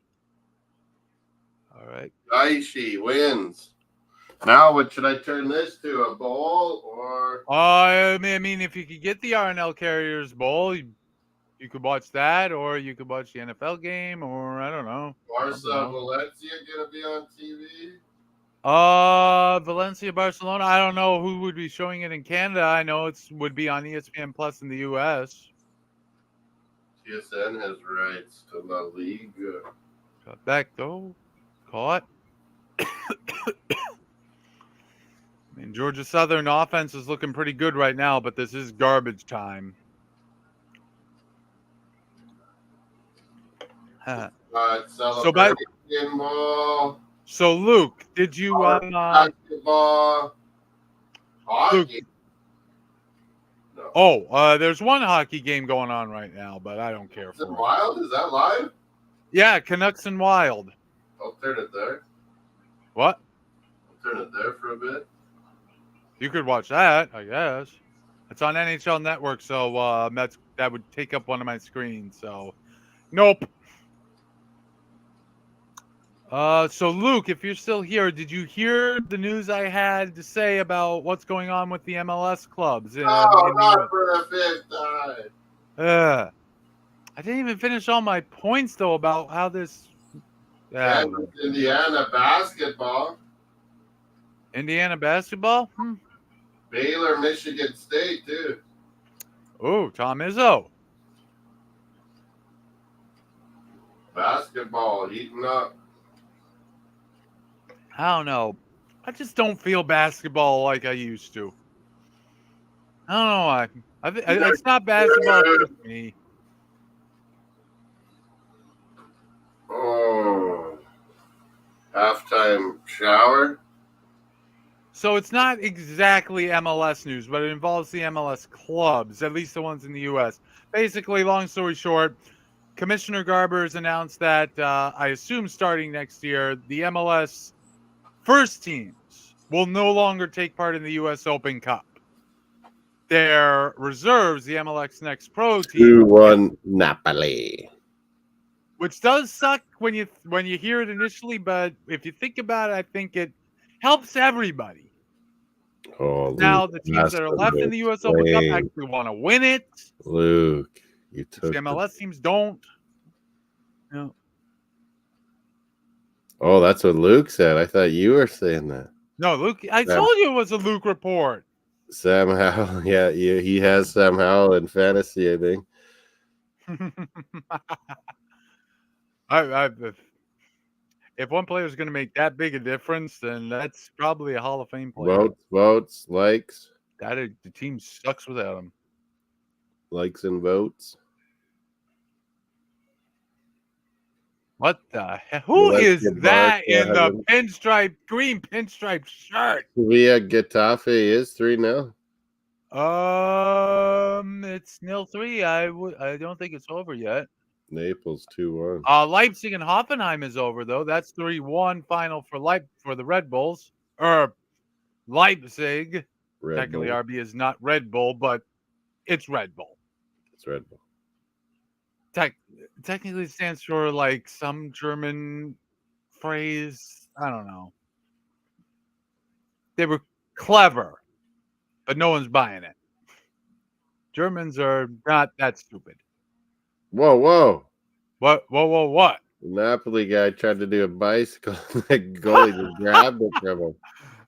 All right. Dicey wins. Now, what should I turn this to? A bowl or? I mean, if you could get the RNL Carriers Bowl, you could watch that, or you could watch the NFL game, or I don't know. Barca Valencia gonna be on TV? Valencia Barcelona. I don't know who would be showing it in Canada. I know it would be on ESPN Plus in the US. TSN has rights to La Liga. Got back though. Caught. I mean, Georgia Southern offense is looking pretty good right now, but this is garbage time. Celebration ball. So Luke, did you Basketball. Luke? Hockey. No. There's one hockey game going on right now, but I don't care for it. Wild? Is that live? Yeah, Canucks and Wild. I'll turn it there. What? I'll turn it there for a bit. You could watch that, I guess. It's on NHL Network, so that would take up one of my screens. So, nope. So Luke, if you're still here, did you hear the news I had to say about what's going on with the MLS clubs? Not for the fifth time. I didn't even finish all my points though about how this. Indiana basketball. Indiana basketball. Baylor, Michigan State too. Oh, Tom Izzo. Basketball heating up. I don't know. I just don't feel basketball like I used to. I don't know why. It's not basketball for me. Oh, halftime shower. So it's not exactly MLS news, but it involves the MLS clubs, at least the ones in the U.S. Basically, long story short, Commissioner Garber has announced that, I assume starting next year, the MLS first teams will no longer take part in the U.S. Open Cup. Their reserves, the MLS Next Pro team, 2-1 Napoli. Which does suck when you hear it initially, but if you think about it, I think it helps everybody. Now the teams that are left in the U.S. Open Cup actually want to win it. Luke, you took the MLS teams don't. No. Oh, that's what Luke said. I thought you were saying that. No, Luke. I told you it was a Luke report. Sam Howell, yeah, he has Sam Howell in fantasy, I think. If one player is going to make that big a difference, then that's probably a Hall of Fame player. Votes, likes. The team sucks without him. Likes and votes. What the hell? Who is that in the green pinstripe shirt? Via Getafe is 3-0. It's 0-3. I don't think it's over yet. Naples 2-1. Leipzig and Hoffenheim is over though. That's 3-1 final for the Red Bulls. Leipzig. Technically, RB is not Red Bull, but it's Red Bull. It's Red Bull. Technically, it stands for like some German phrase. I don't know. They were clever, but no one's buying it. Germans are not that stupid. Whoa. What? The Napoli guy tried to do a bicycle. The goalie just grabbed it from him.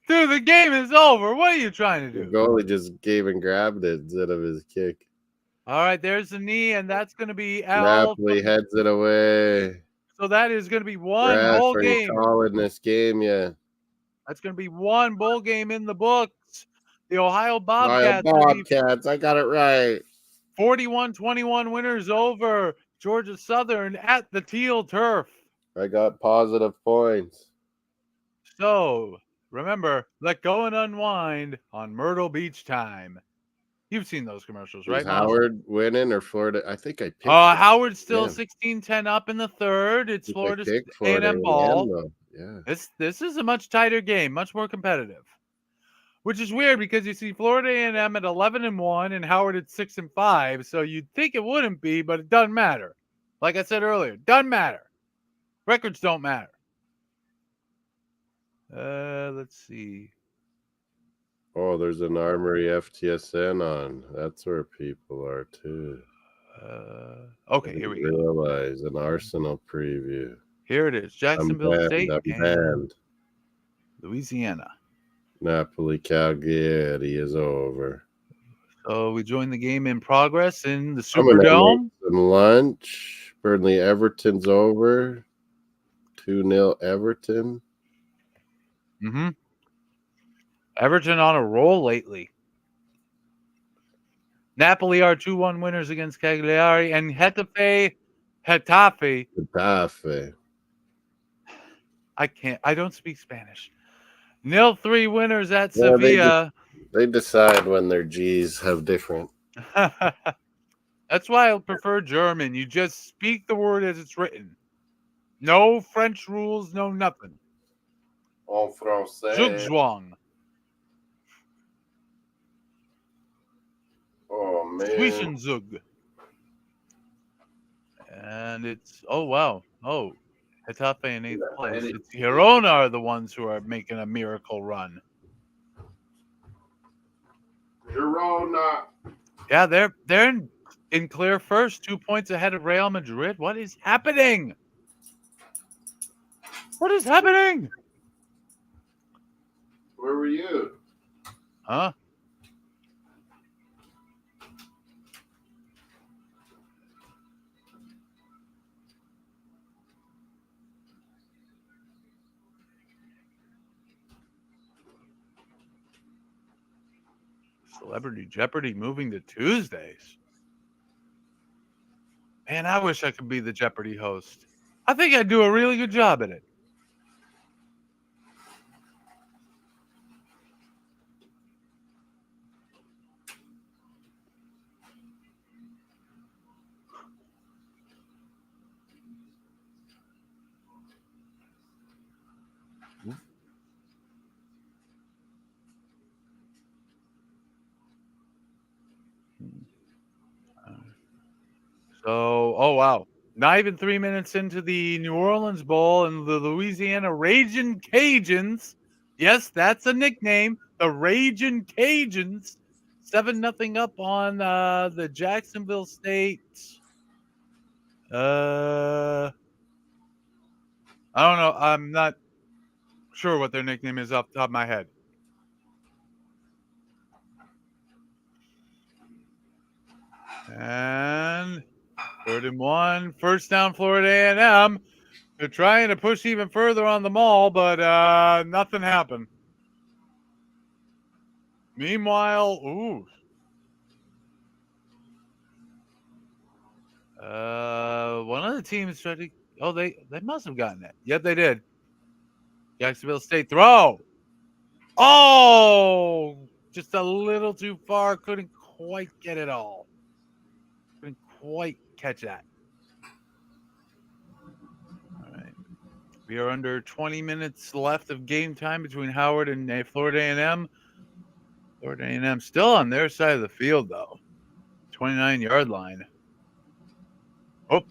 Dude, the game is over. What are you trying to do? The goalie just gave and grabbed it instead of his kick. All right, there's the knee, and that's going to be Napoli heads it away. So that is going to be one bowl game. Calling this game, yeah. That's going to be one bowl game in the books. The Ohio Bobcats. I got it right. 41-21 winners over Georgia Southern at the Teal Turf. I got positive points. So remember, let go and unwind on Myrtle Beach time. You've seen those commercials, right? Howard winning or Florida? I think I picked. Howard's still 16-10 up in the third. It's Florida's A&M ball. Yeah. This is a much tighter game, much more competitive. Which is weird because you see Florida A&M at 11-1 and Howard at 6-5. So you'd think it wouldn't be, but it doesn't matter. Like I said earlier, doesn't matter. Records don't matter. Let's see. Oh, there's an Armory FTSN on. That's where people are too. Okay, here we go. Realize an Arsenal preview. Here it is. Jacksonville State and Louisiana. Napoli Calgary is over. So we join the game in progress in the Superdome. Some lunch. Burnley Everton's over. 2-0 Everton. Mm-hmm. Everton on a roll lately. Napoli are 2-1 winners against Cagliari, and Getafe Getafe. Getafe. I don't speak Spanish. 0-3 winners at Yeah, Sevilla. they decide when their G's have different. That's why I prefer German. You just speak the word as it's written. No French rules, no nothing. En français. Zugzwang. Oh, man. Zwischenzug. And it's, oh, wow. Oh, Getafe in 8th place. It's Girona are the ones who are making a miracle run. Girona. Yeah, they're in clear first, 2 points ahead of Real Madrid. What is happening? What is happening? Where were you? Huh? Celebrity Jeopardy moving to Tuesdays. Man, I wish I could be the Jeopardy host. I think I'd do a really good job at it. So, oh wow. Not even 3 minutes into the New Orleans Bowl and the Louisiana Ragin' Cajuns. Yes, that's a nickname. The Ragin' Cajuns. 7-0 up on the Jacksonville State. I don't know. I'm not sure what their nickname is off the top of my head. And 3rd and 1. First down, Florida A&M. They're trying to push even further on the mall, but nothing happened. Meanwhile, one of the teams tried to. Oh, they must have gotten it. Yep, they did. Jacksonville State throw. Oh, just a little too far. Couldn't quite get it all. Couldn't quite catch that. All right. We are under 20 minutes left of game time between Howard and Florida A&M. Florida A&M still on their side of the field, though. 29-yard line. Oh,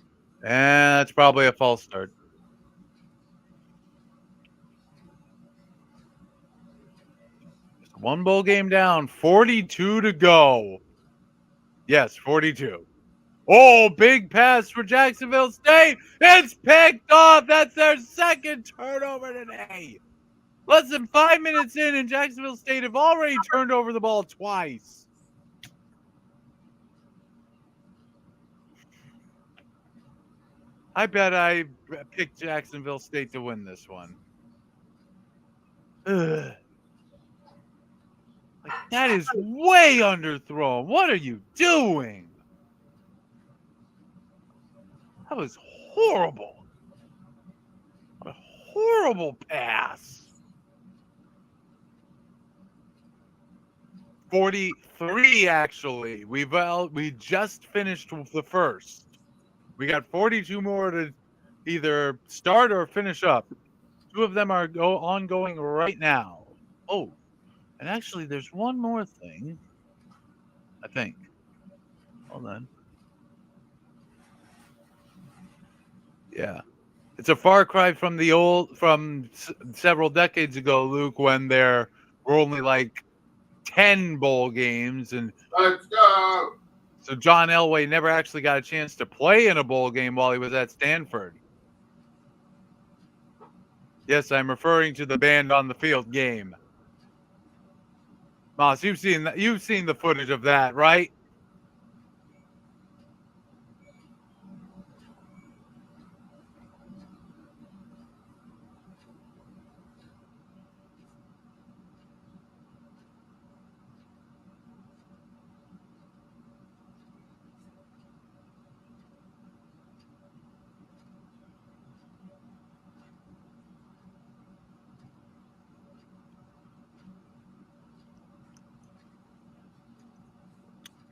and that's probably a false start. Just one bowl game down. 42 to go. Yes, 42. Oh, big pass for Jacksonville State. It's picked off. That's their second turnover today. Less than 5 minutes in, and Jacksonville State have already turned over the ball twice. I bet I picked Jacksonville State to win this one. Ugh. Like, that is way underthrown. What are you doing? That was horrible. What a horrible pass. 43, actually. We just finished the first. We got 42 more to either start or finish up. 2 of them are ongoing right now. Oh, and actually, there's one more thing. I think. Hold on. Yeah, it's a far cry from several decades ago, Luke, when there were only like 10 bowl games, and Let's go. so John Elway never actually got a chance to play in a bowl game while he was at Stanford. Yes, I'm referring to the band on the field game. Moss, you've seen the footage of that, right?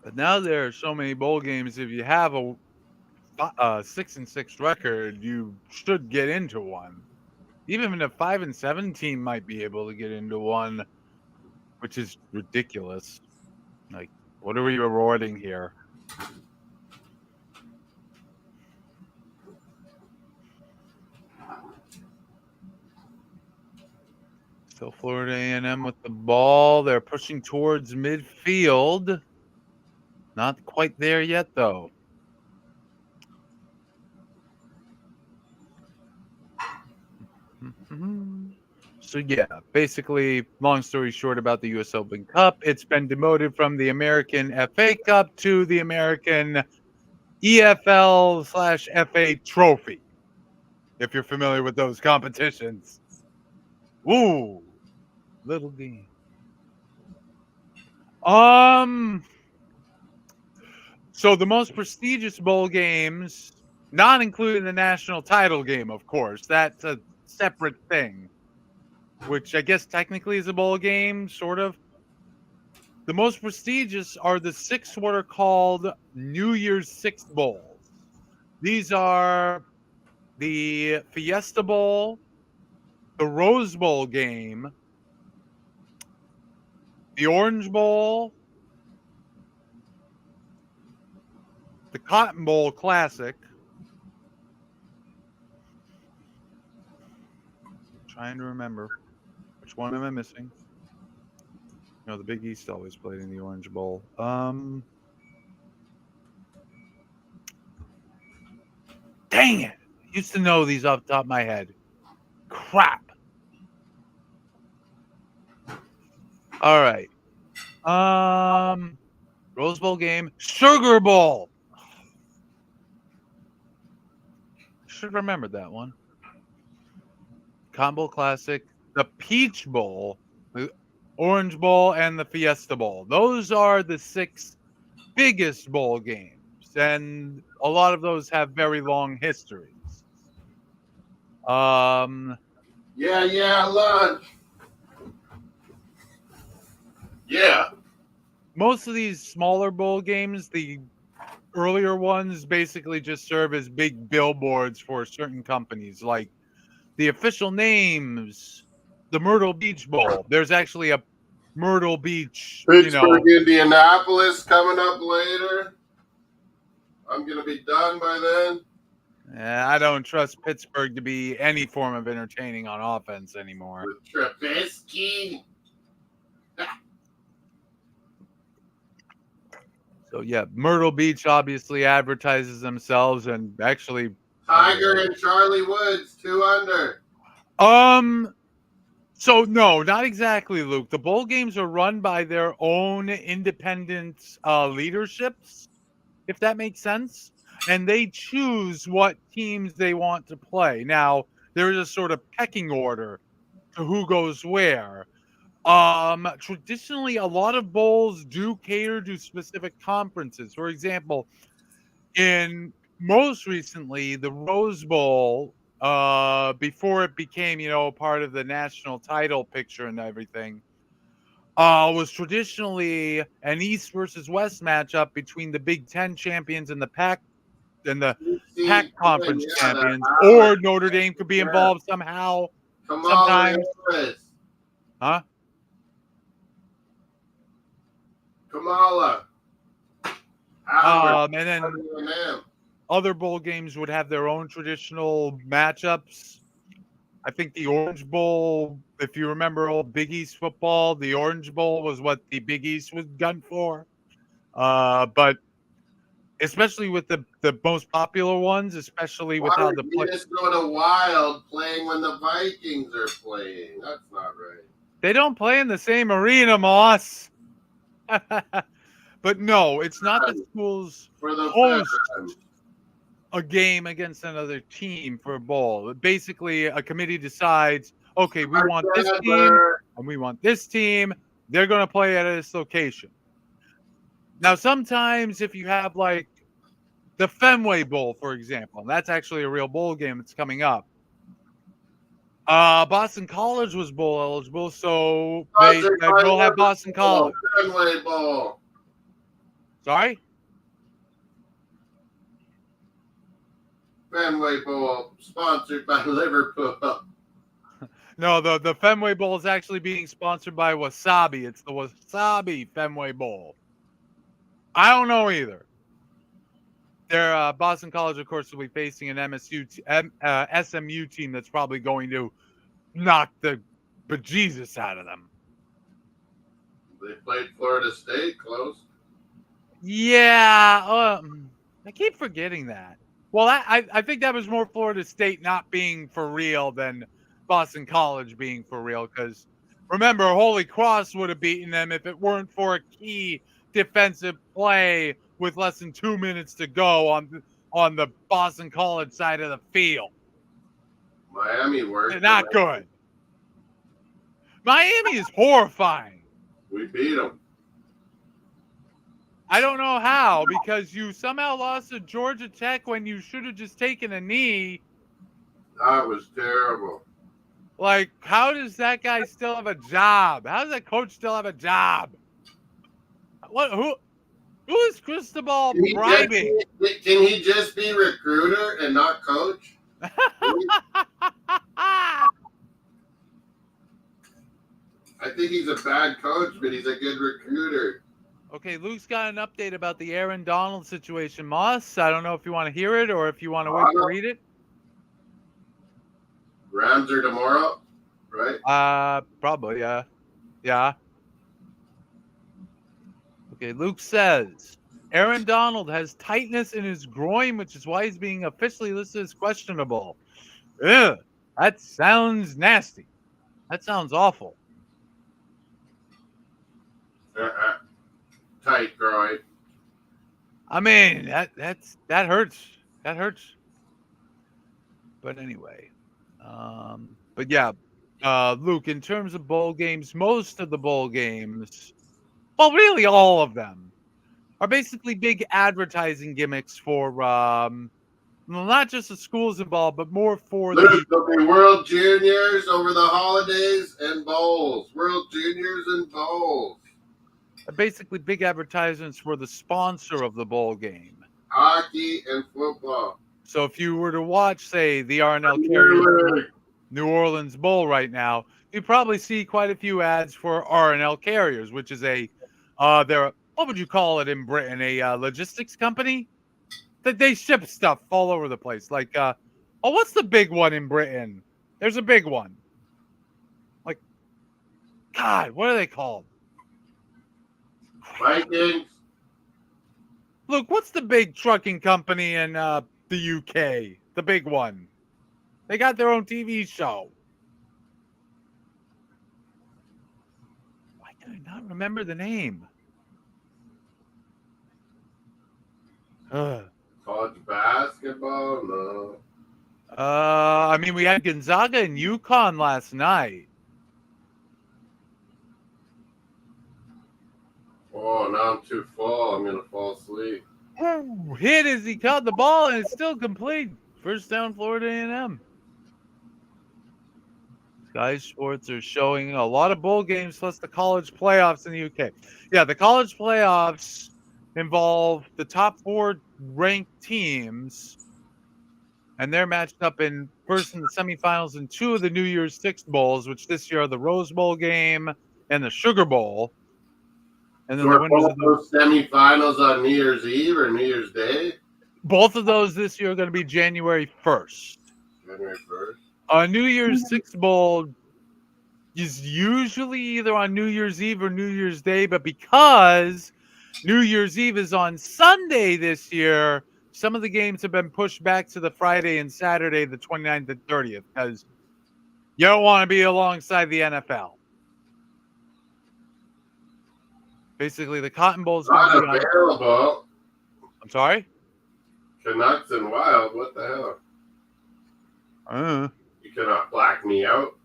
But now there are so many bowl games. If you have a 6-6 record, you should get into one. Even a 5-7 team might be able to get into one, which is ridiculous. Like, what are we rewarding here? Still Florida A&M with the ball. They're pushing towards midfield. Not quite there yet, though. So, yeah, basically, long story short about the U.S. Open Cup, it's been demoted from the American FA Cup to the American EFL/FA Trophy, if you're familiar with those competitions. Ooh, little game. So the most prestigious bowl games, not including the national title game, of course, that's a separate thing, which I guess technically is a bowl game, sort of. The most prestigious are the 6 what are called New Year's Six Bowls. These are the Fiesta Bowl, the Rose Bowl game, the Orange Bowl, the Cotton Bowl Classic. Trying to remember which one am I missing. No, the Big East always played in the Orange Bowl. Dang it! I used to know these off the top of my head. Crap. All right. Rose Bowl game, Sugar Bowl. Should have remembered that one. Cotton Bowl Classic, the Peach Bowl, the Orange Bowl, and the Fiesta Bowl. Those are the 6 biggest bowl games, and a lot of those have very long histories. Yeah, lunch. Yeah. Most of these smaller bowl games, the earlier ones basically just serve as big billboards for certain companies, like the official names, the Myrtle Beach Bowl. There's actually a Myrtle Beach, Pittsburgh, Indianapolis coming up later. I'm going to be done by then. I don't trust Pittsburgh to be any form of entertaining on offense anymore. With Trubisky. So, yeah, Myrtle Beach obviously advertises themselves, and actually Tiger and Charlie Woods, 2 under. So, no, not exactly, Luke. The bowl games are run by their own independent leaderships, if that makes sense. And they choose what teams they want to play. Now, there is a sort of pecking order to who goes where. Traditionally, a lot of bowls do cater to specific conferences. For example, in most recently, the Rose Bowl, before it became, part of the national title picture and everything, was traditionally an East versus West matchup between the Big Ten champions and the Pac Conference champions, or Notre Dame could be involved somehow. Sometimes. Huh? Kamala. And then other bowl games would have their own traditional matchups. I think the Orange Bowl, if you remember old Big East football, the Orange Bowl was what the Big East was done for. But especially with the most popular ones, especially with how the Minnesota Wild playing when the Vikings are playing. That's not right. They don't play in the same arena, Moss. But no, it's not that schools host a game against another team for a bowl. Basically, a committee decides, okay, we want this team and we want this team. They're going to play at this location. Now, sometimes if you have like the Fenway Bowl, for example, and that's actually a real bowl game that's coming up. Boston College was bowl eligible, so they will have Boston College. Fenway Bowl. Sorry? Fenway Bowl, sponsored by Liverpool. No, the Fenway Bowl is actually being sponsored by Wasabi. It's the Wasabi Fenway Bowl. I don't know either. Their Boston College, of course, will be facing an SMU team that's probably going to knock the bejesus out of them. They played Florida State close. Yeah, I keep forgetting that. Well, I think that was more Florida State not being for real than Boston College being for real. Because remember, Holy Cross would have beaten them if it weren't for a key defensive play with less than 2 minutes to go on the Boston College side of the field. Miami worked. Not good. Miami is horrifying. We beat them. I don't know how, because you somehow lost to Georgia Tech when you should have just taken a knee. That was terrible. Like, how does that guy still have a job? How does that coach still have a job? Who is Cristobal bribing? Can he just be recruiter and not coach? I think he's a bad coach, but he's a good recruiter. Okay, Luke's got an update about the Aaron Donald situation. Moss, I don't know if you want to hear it or if you want to wait to read it. Rams are tomorrow, right? Probably, yeah. Yeah. Okay, Luke says, Aaron Donald has tightness in his groin, which is why he's being officially listed as questionable. Ugh, that sounds nasty. That sounds awful. Tight groin. I mean, that hurts. That hurts. But anyway, but yeah, Luke, in terms of bowl games, most of the bowl games, well, really all of them, are basically big advertising gimmicks for not just the schools involved, but more for There'll be World Juniors over the holidays and bowls. World Juniors and bowls. Basically big advertisements for the sponsor of the bowl game. Hockey and football. So if you were to watch, say, the R&L Carriers New Orleans Bowl right now, you probably see quite a few ads for R&L Carriers, which is they're, what would you call it in Britain? A logistics company? That they ship stuff all over the place. Like, what's the big one in Britain? There's a big one. Like, God, what are they called? Vikings. Look, what's the big trucking company in the UK? The big one. They got their own TV show. Why can I not remember the name? College basketball? No. I mean, we had Gonzaga and UConn last night. Oh, now I'm too full. I'm going to fall asleep. Hit as he caught the ball, and it's still complete. First down, Florida A&M. Sky Sports are showing a lot of bowl games plus the college playoffs in the UK. Yeah, the college playoffs involve the top 4 ranked teams, and they're matched up in first in the semifinals in 2 of the New Year's Six bowls, which this year are the Rose Bowl game and the Sugar Bowl. And then So are both those semifinals on New Year's Eve or New Year's Day? Both of those this year are going to be January 1st. January 1st. New Year's Six Bowl is usually either on New Year's Eve or New Year's Day, but because New Year's Eve is on Sunday this year, some of the games have been pushed back to the Friday and Saturday, the 29th and 30th, because you don't want to be alongside the NFL. Basically, the Cotton Bowl is not available. I'm sorry? Canucks and Wild, what the hell? You cannot black me out.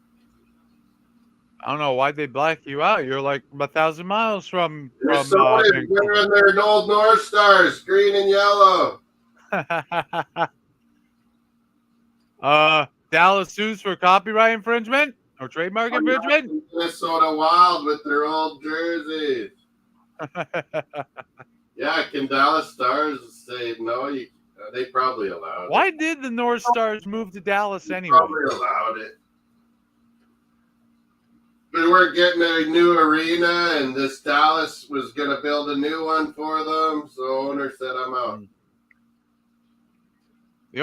I don't know why'd they black you out. You're like 1,000 miles from wearing their old North Stars, green and yellow. Dallas sues for copyright infringement or trademark infringement. Minnesota Wild with their old jerseys. Yeah, can Dallas Stars say no? They probably allowed it. Why did the North Stars move to Dallas They anyway? probably allowed it. They weren't getting a new arena, and this Dallas was going to build a new one for them. So owner said, "I'm out." The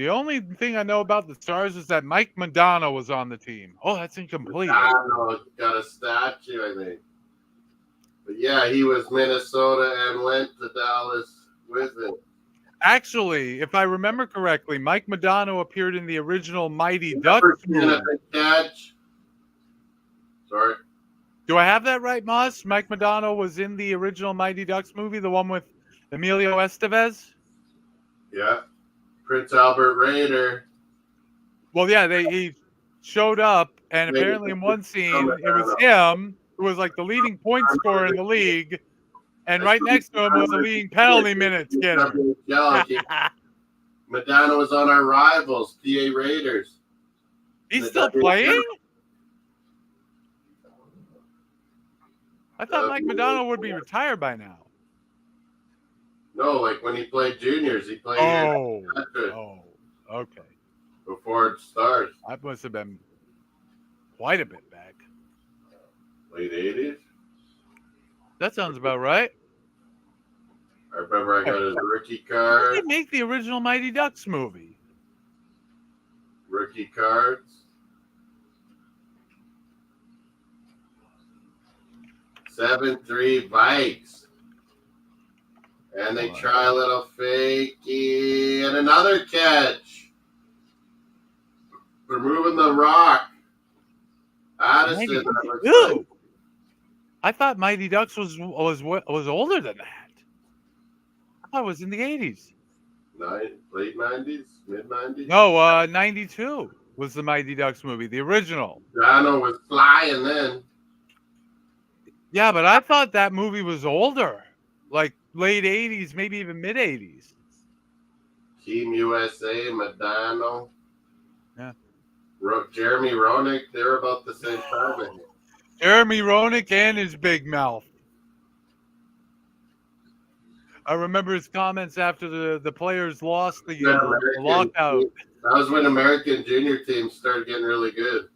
only thing I know about the Stars is that Mike Madonna was on the team. Oh, that's incomplete. Madonna got a statue, I think. But yeah, he was Minnesota and went to Dallas with it. Actually, if I remember correctly, Mike Madonna appeared in the original Mighty Ducks movie. Catch. Sorry. Do I have that right, Moss? Mike Madonna was in the original Mighty Ducks movie, the one with Emilio Estevez? Yeah. Prince Albert Raider. Well, yeah, he showed up, and apparently in one scene, it was him who was like the leading point scorer in the league, and right next to him was the leading penalty minutes getter. Madonna was on our rivals, PA Raiders. He's still playing? I thought Mike Madonna would be retired by now. No, like when he played juniors, he played. Okay. Before it starts. That must have been quite a bit back. Late 80s? That sounds about right. I remember I got his rookie card. How did they make the original Mighty Ducks movie? Rookie cards. 7-3 Vikes. And they try a little fakey. And another catch. We're moving the rock. Addison. Ew. I thought Mighty Ducks was older than that. I thought it was in the 80s. Late 90s? Mid 90s? No, 92 was the Mighty Ducks movie, the original. Dano was flying then. Yeah, but I thought that movie was older. Like late 80s, maybe even mid 80s. Team USA, Madano. Yeah. Jeremy Roenick, they're about the same time. I think. Jeremy Roenick and his big mouth. I remember his comments after the players lost the lockout. That was when American junior teams started getting really good.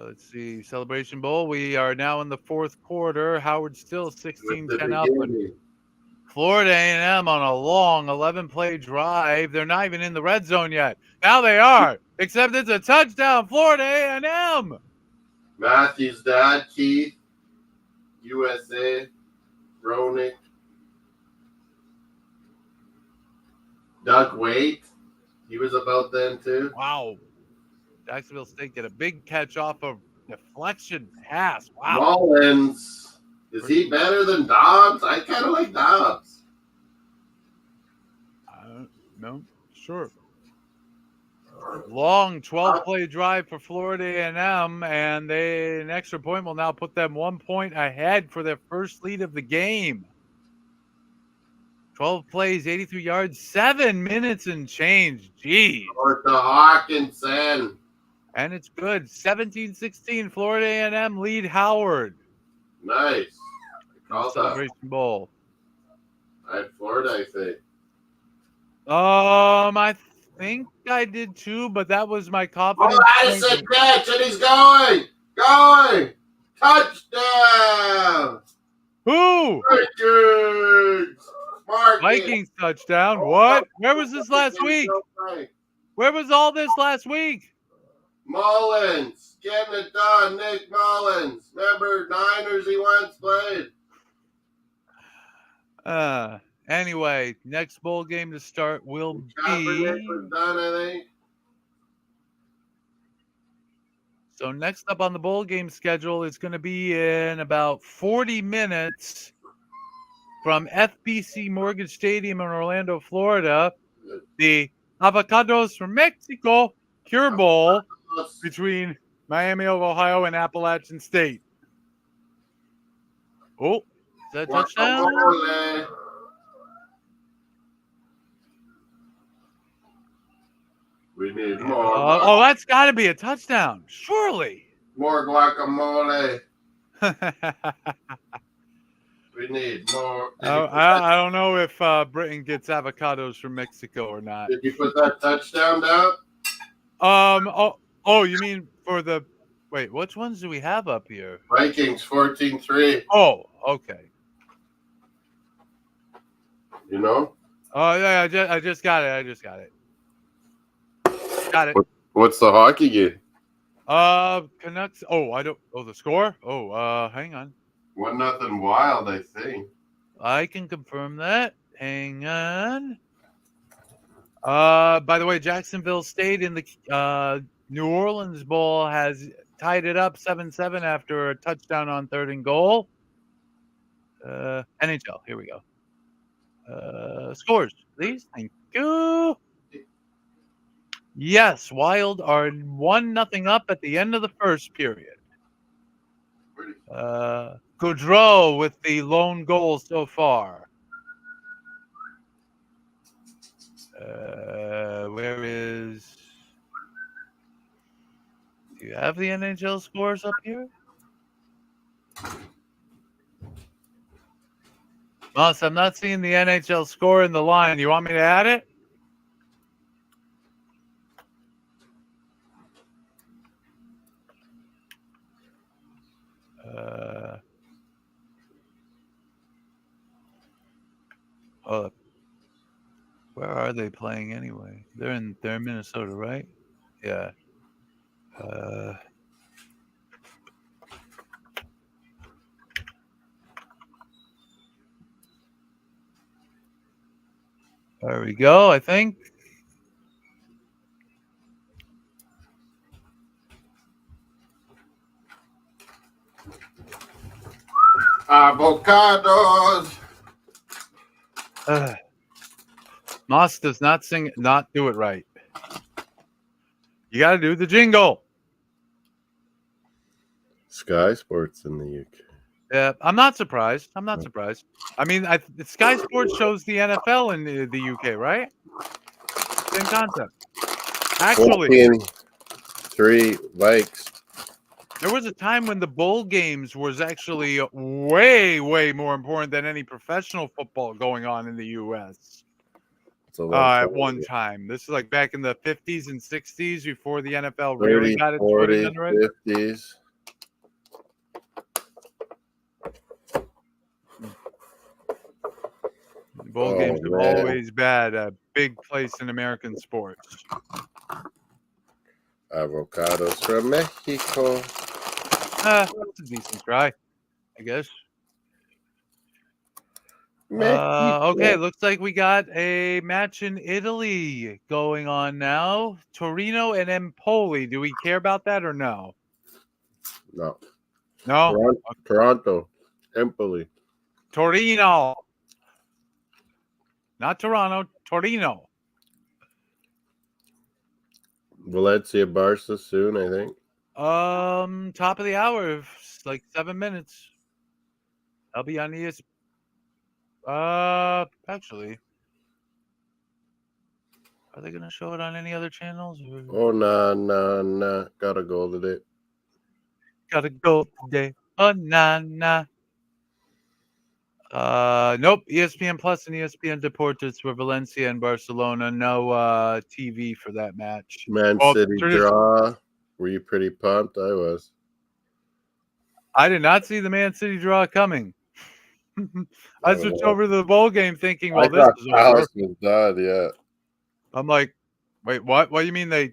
Let's see, Celebration Bowl. We are now in the fourth quarter. Howard still 16-10 up. Florida A&M on a long 11-play drive. They're not even in the red zone yet. Now they are, except it's a touchdown, Florida A&M. Matthew's dad, Keith, USA, Roenick, Doug Waite. He was about then too. Wow. Jacksonville State get a big catch off of deflection pass. Wow. Mullins. Is he better than Dobbs? I kind of like Dobbs. No, sure. Long 12-play drive for Florida A&M, and an extra point will now put them 1 point ahead for their first lead of the game. 12 plays, 83 yards, 7 minutes and change. Jeez. Or to Hawkinson. And it's good. 17-16, Florida A&M lead Howard. Nice. Celebration Bowl. I had Florida, I think. I think I did too, but that was my confidence. Oh, Addison catch, and he's going. Touchdown. Who? Vikings touchdown. What? Where was this last week? Where was all this last week? Mullins, getting it done. Nick Mullins. Remember Niners he once played. Anyway, next bowl game to start will be. Was done, I think. So next up on the bowl game schedule is going to be in about 40 minutes from FBC Mortgage Stadium in Orlando, Florida. The Avocados from Mexico Cure Bowl between Miami of Ohio and Appalachian State. Oh, is that a touchdown? We need more. That's got to be a touchdown, surely. More guacamole. We need more. I don't know if Britain gets avocados from Mexico or not. Did you put that touchdown down? Oh, you mean for the wait? Which ones do we have up here? Vikings 14-3. Oh, okay. You know? Oh yeah, I just got it. Got it. What's the hockey game? Canucks. Oh, I don't. Oh, the score. Oh, hang on. 1-0 Wild, I think. I can confirm that. Hang on. By the way, Jacksonville State in the New Orleans Bowl has tied it up 7-7 after a touchdown on 3rd and goal. NHL. Here we go. Scores, please. Thank you. Yes, Wild are 1-0 up at the end of the first period. Gaudreau with the lone goal so far. Where is... Do you have the NHL scores up here? Moss, I'm not seeing the NHL score in the line. You want me to add it? Hold up. Where are they playing anyway? They're in Minnesota, right? Yeah. There we go, I think. Avocados. Moss does not do it right. You got to do the jingle. Sky Sports in the UK. Yeah, I'm not surprised. I mean, Sky Sports shows the NFL in the UK, right? Same concept. Actually, 14-3 Vikes. there was a time when the bowl games was actually way, way more important than any professional football going on in the U.S. At one time. This is like back in the 50s and 60s before the NFL really got its footing under it. 50s. Bowl games are always bad. A big place in American sports. Avocados from Mexico. That's a decent try, I guess. Okay, looks like we got a match in Italy going on now. Torino and Empoli. Do we care about that or no? No. No? Toronto. Empoli. Torino. Not Toronto. Torino. Valencia Barca soon, I think. Top of the hour, like 7 minutes. I'll be on ESPN. Actually, are they gonna show it on any other channels? Oh, nah. Gotta go today. Oh, nah. Nope. ESPN Plus and ESPN Deportes for Valencia and Barcelona. No TV for that match. Man City draw. Were you pretty pumped? I was. I did not see the Man City draw coming. I switched over to the bowl game thinking, well, this is over. Was done, yeah. I'm like, wait, what? What do you mean they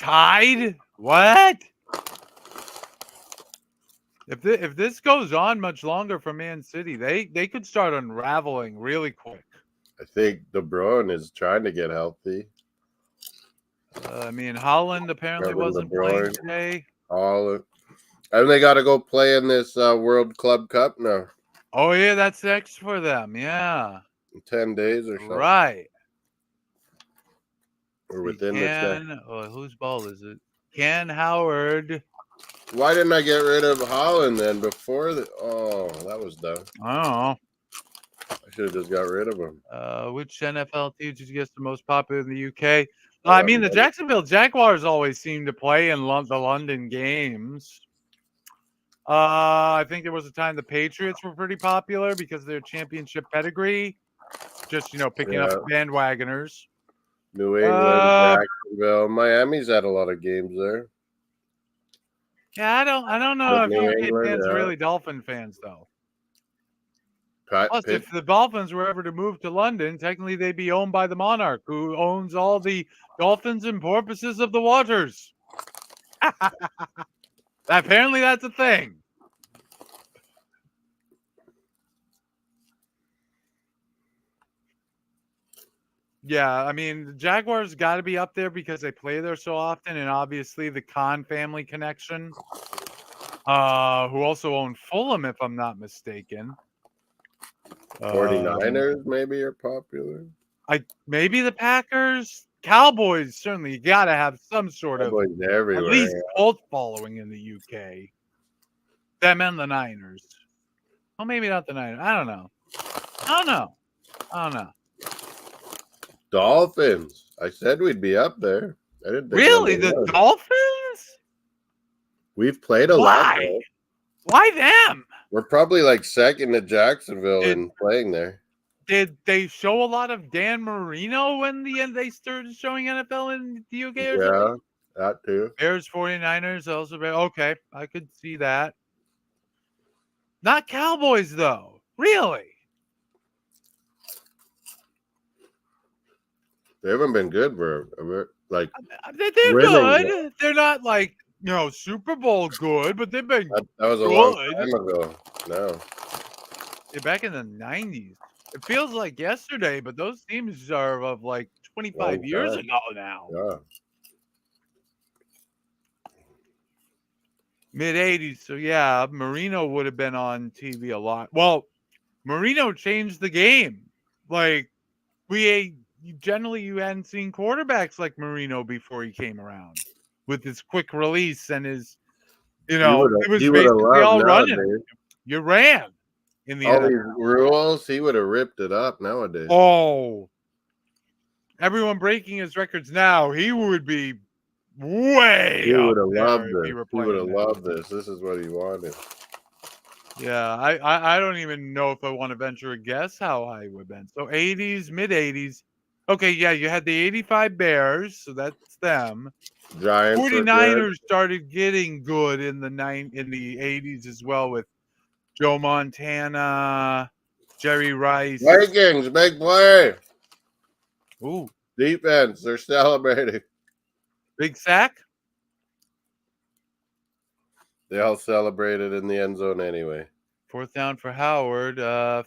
tied? What? If this goes on much longer for Man City, they could start unraveling really quick. I think De Bruyne is trying to get healthy. I mean, Holland apparently wasn't playing today. Holland. And they got to go play in this World Club Cup now. Oh, yeah, that's next for them. Yeah. In 10 days or something. Right. Or within the whose ball is it? Ken Howard. Why didn't I get rid of Holland then before the... Oh, that was dumb. I don't know. I should have just got rid of him. Which NFL team did you guess the most popular in the UK? I mean, the Jacksonville Jaguars always seem to play in the London games. I think there was a time the Patriots were pretty popular because of their championship pedigree. Just, picking up bandwagoners. New England, Jacksonville, Miami's had a lot of games there. Yeah, I don't know if UK fans are really Dolphin fans, though. Plus, if the Dolphins were ever to move to London, technically they'd be owned by the monarch, who owns all the dolphins and porpoises of the waters. Apparently, that's a thing. Yeah, I mean, the Jaguars got to be up there because they play there so often, and obviously the Khan family connection, who also own Fulham, if I'm not mistaken. 49ers maybe are popular. Maybe the Packers, Cowboys. Certainly, you got to have some sort of at least cult following in the UK. Them and the Niners. Well, maybe not the Niners. I don't know. Dolphins. I said we'd be up there. I didn't think really the Dolphins. We've played a lot. Though. Why them? We're probably like second to Jacksonville in playing there. Did they show a lot of Dan Marino when they started showing NFL in the UK or something? That too. Bears, 49ers, also. Okay, I could see that. Not Cowboys, though. Really? They haven't been good for like. They're good. They're not like Super Bowl good, but they've been. That was a long time ago. No. Yeah, back in the 90s. It feels like yesterday, but those teams are of like 25 years ago now. Yeah. Mid-80s. So, yeah, Marino would have been on TV a lot. Well, Marino changed the game. Like, you hadn't seen quarterbacks like Marino before he came around with his quick release and his, it was basically all running. You ran. In the all these rules, he would have ripped it up nowadays. Oh, everyone breaking his records now. He would be way. He would have loved this. He would have loved this. This is what he wanted. Yeah, I don't even know if I want to venture a guess how high it would have been. So 80s, mid 80s. Okay, yeah, you had the 85 Bears, so that's them. Giants. 49ers started getting good in the 80s as well with Joe Montana, Jerry Rice. Vikings, big play. Ooh. Defense, they're celebrating. Big sack? They all celebrated in the end zone anyway. 4th down for Howard.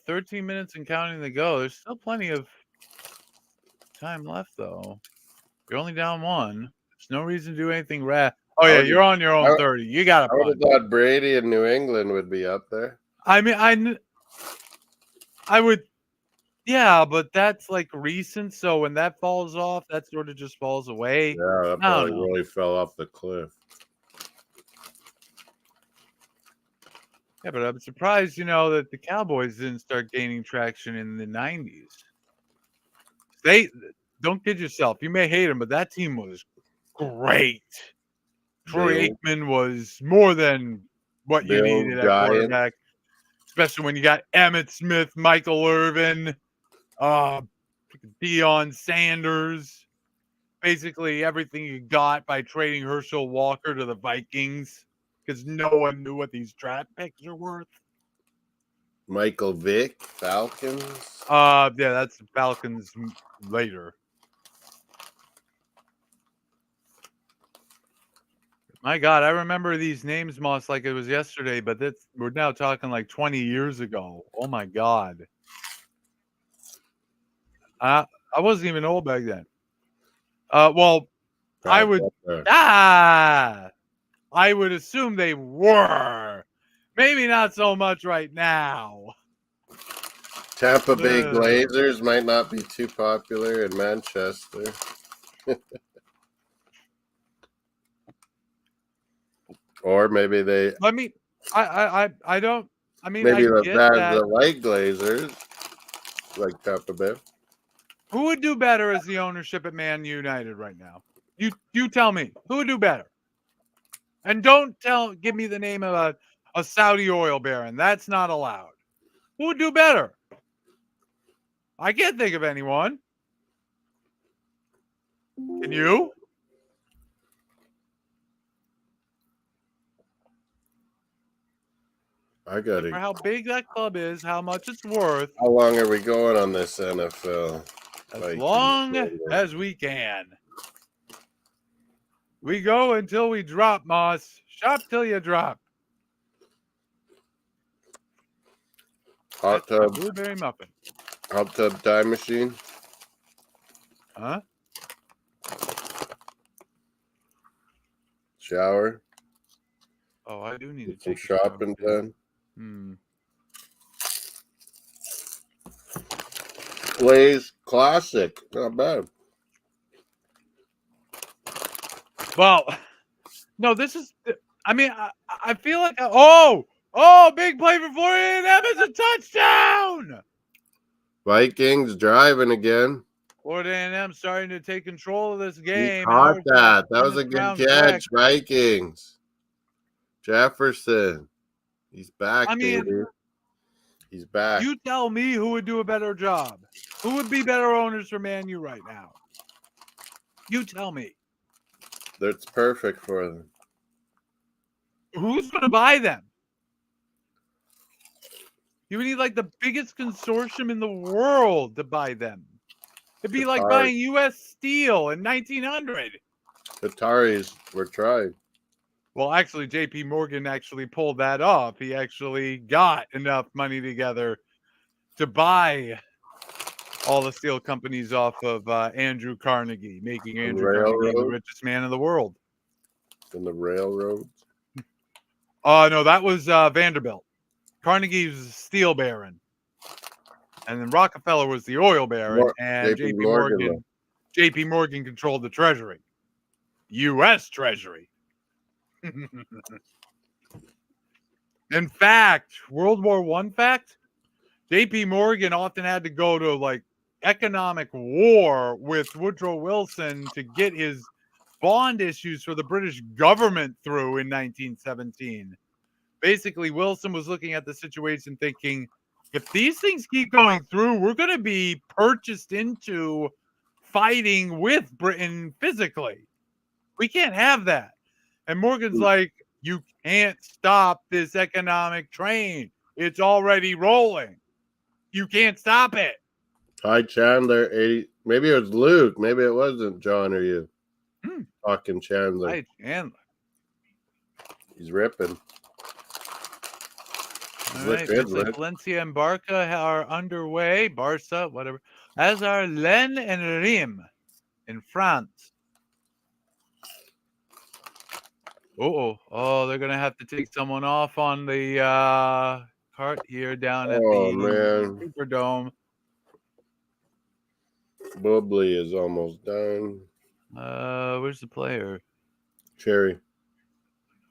13 minutes and counting to go. There's still plenty of time left, though. You're only down 1. There's no reason to do anything rad. Oh, yeah, you're on your own 30. You got to I would have thought Brady in New England would be up there. I mean, I would, yeah, but that's like recent. So when that falls off, that sort of just falls away. Yeah, that probably really fell off the cliff. Yeah, but I'm surprised, that the Cowboys didn't start gaining traction in the 90s. They don't kid yourself. You may hate them, but that team was great. Troy Aikman was more than what you needed at quarterback. Especially when you got Emmitt Smith, Michael Irvin, Deion Sanders. Basically everything you got by trading Herschel Walker to the Vikings because no one knew what these draft picks are worth. Michael Vick, Falcons. Yeah, that's the Falcons later. My God, I remember these names, Moss, like it was yesterday, but we're now talking like 20 years ago. Oh, my God. I wasn't even old back then. Well, I would assume they were. Maybe not so much right now. Tampa Bay Glazers might not be too popular in Manchester. Or maybe they. I don't. I mean, maybe the white Glazers, like Tampa Bay. Who would do better as the ownership at Man United right now? You tell me. Who would do better? And don't give me the name of a Saudi oil baron. That's not allowed. Who would do better? I can't think of anyone. Can you? I got For it. how big that club is, how much it's worth. How long are we going on this NFL? As long as we can. We go until we drop, Moss. Shop till you drop. Hot That's a tub. blueberry muffin. Hot tub time machine. Huh? Shower. Oh, I do need Get to some take a shower. shopping done. Blaze Classic. Not bad. Well, no, this is. I mean, I feel like. Big play for Florida A&M. It's a touchdown. Vikings driving again. Florida A&M starting to take control of this game. He caught that. That was a good catch. Vikings. Jefferson. He's back, baby. He's back. You tell me who would do a better job. Who would be better owners for Man U right now? You tell me. That's perfect for them. Who's going to buy them? You would need like the biggest consortium in the world to buy them. It'd be like buying U.S. Steel in 1900. Qataris were trying. Well, actually, J.P. Morgan actually pulled that off. He actually got enough money together to buy all the steel companies off of Andrew Carnegie, making Andrew Carnegie the richest man in the world. And the railroads? No, that was Vanderbilt. Carnegie was the steel baron. And then Rockefeller was the oil baron. And J.P. Morgan controlled the Treasury. U.S. Treasury. In fact, World War I fact, J.P. Morgan often had to go to like economic war with Woodrow Wilson to get his bond issues for the British government through in 1917. Basically, Wilson was looking at the situation thinking, if these things keep going through, we're going to be purchased into fighting with Britain physically. We can't have that. And Morgan's like, you can't stop this economic train. It's already rolling. You can't stop it. Ty Chandler, 80. Maybe it was Luke. Maybe it wasn't John or you. Talking Chandler. Ty Chandler. He's ripping. All right, like Valencia and Barca are underway. Barca, whatever. As are Len and Reims in France. Oh, they're going to have to take someone off on the cart here down at the Superdome. Bubley is almost done. Where's the player? Cherry.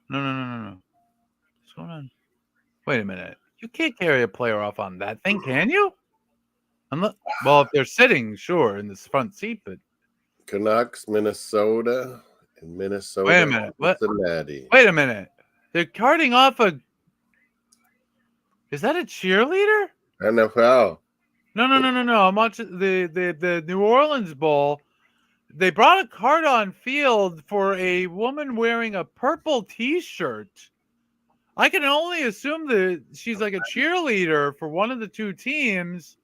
No. What's going on? Wait a minute. You can't carry a player off on that thing, can you? Well, if they're sitting, sure, in this front seat, but Canucks, Minnesota, and Minnesota. Wait a minute. Cincinnati. Wait a minute. They're carting off a. Is that a cheerleader? NFL. No. I'm watching the New Orleans Bowl. They brought a cart on field for a woman wearing a purple T-shirt. I can only assume that she's like a cheerleader for one of the two teams,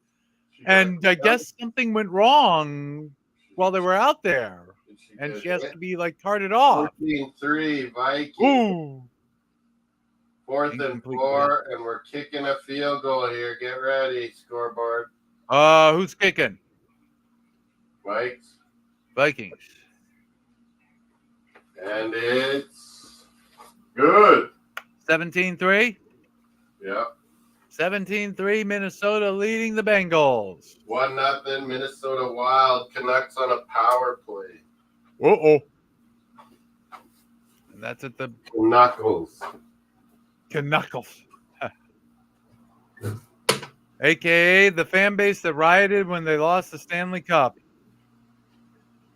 and I guess something went wrong while they were out there, and she has to be like carted off. 14-3 Vikings. Ooh. 4th and 4, and we're kicking a field goal here. Get ready, scoreboard. Who's kicking? Vikings. And it's good. 17-3? Yep. 17-3, Minnesota leading the Bengals. 1-0, Minnesota Wild. Canucks on a power play. And that's at the Knuckles. AKA the fan base that rioted when they lost the Stanley Cup.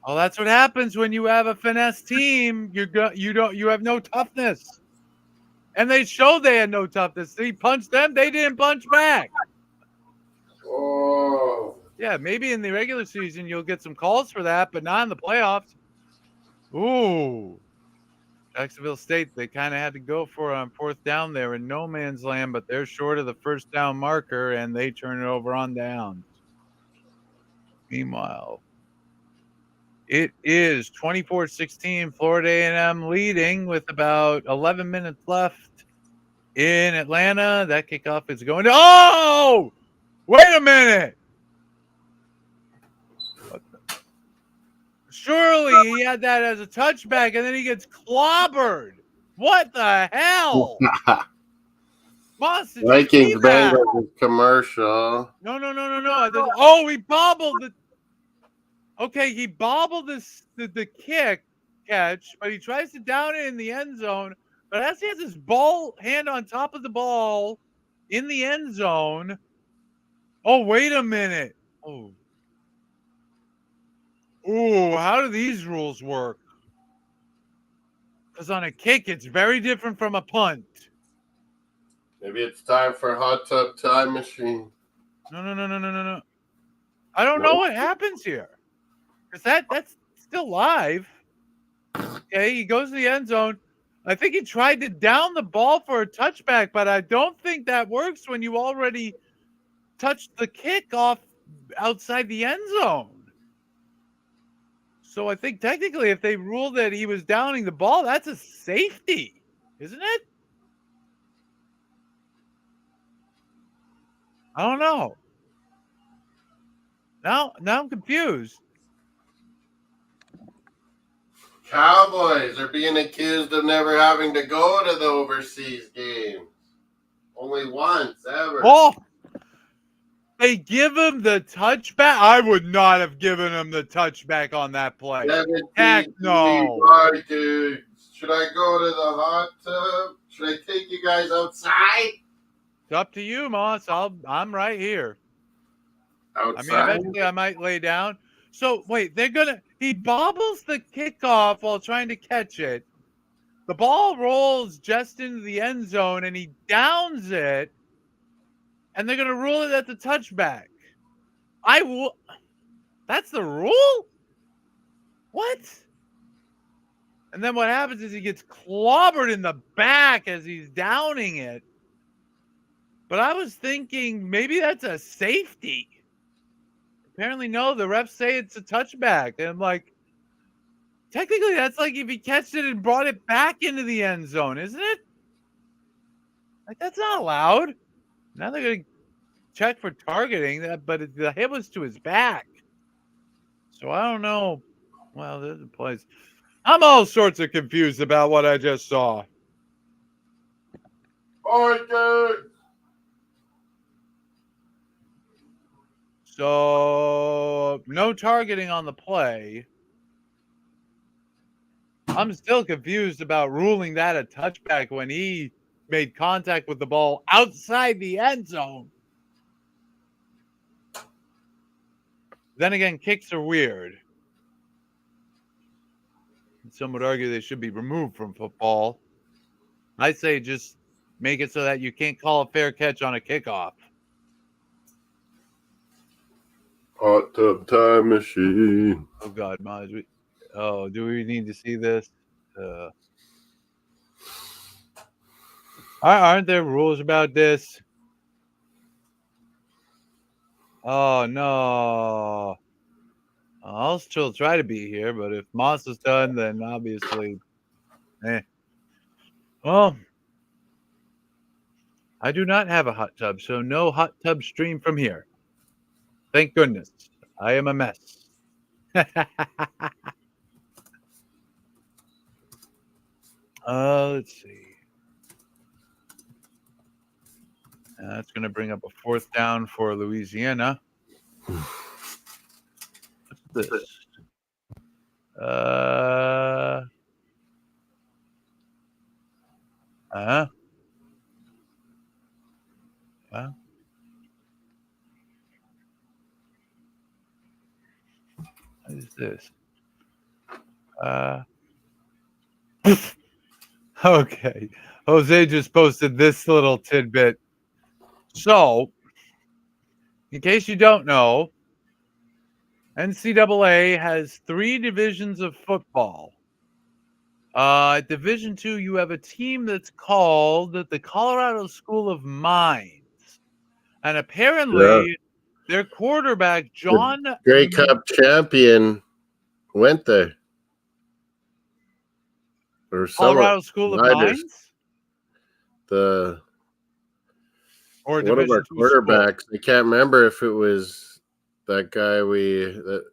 Oh, that's what happens when you have a finesse team. You have no toughness. And they showed they had no toughness. He punched them. They didn't punch back. Oh. Yeah, maybe in the regular season you'll get some calls for that, but not in the playoffs. Ooh. Jacksonville State, they kind of had to go for it on 4th down there in no man's land, but they're short of the first down marker, and they turn it over on downs. Meanwhile, it is 24-16, Florida A&M leading with about 11 minutes left in Atlanta. That kickoff is going to... Oh! Wait a minute! Surely he had that as a touchback, and then he gets clobbered. What the hell? Moss, did you see Vikings that? Bengals commercial. No. Oh, he bobbled the... Okay, he bobbled the kick catch, but he tries to down it in the end zone. But as he has his ball hand on top of the ball in the end zone... Oh, wait a minute. Oh. Ooh, how do these rules work? Because on a kick, it's very different from a punt. Maybe it's time for Hot Tub Time Machine. No. I don't know what happens here. Because that's still live. Okay, he goes to the end zone. I think he tried to down the ball for a touchback, but I don't think that works when you already touched the kick off outside the end zone. So I think technically if they rule that he was downing the ball, that's a safety, isn't it? I don't know. Now I'm confused. Cowboys are being accused of never having to go to the overseas games. Only once ever. Oh, they give him the touchback. I would not have given him the touchback on that play. Heck no. Dude. Should I go to the hot tub? Should I take you guys outside? It's up to you, Moss. I'm right here. Outside? I mean, eventually I might lay down. So wait, he bobbles the kickoff while trying to catch it. The ball rolls just into the end zone and he downs it. And they're gonna rule it at the touchback. That's the rule? What? And then what happens is he gets clobbered in the back as he's downing it. But I was thinking maybe that's a safety. Apparently, no. The refs say it's a touchback. And I'm like, technically, that's like if he catched it and brought it back into the end zone, isn't it? Like, that's not allowed. Now they're going to check for targeting that, but the hit was to his back. So I don't know. Well, there's a place. I'm all sorts of confused about what I just saw. Order. So no targeting on the play. I'm still confused about ruling that a touchback when he made contact with the ball outside the end zone. Then again, kicks are weird. Some would argue they should be removed from football. I say just make it so that you can't call a fair catch on a kickoff. Hot Tub Time Machine. Oh, God, Maj. Do we need to see this? Aren't there rules about this? Oh, no. I'll still try to be here, but if Moss is done, then obviously, Well, I do not have a hot tub, so no hot tub stream from here. Thank goodness. I am a mess. Let's see. That's going to bring up a 4th down for Louisiana. What's this? What is this? Okay. Jose just posted this little tidbit. So, in case you don't know, NCAA has 3 divisions of football. At Division II, you have a team that's called the Colorado School of Mines. And apparently, their quarterback, John The Grey Cup champion, went there. Or Colorado School of Mines? Or one of Division our II school? quarterbacks. I can't remember if it was that guy that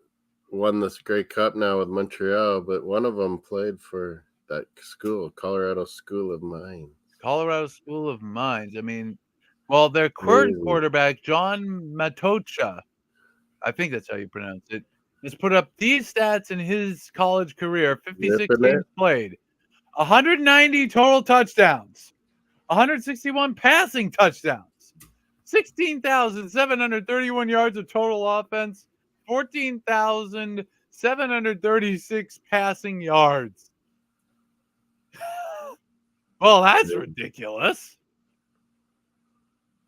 won this Grey Cup now with Montreal, but one of them played for that school, Colorado School of Mines. Colorado School of Mines. I mean, well, their current quarterback, John Matocha, I think that's how you pronounce it, has put up these stats in his college career: 56 games played, 190 total touchdowns, 161 passing touchdowns, 16,731 yards of total offense, 14,736 passing yards. Well, that's ridiculous.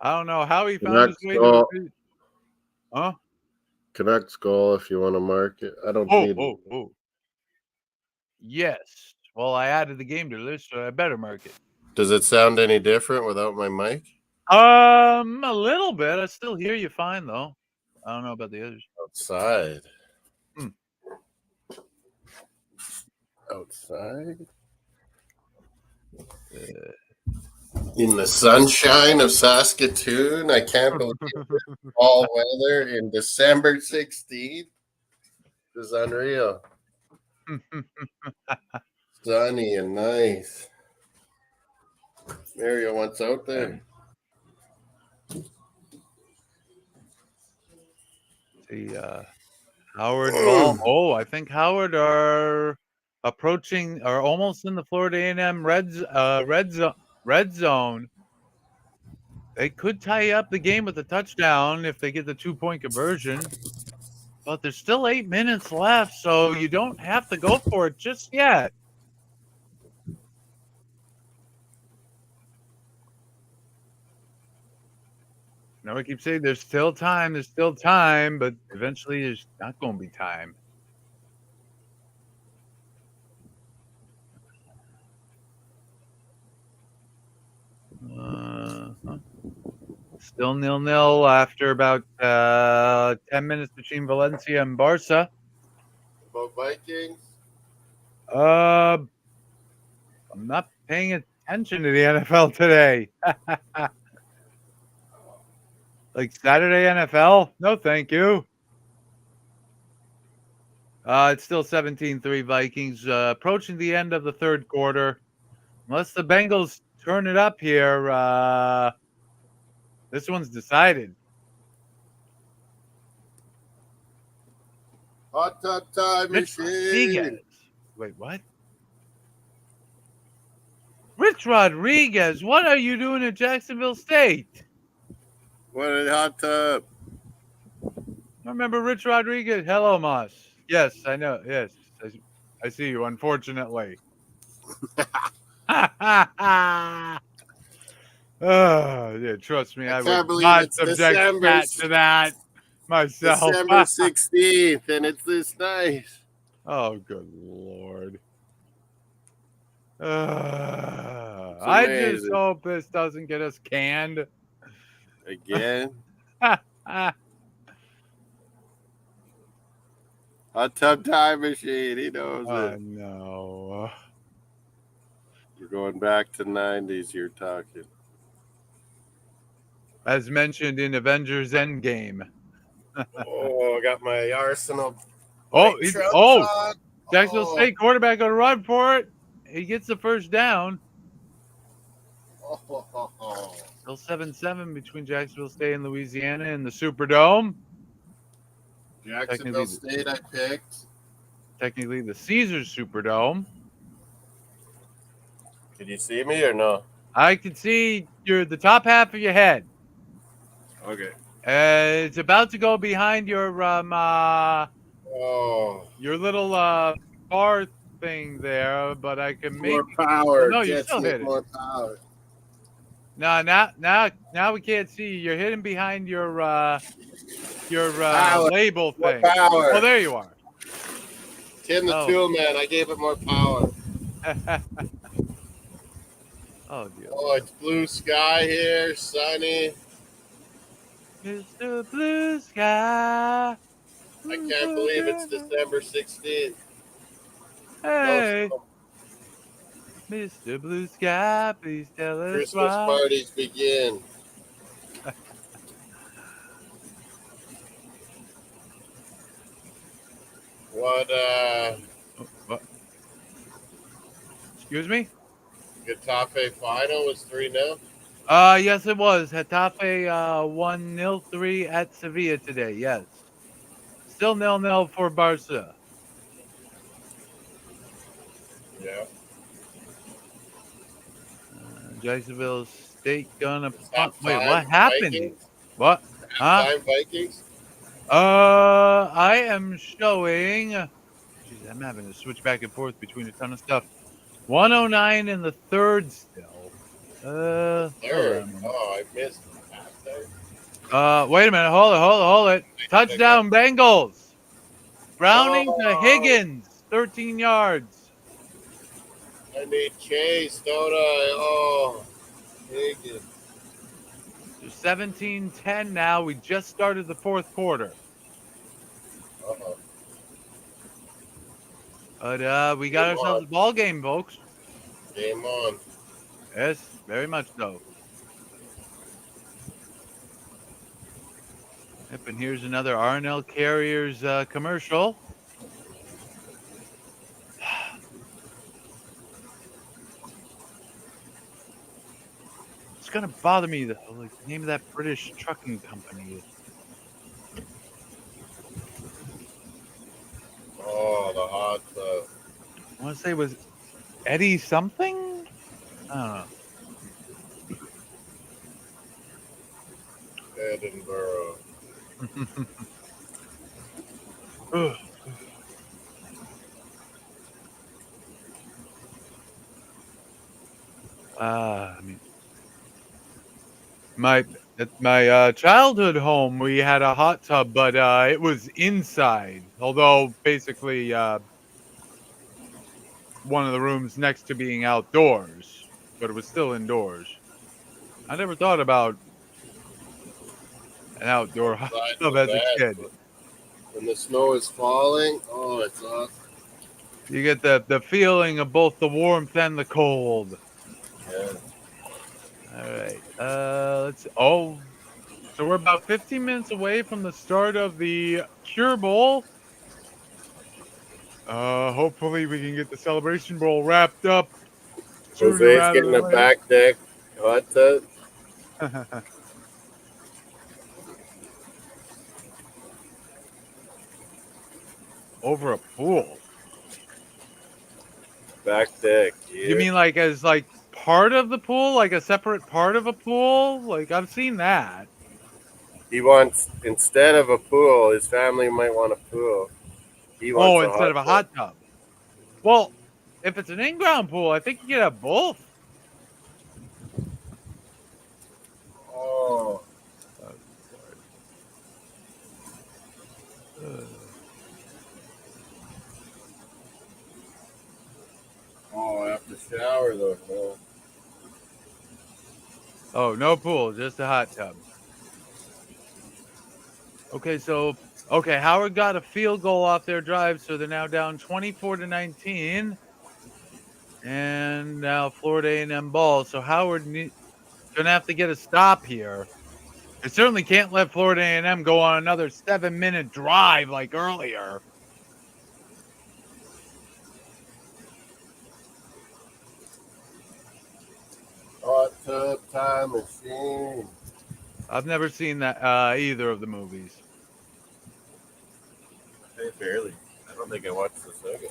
I don't know how he found his way to it. Huh? Canucks goal if you want to mark it. I don't need it. Yes. Well, I added the game to the list, so I better mark it. Does it sound any different without my mic? A little bit. I still hear you fine, though. I don't know about the others. Outside? In the sunshine of Saskatoon. I can't believe it's all weather in December 16th. This is unreal. Sunny and nice. Mario, what's out there? The Howard ball. Oh, I think Howard are approaching, are almost in the Florida A&M red zone. They could tie up the game with a touchdown if they get the 2-point conversion. But there's still 8 minutes left, so you don't have to go for it just yet. Now I keep saying there's still time, but eventually there's not going to be time. Still 0-0 after about 10 minutes between Valencia and Barca. About Vikings? I'm not paying attention to the NFL today. Like Saturday NFL? No, thank you. It's still 17-3 Vikings. Approaching the end of the third quarter. Unless the Bengals turn it up here, this one's decided. Hot tub time machine. Wait, what? Rich Rodriguez, what are you doing at Jacksonville State? What a hot tub. I remember Rich Rodriguez. Hello, Moss. Yes, I know. Yes, I see you, unfortunately. Yeah, trust me, I would not subject Pat to that myself. December 16th, and it's this nice. Oh, good Lord. I just hope this doesn't get us canned. Again? Hot tub time machine. He knows it. No. We're going back to 90s. You're talking. As mentioned in Avengers Endgame. I got my Arsenal. Jacksonville State quarterback going to run for it. He gets the first down. Still 7-7 between Jacksonville State and Louisiana in the Superdome. Jacksonville State I picked. Technically the Caesars Superdome. Can you see me or no? I can see the top half of your head. Okay. It's about to go behind your little far thing there, but I can make more power. no, you're Jets still need hitting. more power. No, now we can't see. You're hidden behind your Power. label More thing. power. Oh, there you are. Tim the Oh. Tool Man, I gave it more power. Oh, dear. Oh, it's blue sky here, sunny. Mr. Blue Sky. I can't believe it's December 16th. Hey, No, Mr. Blue Sky, please tell us Christmas why. parties begin. What, What? Excuse me? Getafe final was 3-0? Yes, it was. Getafe won 0-3 at Sevilla today. Yes. Still 0-0 for Barca. Yeah. Jacksonville State gonna It's punt. Wait, halftime. what happened? Vikings. What? Huh? Halftime Vikings. I am showing. Jeez, I'm having to switch back and forth between a ton of stuff. 109 in the third still. Hold Third. on. Oh, I missed halftime. Wait a minute. Hold it. Touchdown Bengals. Browning to Oh, Higgins, 13 yards. I need Chase, don't I? Oh, Higgins. So 17-10 now. We just started the fourth quarter. Uh-oh. But we got ourselves a ball game, folks. Game on. Yes, very much so. Yep, and here's another R&L Carriers commercial. It's gonna bother me though, like the name of that British trucking company. Oh, the hot tub. I want to say it was Eddie something. I don't know. Edinburgh. I mean, at my childhood home, we had a hot tub, but it was inside. Although basically, one of the rooms next to being outdoors, but it was still indoors. I never thought about an outdoor hot Outside tub the as a bed. kid. When the snow is falling, oh, it's awesome. You get the feeling of both the warmth and the cold. Yeah. All right. Let's. Oh, so we're about 15 minutes away from the start of the Cure Bowl. Hopefully we can get the Celebration Bowl wrapped up sooner Jose's rather getting a than later. back deck hot tub. Over a pool. Back deck. Yeah. You mean like as like part of the pool, like a separate part of a pool? Like I've seen that. He wants, instead of a pool, his family might want a pool. He wants a Instead of a hot tub. Well, if it's an in-ground pool, I think you can have both. Oh. Oh, I have to shower though. No. Oh, no pool, just a hot tub. Okay, Howard got a field goal off their drive, so they're now down 24-19. And now Florida A&M ball. So Howard gonna have to get a stop here. They certainly can't let Florida A&M go on another 7-minute drive like earlier. Hot tub time machine. I've never seen that either of the movies. Hey, barely. I don't think I watched the second.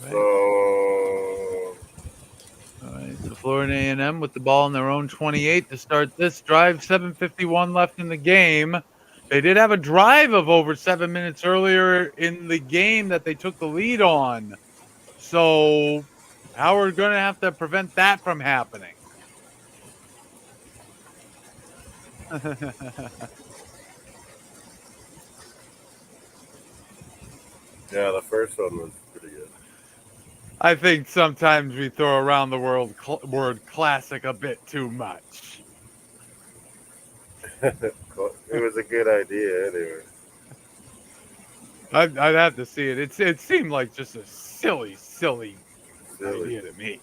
Right. So. All right, so Florida A&M with the ball on their own 28 to start this drive. 7:51 left in the game. They did have a drive of over 7 minutes earlier in the game that they took the lead on. So how are we going to have to prevent that from happening? Yeah, the first one was pretty good. I think sometimes we throw around the word classic a bit too much. It was a good idea anyway. I'd have to see it. It seemed like just a silly Silly. idea to me.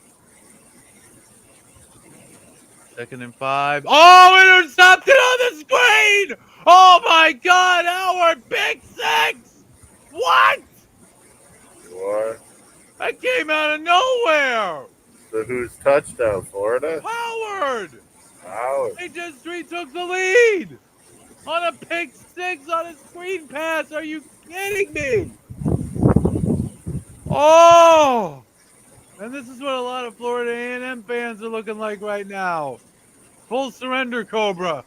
2nd and 5. Oh, intercepted on the screen! Oh my God, Howard, big six! What? What? That came out of nowhere! So whose touchdown? Florida? Howard! Wow. They just retook the lead on a pick six on a screen pass. Are you kidding me? Oh! And this is what a lot of Florida A&M fans are looking like right now. Full surrender, Cobra.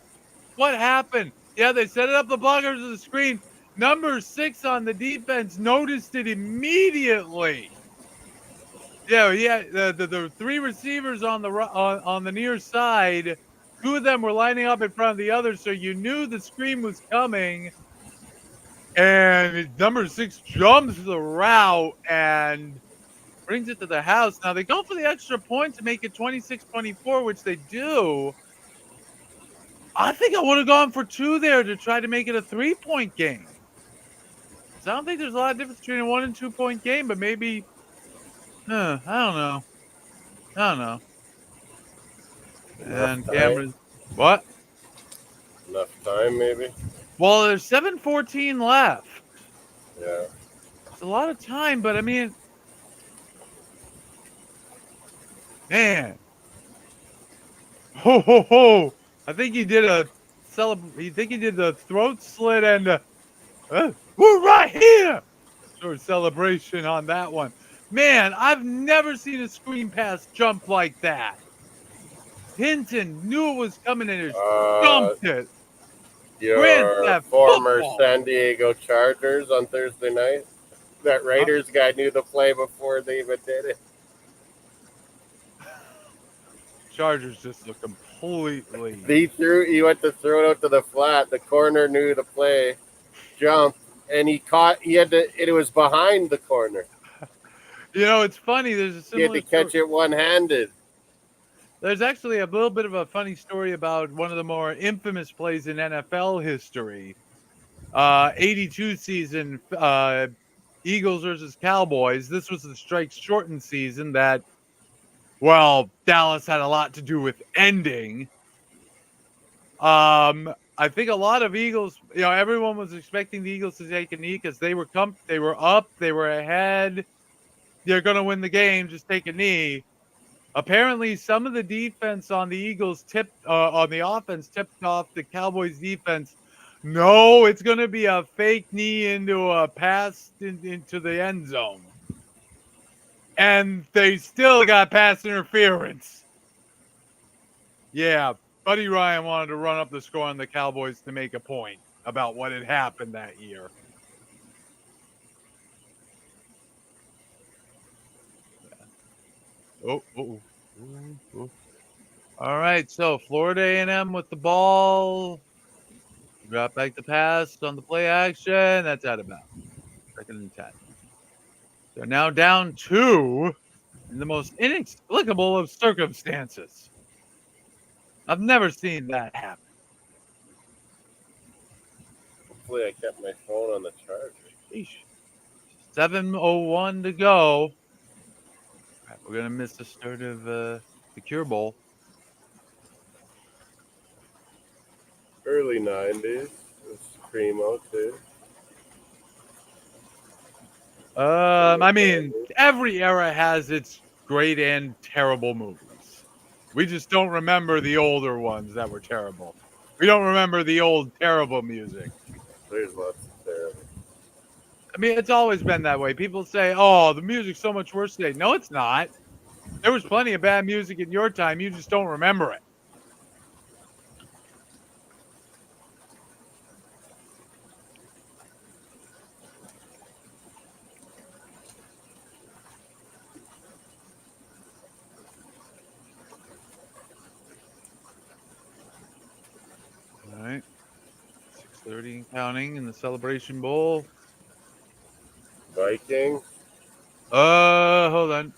What happened? Yeah, they set it up the blockers of the screen. Number 6 on the defense noticed it immediately. Yeah. The 3 receivers on the near side, 2 of them were lining up in front of the other, so you knew the screen was coming. And number 6 jumps the route and brings it to the house. Now they go for the extra point to make it 26-24, which they do. I think I would have gone for 2 there to try to make it a 3-point game. So I don't think there's a lot of difference between a 1 and 2 point game, but maybe, I don't know. I don't know. Enough And time? Cameron, what? Enough time, maybe? Well, there's 7:14 left. Yeah. It's a lot of time, but I mean, man. Ho, ho, ho. I think he did a you think he did the throat slit and we're right here. Sort of celebration on that one. Man, I've never seen a screen pass jump like that. Hinton knew it was coming and just jumped it. Grant Your that former football. San Diego Chargers on Thursday night? That Raiders guy knew the play before they even did it. Chargers just look completely. He went to throw it out to the flat. The corner knew the play, jumped, and it was behind the corner. You know, it's funny. There's a He had similar to catch it one-handed. There's actually a little bit of a funny story about one of the more infamous plays in NFL history. 82 season, Eagles versus Cowboys. This was the strike shortened season that, well, Dallas had a lot to do with ending. I think a lot of Eagles, everyone was expecting the Eagles to take a knee because they were up, they were ahead. They're going to win the game. Just take a knee. Apparently, some of the defense on the Eagles on the offense tipped off the Cowboys defense. No, it's going to be a fake knee into a pass into the end zone. And they still got pass interference. Yeah, Buddy Ryan wanted to run up the score on the Cowboys to make a point about what had happened that year. Oh. All right, so Florida A&M with the ball. Drop back the pass on the play action. That's out of bounds. 2nd and 10. They're now down 2 in the most inexplicable of circumstances. I've never seen that happen. Hopefully, I kept my phone on the charger. Sheesh. 7:01 to go. All right, we're going to miss the start of the Cure Bowl. Early 90s. It's Primo, too. I mean, every era has its great and terrible movies. We just don't remember the older ones that were terrible. We don't remember the old terrible music. There's lots of terrible. I mean, it's always been that way. People say, oh, the music's so much worse today. No, it's not. There was plenty of bad music in your time. You just don't remember it. All right. 6:30 and counting in the Celebration Bowl. Vikings. Hold on.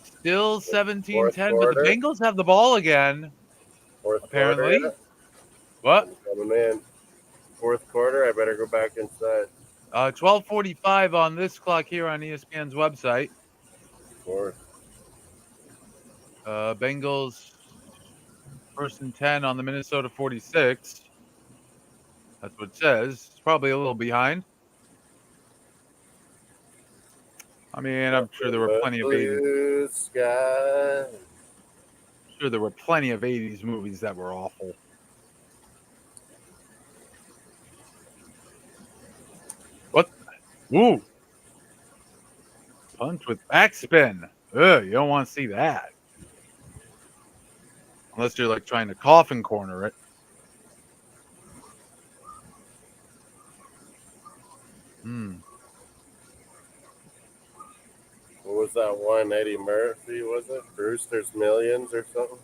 Still Fourth 17-10, but the quarter. Bengals have the ball again. Fourth quarter Apparently. yet? What? I'm coming in. Fourth quarter. I better go back inside. 12:45 on this clock here on ESPN's website. Fourth. Bengals 1st and 10 on the Minnesota 46. That's what it says. It's probably a little behind. I mean, I'm sure there were plenty of 80s. Blue sky. Sure, there were plenty of 80s movies that were awful. What? Ooh. Punch with backspin. Ugh, you don't want to see that. Unless you're like trying to coffin corner it. What was that one? Eddie Murphy, was it? Brewster's Millions or something?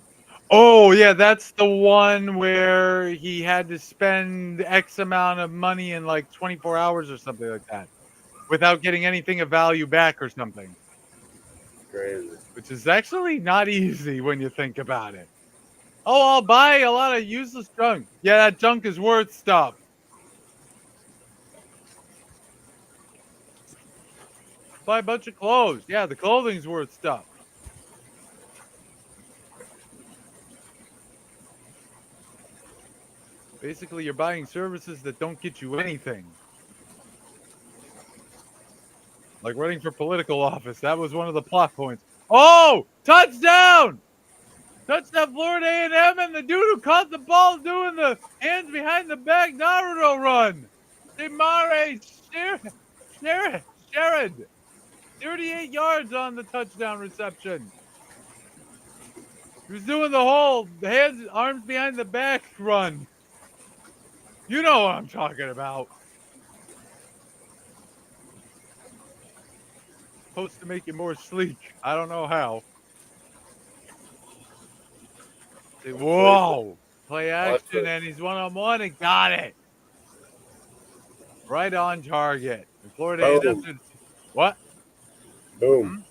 Oh, yeah, that's the one where he had to spend X amount of money in like 24 hours or something like that without getting anything of value back or something. Crazy. Which is actually not easy when you think about it. Oh, I'll buy a lot of useless junk. Yeah, that junk is worth stuff. Buy a bunch of clothes. Yeah, the clothing's worth stuff. Basically, you're buying services that don't get you anything. Like running for political office. That was one of the plot points. Oh, touchdown! Touchdown, Florida A&M, and the dude who caught the ball doing the hands behind the back Naruto run. Demare Sherrod. 38 yards on the touchdown reception. He was doing the whole hands, arms behind the back run. You know what I'm talking about. Supposed to make it more sleek. I don't know how. Whoa. Play action, and he's one-on-one and got it. Right on target. And Florida A&M did what? Boom.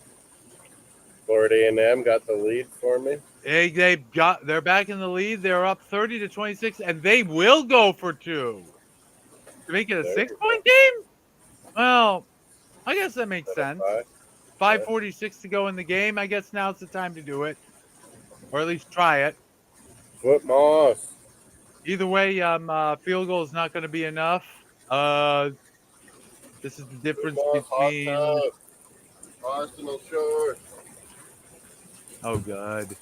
Florida A&M got the lead for me. They're back in the lead. They're up 30-26, and they will go for two. To make it a 6-point game? Well, I guess that makes sense. 5:46 to go in the game. I guess now's the time to do it. Or at least try it. Foot Moss. Either way, field goal is not going to be enough. This is the difference between Arsenal shorts. Oh, God.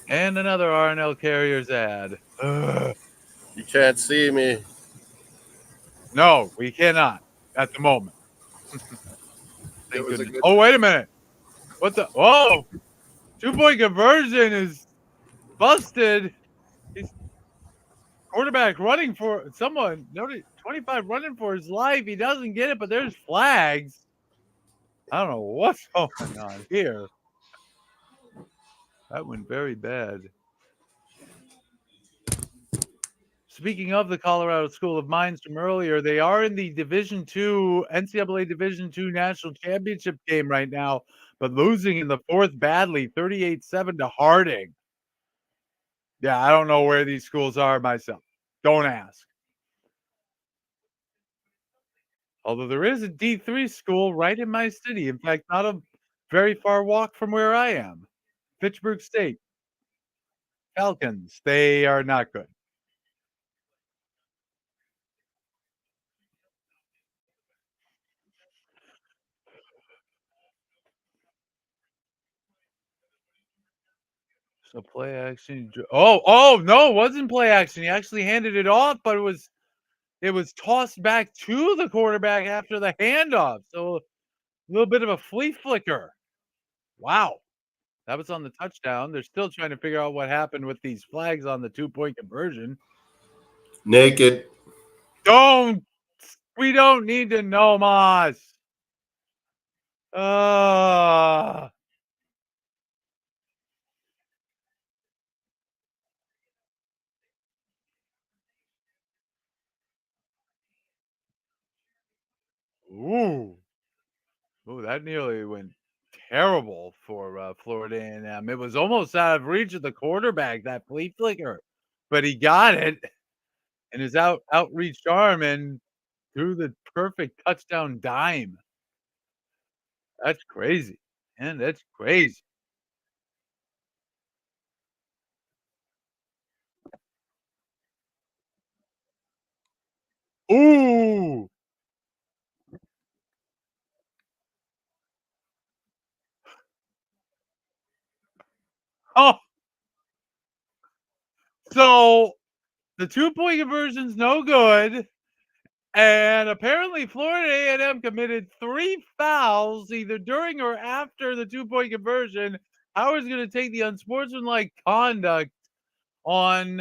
And another R&L Carriers ad. Ugh. You can't see me. No, we cannot at the moment. Thank goodness. Oh, wait a minute. What the? Oh, 2-point conversion is busted. He's quarterback running for someone. Noted 25 running for his life. He doesn't get it, but there's flags. I don't know what's going on here. That went very bad. Speaking of the Colorado School of Mines from earlier, they are in the Division II, NCAA Division II National Championship game right now, but losing in the fourth badly, 38-7 to Harding. Yeah, I don't know where these schools are myself. Don't ask. Although there is a D3 school right in my city. In fact, not a very far walk from where I am. Fitchburg State. Falcons. They are not good. So play action. Oh no, it wasn't play action. He actually handed it off, but it was tossed back to the quarterback after the handoff. So a little bit of a flea flicker. Wow. That was on the touchdown. They're still trying to figure out what happened with these flags on the 2-point conversion. Naked. We don't need to know, Moss. Ooh. Ooh, that nearly went terrible for Florida A&M. It was almost out of reach of the quarterback, that flea flicker, but he got it and his outreached arm and threw the perfect touchdown dime. That's crazy, man. That's crazy. Ooh. Oh, so the 2-point conversion's no good. And apparently, Florida A&M committed 3 fouls either during or after the 2-point conversion. Howard's going to take the unsportsmanlike conduct on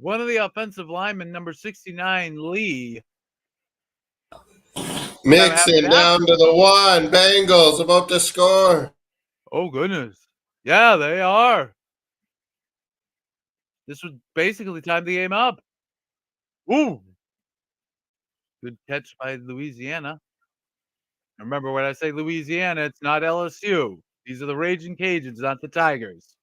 one of the offensive linemen, number 69, Lee. I'm happy Mixon to have. down to the 1. Bengals about to score. Oh goodness, yeah, they are. This would basically time the game up. Ooh, good catch by Louisiana. Remember, when I say Louisiana, it's not LSU. These are the Raging Cajuns, not the Tigers.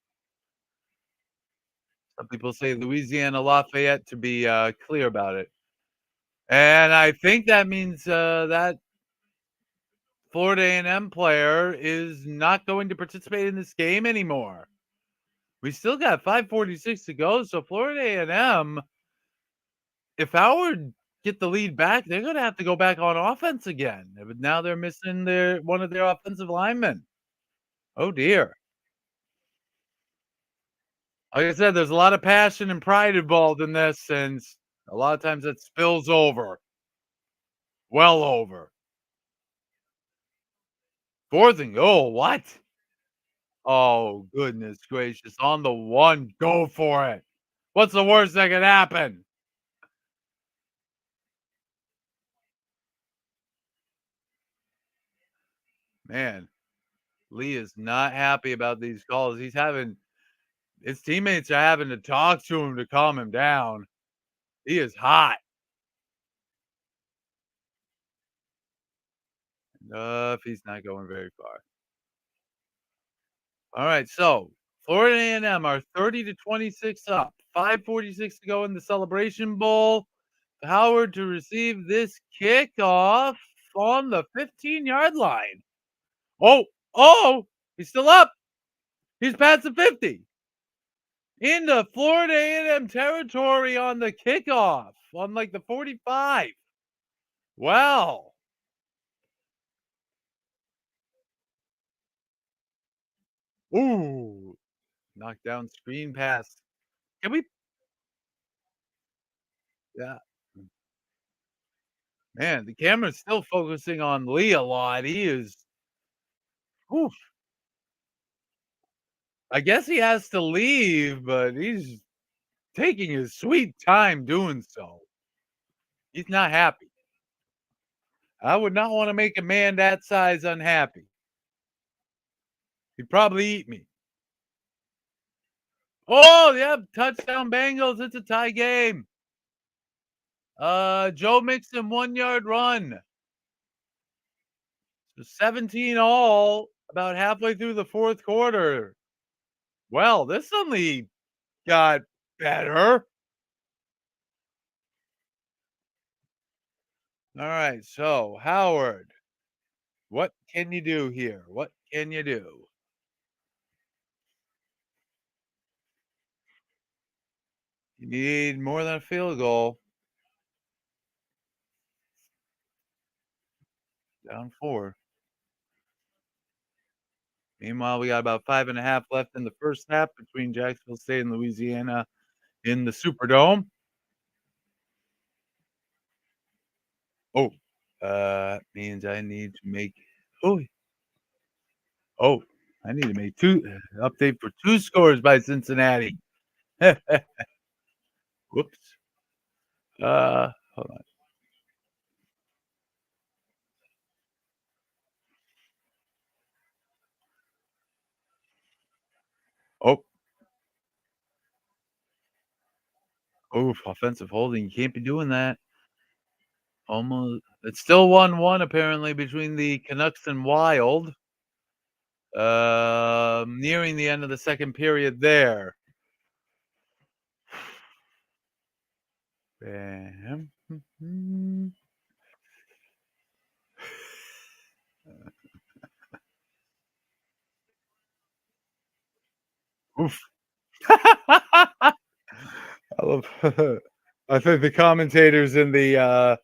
Some people say Louisiana Lafayette to be clear about it. And I think that means that Florida A&M player is not going to participate in this game anymore. We still got 5:46 to go, so Florida A&M, if Howard get the lead back, they're going to have to go back on offense again. But now they're missing one of their offensive linemen. Oh dear. Like I said, there's a lot of passion and pride involved in this, and a lot of times it spills over. Well over. 4th and goal, what? Oh, goodness gracious. On the 1, go for it. What's the worst that could happen? Man, Lee is not happy about these calls. His teammates are having to talk to him to calm him down. He is hot. If he's not going very far. All right, so Florida A&M are 30-26 up. 5:46 to go in the Celebration Bowl. Howard to receive this kickoff on the 15-yard line. Oh, he's still up. He's past the 50. Into Florida A&M territory on the kickoff on like the 45. Wow. Ooh, knockdown screen pass. Can we? Yeah, man, the camera's still focusing on Lee a lot. He is. Oof. I guess he has to leave, but he's taking his sweet time doing so. He's not happy. I would not want to make a man that size unhappy. He'd probably eat me. Oh, yep, touchdown Bengals. It's a tie game. Joe Mixon 1-yard run. So 17 all, about halfway through the 4th quarter. Well, this only got better. All right, so Howard, what can you do here? What can you do? You need more than a field goal. Down 4. Meanwhile, we got about 5.5 left in the first half between Jacksonville State and Louisiana in the Superdome. Oh, means I need to make. Oh, oh, I need to make 2 update for 2 scores by Cincinnati. Whoops. Hold on. Oh, oof, offensive holding. You can't be doing that. Almost It's still 1-1 apparently between the Canucks and Wild. Nearing the end of the second period there. Bam. Oof. I love I think the commentators in the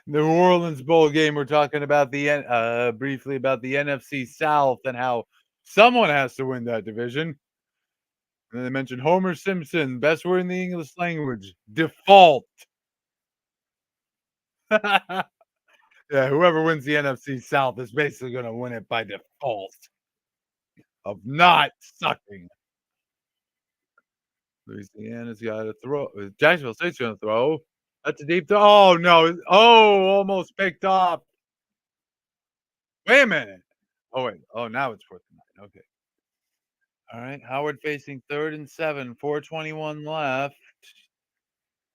New Orleans bowl game were talking about the briefly about the NFC South and how someone has to win that division. And they mentioned Homer Simpson, best word in the English language, default. Yeah, whoever wins the NFC South is basically going to win it by default of not sucking. Louisiana's got to throw. Jacksonville State's going to throw. That's a deep throw. Oh, no. Oh, almost picked off. Wait a minute. Oh, wait. Oh, now it's 4th and 9. Okay. All right. Howard facing 3rd and 7, 4:21 left.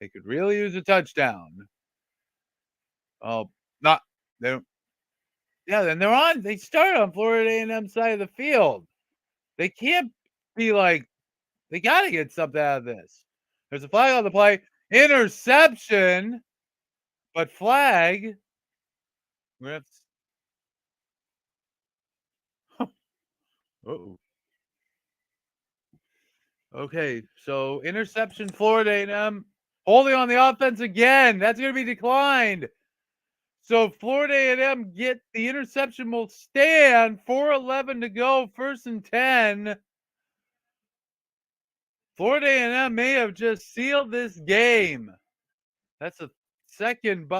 They could really use a touchdown. Oh, not. They don't. Yeah, then they're on. They start on Florida A&M side of the field. They can't be like, they got to get something out of this. There's a flag on the play. Interception, but flag. We're gonna have to, uh-oh. Okay, so interception, Florida A&M holding on the offense again. That's going to be declined. So Florida A&M get the interception will stand. 4:11 to go, 1st and 10. Florida A&M may have just sealed this game. That's a second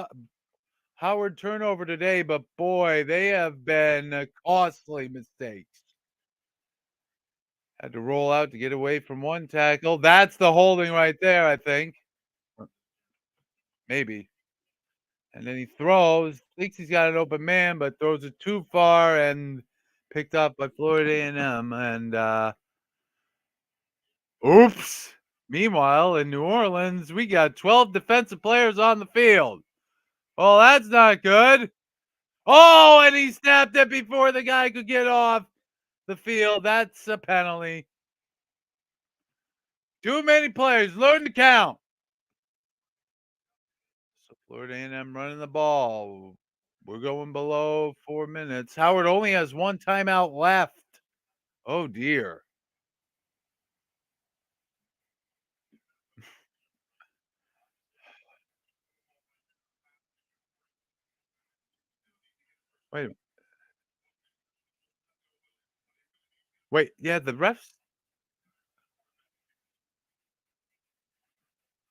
Howard turnover today, but boy, they have been costly mistakes. Had to roll out to get away from one tackle. That's the holding right there, I think. Maybe. And then he throws, thinks he's got an open man, but throws it too far and picked up by Florida A&M. And oops. Meanwhile, in New Orleans, we got 12 defensive players on the field. Well, that's not good. Oh, and he snapped it before the guy could get off the field. That's a penalty. Too many players. Learn to count. So Florida A&M running the ball. We're going below 4 minutes. Howard only has one timeout left. Oh, dear. Wait a minute. Wait, yeah, the refs.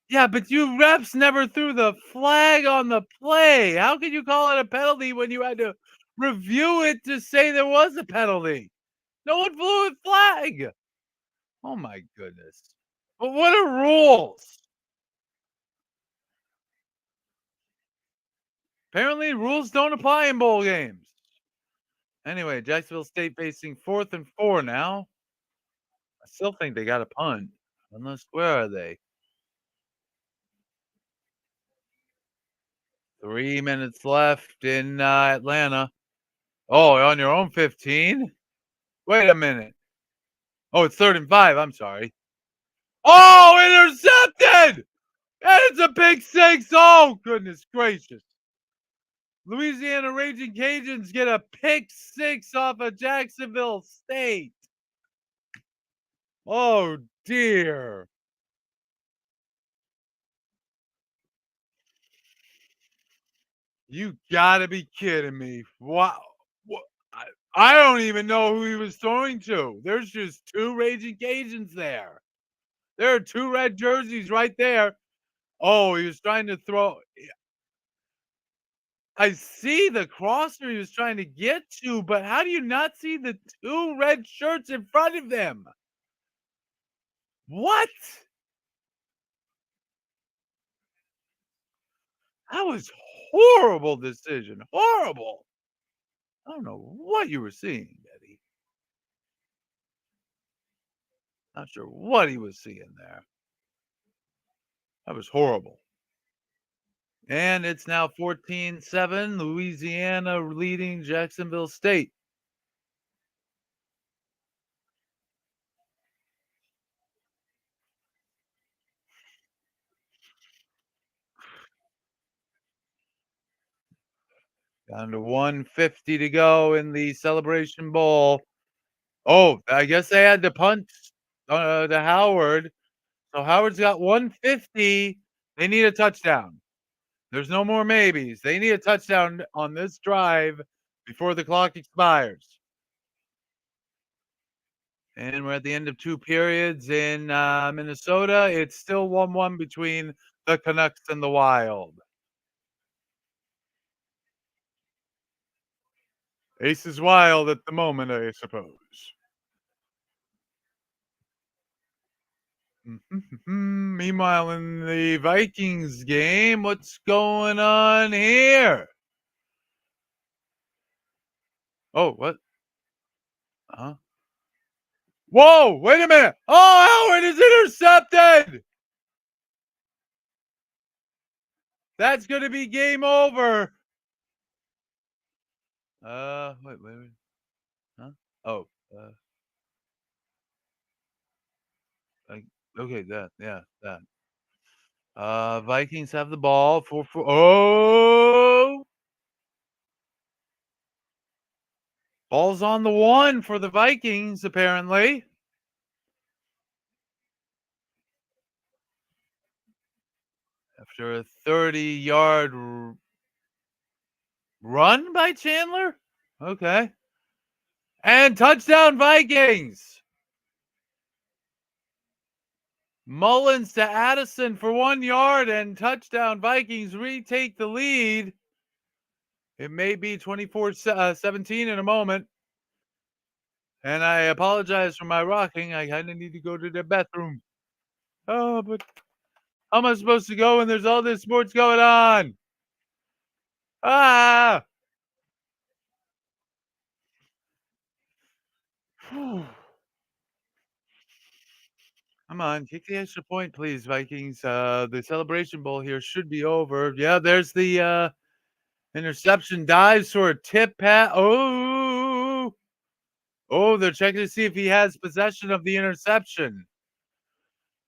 Yeah, but you refs never threw the flag on the play. How could you call it a penalty when you had to review it to say there was a penalty? No one flew a flag. Oh, my goodness. But what are rules? Apparently, rules don't apply in bowl games. Anyway, Jacksonville State facing 4th and 4 now. I still think they got a punt. Unless, where are they? 3 minutes left in Atlanta. Oh, on your own 15? Wait a minute. Oh, it's 3rd and 5. I'm sorry. Oh, intercepted! And it's a big 6. Oh, goodness gracious. Louisiana Raging Cajuns get a pick 6 off of Jacksonville State. Oh, dear. You gotta be kidding me. Wow. I don't even know who he was throwing to. There's just 2 Raging Cajuns there. There are 2 red jerseys right there. Oh, he was trying to throw. I see the crosser he was trying to get to, but how do you not see the 2 red shirts in front of them? What? That was horrible decision. Horrible. I don't know what you were seeing, Betty. Not sure what he was seeing there. That was horrible. And it's now 14-7, Louisiana leading Jacksonville State. Down to 150 to go in the Celebration Bowl. Oh, I guess they had to punt to Howard. So Howard's got 150. They need a touchdown. There's no more maybes. They need a touchdown on this drive before the clock expires. And we're at the end of 2 periods in Minnesota. It's still 1-1 between the Canucks and the Wild. Ace is wild at the moment, I suppose. Meanwhile, in the Vikings game, what's going on here? Oh, what? Huh? Whoa, wait a minute. Oh, Howard is intercepted. That's going to be game over. Wait. Huh? Oh, okay, that. Vikings have the ball. 4-4. Oh! Ball's on the 1 for the Vikings, apparently. After a 30-yard run by Chandler? Okay. And touchdown Vikings. Mullins to Addison for 1 yard and touchdown Vikings retake the lead. It may be 24-17 in a moment. And I apologize for my rocking. I kind of need to go to the bathroom. Oh, but how am I supposed to go when there's all this sports going on? Ah! Come on, kick the extra point, please, Vikings. The Celebration Bowl here should be over. Yeah, there's the interception. Dives for a tip pass. Oh, they're checking to see if he has possession of the interception.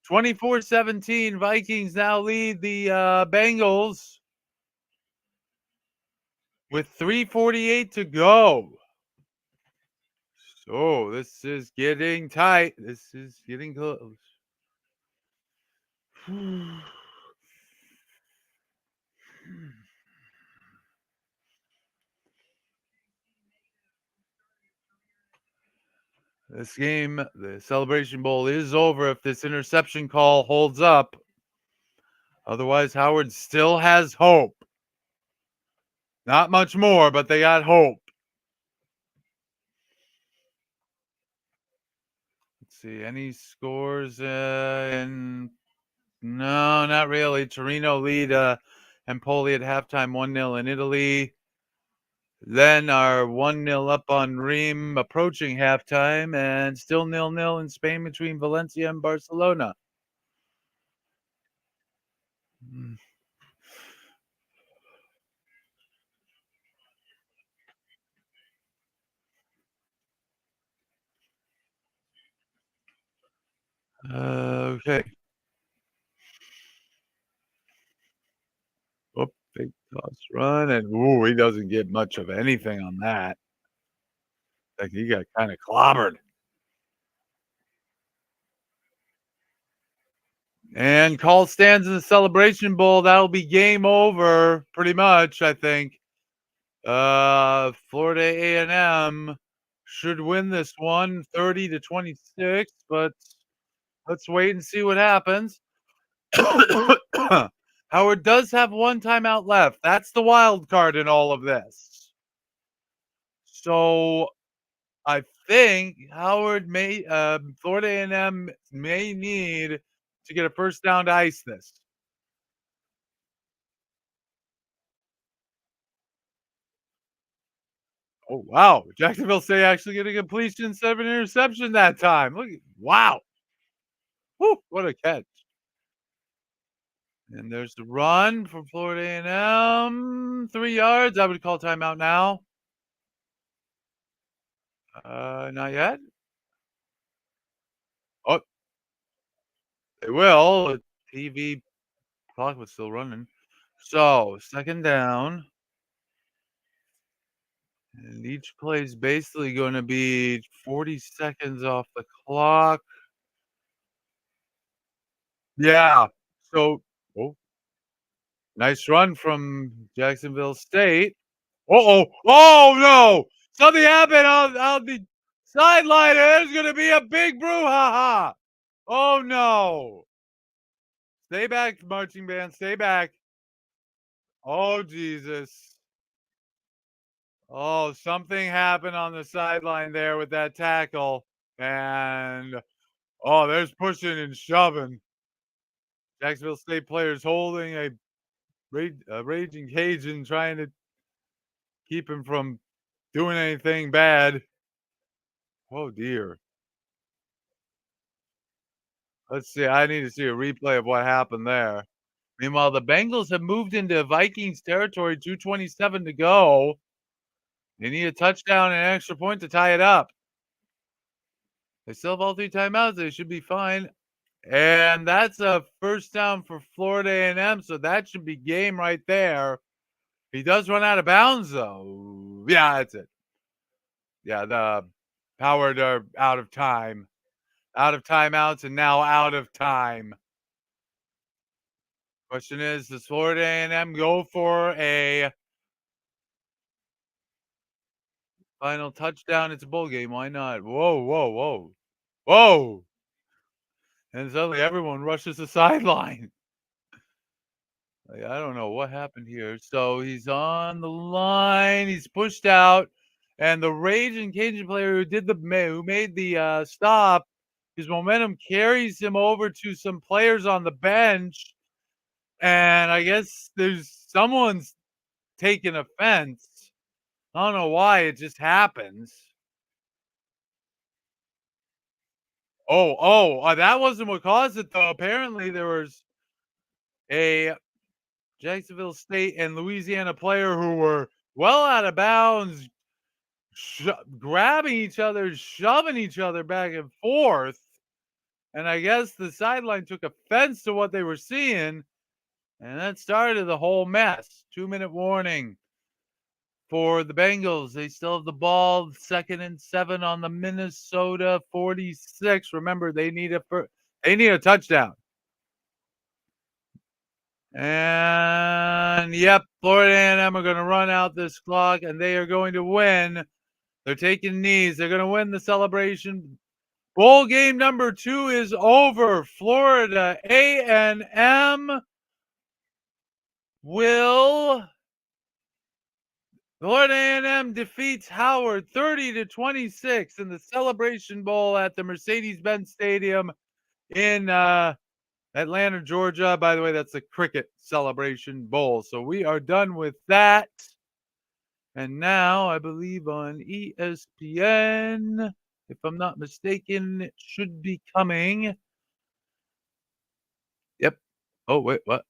24-17, Vikings now lead the Bengals with 3:48 to go. So this is getting tight. This is getting close. This game, the Celebration Bowl, is over if this interception call holds up. Otherwise, Howard still has hope. Not much more, but they got hope. Let's see, any scores in... No, not really. Torino lead Empoli at halftime 1-0 in Italy. Then are 1-0 up on Reims approaching halftime, and still 0-0 in Spain between Valencia and Barcelona. Okay. Oh, big toss run, and ooh, he doesn't get much of anything on that. Like he got kind of clobbered. And call stands in the Celebration Bowl. That'll be game over, pretty much, I think. Florida A&M should win this one 30-26, but let's wait and see what happens. Howard does have one timeout left. That's the wild card in all of this. So I think Howard may, Florida A&M may need to get a first down to ice this. Oh, wow. Jacksonville State actually getting a completion instead of an interception that time. Look, wow. Whew, what a catch. And there's the run from Florida A&M. 3 yards. I would call timeout now. Not yet. Oh, they will. The TV clock was still running. So, second down. And each play is basically going to be 40 seconds off the clock. Yeah. So, oh, nice run from Jacksonville State. Uh-oh. Oh, no. Something happened on the sideline. There's going to be a big brouhaha. Oh, no. Stay back, marching band. Stay back. Oh, Jesus. Oh, something happened on the sideline there with that tackle. And, oh, there's pushing and shoving. Jacksonville State players holding a raging Cajun, trying to keep him from doing anything bad. Oh, dear. Let's see. I need to see a replay of what happened there. Meanwhile, the Bengals have moved into Vikings territory, 2:27 to go. They need a touchdown and an extra point to tie it up. They still have all 3 timeouts. They should be fine. And that's a first down for Florida A&M, so that should be game right there. He does run out of bounds, though. Yeah, that's it. Yeah, the Howard are out of time. Out of timeouts and now out of time. Question is, does Florida A&M go for a final touchdown? It's a bowl game. Why not? Whoa, whoa, whoa. Whoa. And suddenly everyone rushes the sideline. I don't know what happened here. So he's on the line. He's pushed out. And the Raging Cajun player who made the stop, his momentum carries him over to some players on the bench. And I guess someone's taking offense. I don't know why, it just happens. That wasn't what caused it, though. Apparently, there was a Jacksonville State and Louisiana player who were well out of bounds, grabbing each other, shoving each other back and forth. And I guess the sideline took offense to what they were seeing, and that started the whole mess. 2-minute warning for the Bengals. They still have the ball. 2nd and 7 on the Minnesota 46. Remember, they need a touchdown. And yep, Florida A&M are going to run out this clock, and they are going to win. They're taking knees. They're going to win the celebration. Bowl game number 2 is over. Florida A&M Florida A&M defeats Howard 30-26 in the Celebration Bowl at the Mercedes-Benz Stadium in Atlanta, Georgia. By the way, that's the Cricket Celebration Bowl. So we are done with that. And now I believe on ESPN, if I'm not mistaken, it should be coming. Yep. Oh, wait, what?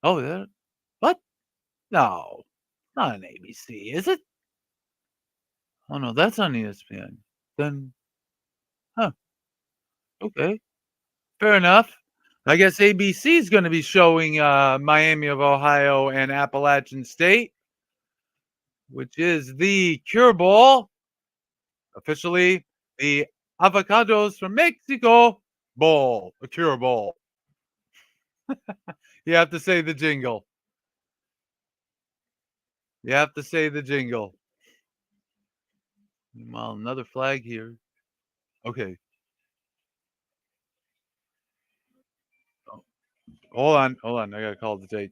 Oh, there. What? No, not an ABC, is it? Oh, no, that's on ESPN. Then, huh, okay. Fair enough. I guess ABC is going to be showing Miami of Ohio and Appalachian State, which is the Cure Bowl, officially the Avocados from Mexico Bowl, a Cure Bowl. You have to say the jingle. You have to say the jingle. Meanwhile, another flag here. Okay. Oh, hold on. I got to call the take.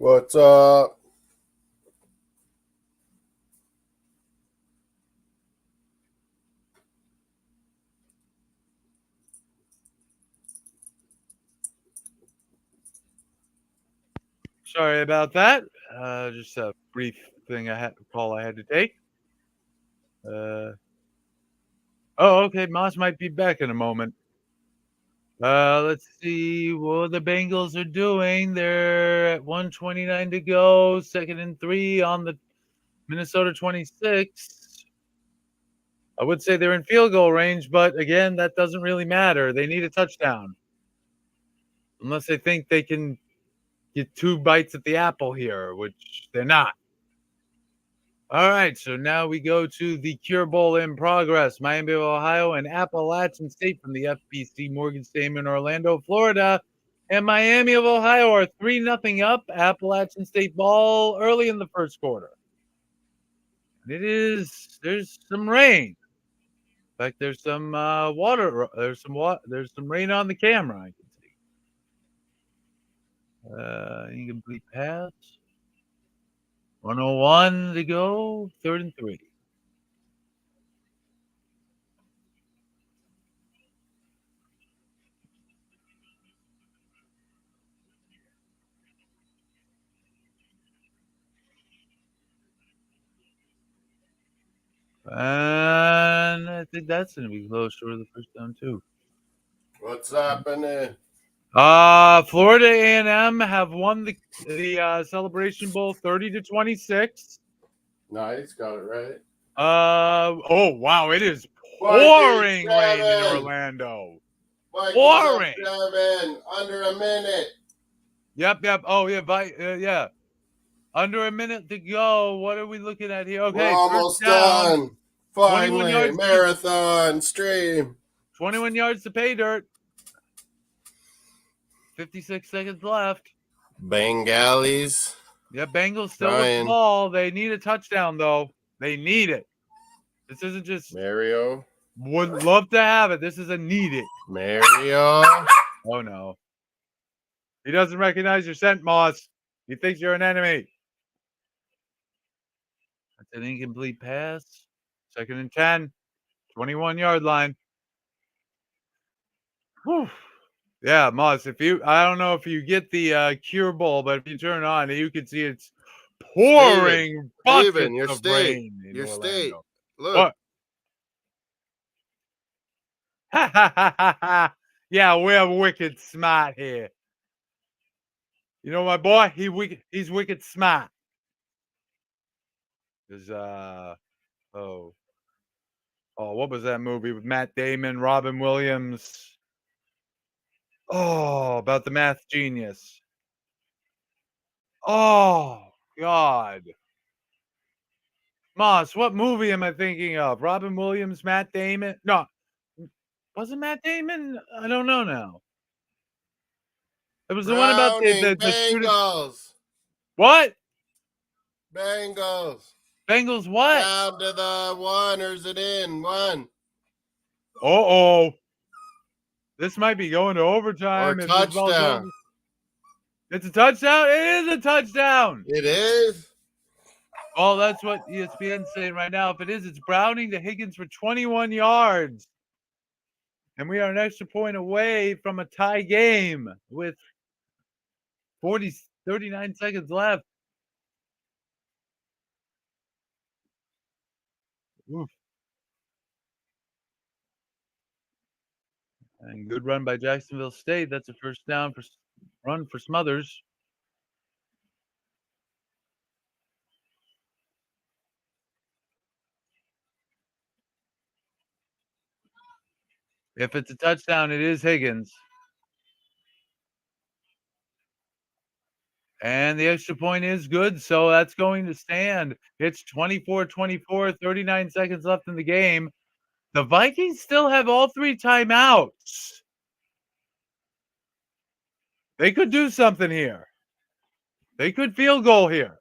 What's up? Sorry about that. Just a brief thing I had to take. Okay. Moss might be back in a moment. Let's see what the Bengals are doing. They're at 1:29 to go. 2nd and 3 on the Minnesota 26. I would say they're in field goal range, but again, that doesn't really matter. They need a touchdown. Unless they think they can get 2 bites at the apple here, which they're not. All right, so now we go to the Cure Bowl in progress. Miami of Ohio and Appalachian State from the FBC Morgan Stadium in Orlando, Florida. And Miami of Ohio are 3-0 up. Appalachian State ball early in the first quarter. There's some rain. In fact, there's some water. There's some rain on the camera, I can see. Incomplete pass. 101 to go, 3rd and 3. And I think that's going to be close to the first down, too. What's happening? Florida A&M have won the Celebration Bowl 30-26. Nice, got it right. Oh wow, it is pouring rain in Orlando. Pouring. Up 7, under a minute. Yep. Oh yeah, yeah. Under a minute to go. What are we looking at here? Okay, we're almost done. Finally, marathon stream. 21 yards to pay dirt. 56 seconds left. Bengalis. Yeah, Bengals still with the ball. They need a touchdown, though. They need it. This isn't just Mario. Would love to have it. This is a need it. Mario. Oh, no. He doesn't recognize your scent, Moss. He thinks you're an enemy. That's an incomplete pass. 2nd and 10. 21-yard line. Whew. Yeah, Moss, I don't know if you get the Cure Bowl, but if you turn it on, you can see it's pouring buckets of rain in Orlando. Look. What? Yeah, we're wicked smart here. You know my boy? He's wicked smart. There's what was that movie with Matt Damon, Robin Williams? Oh, about the math genius. Oh, God. Moss, what movie am I thinking of? Robin Williams, Matt Damon? No. Was it Matt Damon? I don't know now. It was the one about the students. What? Bengals. Bengals what? Down to the 1, or is it in? 1. Uh-oh. This might be going to overtime. Or touchdown. It's a touchdown? It is a touchdown. It is? Oh, that's what ESPN's saying right now. If it is, it's Browning to Higgins for 21 yards. And we are an extra point away from a tie game with 39 seconds left. Oof. And good run by Jacksonville State. That's a first down run for Smothers. If it's a touchdown, it is Higgins. And the extra point is good, so that's going to stand. It's 24-24, 39 seconds left in the game. The Vikings still have all 3 timeouts. They could do something here. They could field goal here.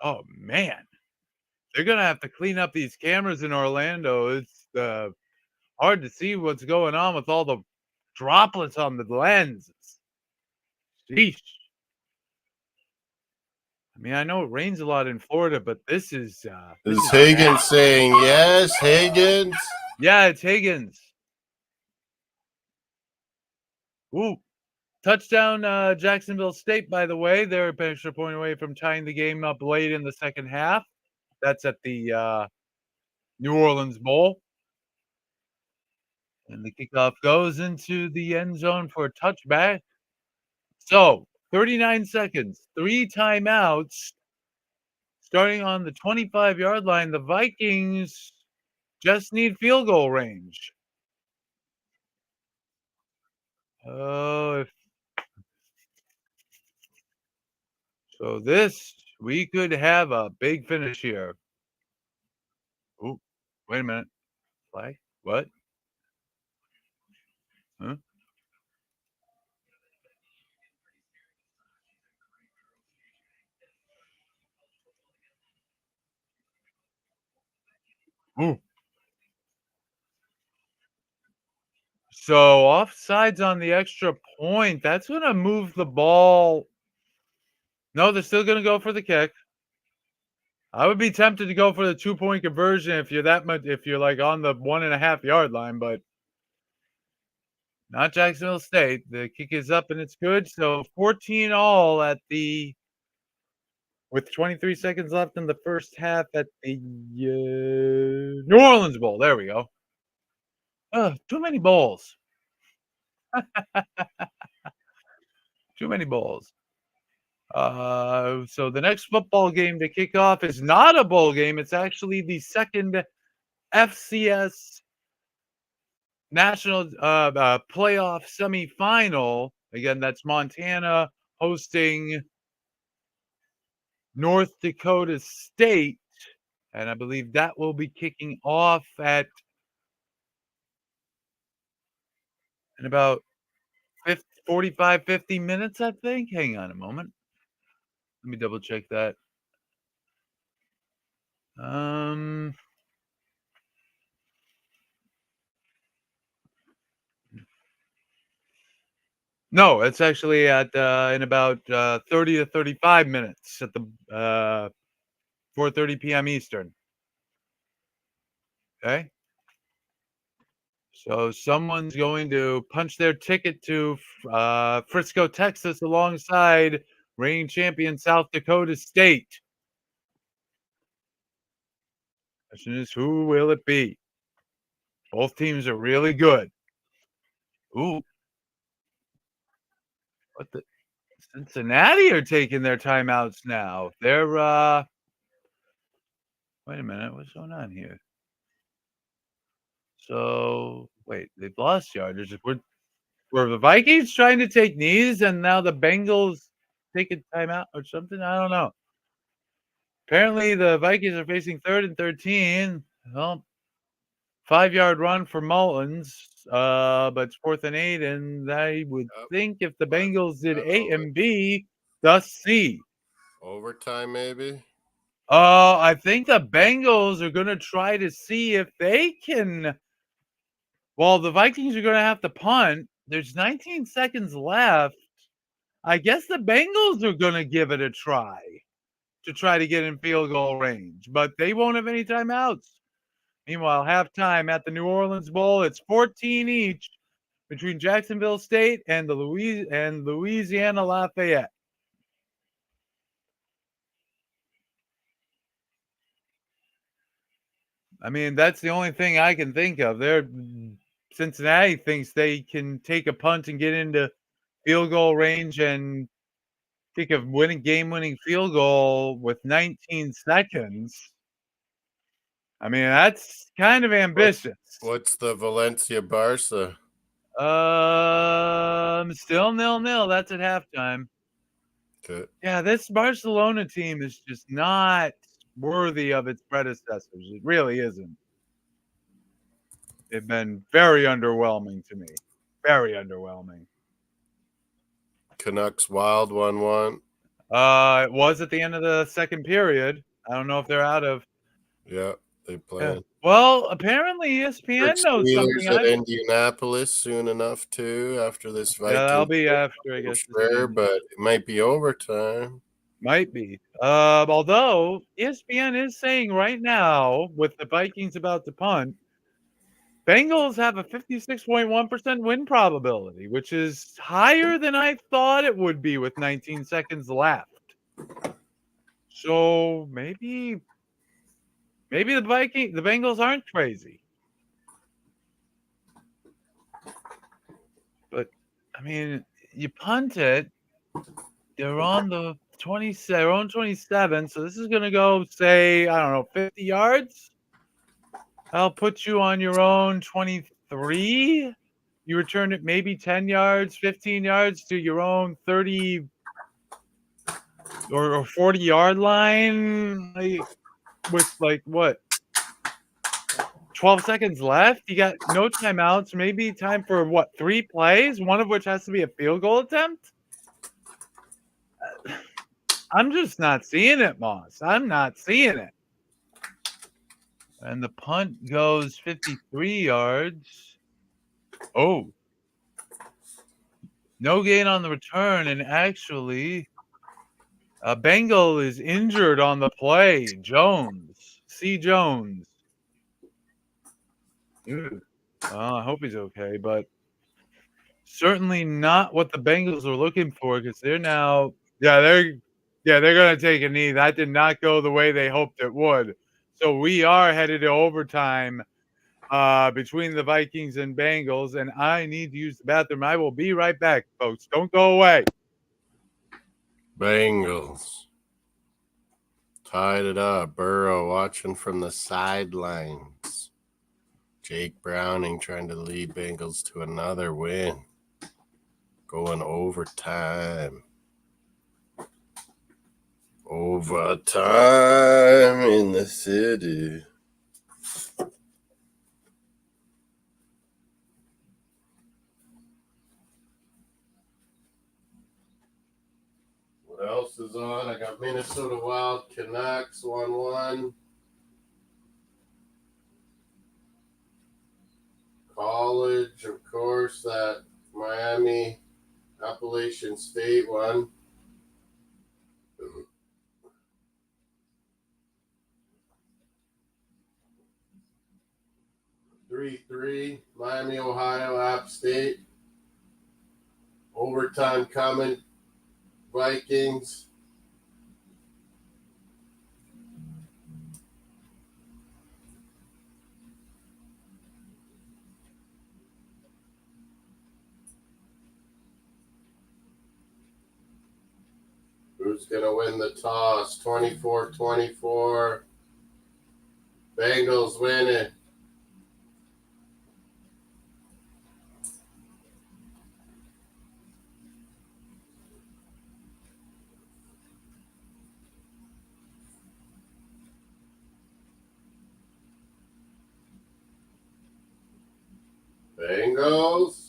Oh, man. they're gonna have to clean up these cameras in Orlando. It's hard to see what's going on with all the droplets on the lenses. Sheesh. I mean, I know it rains a lot in Florida, but this is Higgins bad. saying yes? Higgins? Yeah, it's Higgins. Ooh. Touchdown, Jacksonville State, by the way. They're an extra point away from tying the game up late in the second half. That's at the New Orleans Bowl. And the kickoff goes into the end zone for a touchback. So, 39 seconds, 3 timeouts. Starting on the 25-yard line, the Vikings just need field goal range. Oh, so we could have a big finish here. Ooh, wait a minute. Flag? What? Huh? Ooh. So offsides on the extra point. That's going to move the ball. No, they're still going to go for the kick. I would be tempted to go for the 2-point conversion if you're that much, if you're like on the 1.5 yard line, but not Jacksonville State. The kick is up and it's good. So 14 all with 23 seconds left in the first half at the New Orleans Bowl. There we go. Too many bowls. Too many bowls. So the next football game to kick off is not a bowl game. It's actually the second FCS national playoff semifinal. Again, that's Montana hosting North Dakota State. And I believe that will be kicking off in about 45, 50 minutes, I think. Hang on a moment. Let me double check that. No, it's actually at in about 30 to 35 minutes at the 4:30 p.m. Eastern. Okay. So someone's going to punch their ticket to Frisco, Texas, alongside reigning champion South Dakota State. Question is, who will it be? Both teams are really good. Ooh. What the? Cincinnati are taking their timeouts now. They're wait a minute, what's going on here? So wait, they've lost yardage. Were the Vikings trying to take knees and now the Bengals take a timeout or something? I don't know. Apparently the Vikings are facing 3rd and 13. Well, 5-yard run for Mullins, but it's 4th and 8, and I would think if the Bengals did A and B, thus C. Overtime, maybe? I think the Bengals are going to try to see if they can. Well, the Vikings are going to have to punt. There's 19 seconds left. I guess the Bengals are going to give it a try to get in field goal range, but they won't have any timeouts. Meanwhile, halftime at the New Orleans Bowl, it's 14 each between Jacksonville State and Louisiana Lafayette. I mean, that's the only thing I can think of. Cincinnati thinks they can take a punt and get into field goal range and kick a game-winning field goal with 19 seconds. I mean, that's kind of ambitious. What's the Valencia Barca? Still 0-0. That's at halftime. Okay. Yeah, this Barcelona team is just not worthy of its predecessors. It really isn't. They've been very underwhelming to me. Very underwhelming. Canucks Wild 1-1. It was at the end of the second period. I don't know if they're out of Yeah, they play. Yeah. Well, apparently ESPN knows Steelers something. at Indianapolis soon enough too. After this Yeah, that'll Vikings, be after, I guess, this sure, game. but it might be overtime. Might be. Although ESPN is saying right now, with the Vikings about to punt, Bengals have a 56.1% win probability, which is higher than I thought it would be with 19 seconds left. So maybe the Bengals aren't crazy. But I mean, you punt it, they're on the 27, they're on 27, so this is gonna go, say, I don't know, 50 yards. I'll put you on your own 23. You return it maybe 10 yards, 15 yards to your own 30 or 40-yard line, with what, 12 seconds left. You got no timeouts, maybe time for what, 3 plays, one of which has to be a field goal attempt. I'm just not seeing it, Moss. I'm not seeing it. And the punt goes 53 yards. Oh, no gain on the return, and actually, a Bengal is injured on the play. Jones. C. Jones. I hope he's okay, but certainly not what the Bengals were looking for, because they're now, they're going to take a knee. That did not go the way they hoped it would. So we are headed to overtime between the Vikings and Bengals, and I need to use the bathroom. I will be right back, folks. Don't go away. Bengals tied it up. Burrow watching from the sidelines. Jake Browning trying to lead Bengals to another win. Going overtime. Overtime in the city. What else is on? I got Minnesota Wild Canucks 1-1. College, of course, that Miami Appalachian State one. 3-3, Miami, Ohio, App State. Overtime coming, Vikings. Who's going to win the toss? 24-24. Bengals win it. Bengals.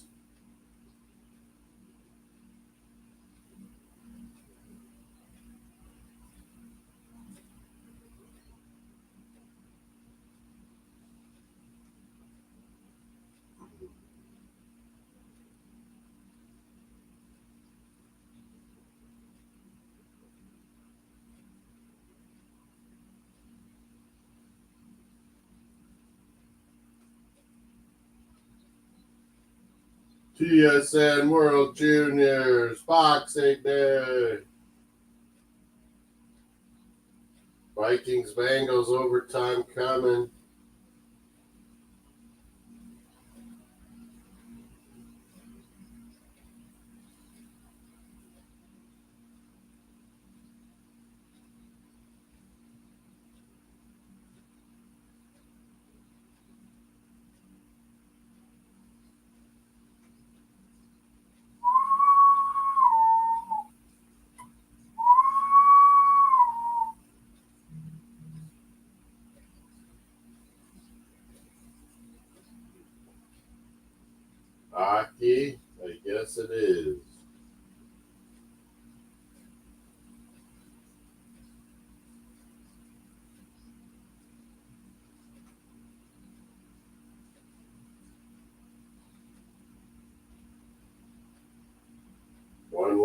TSN World Juniors Boxing Day. Vikings, Bengals, overtime coming.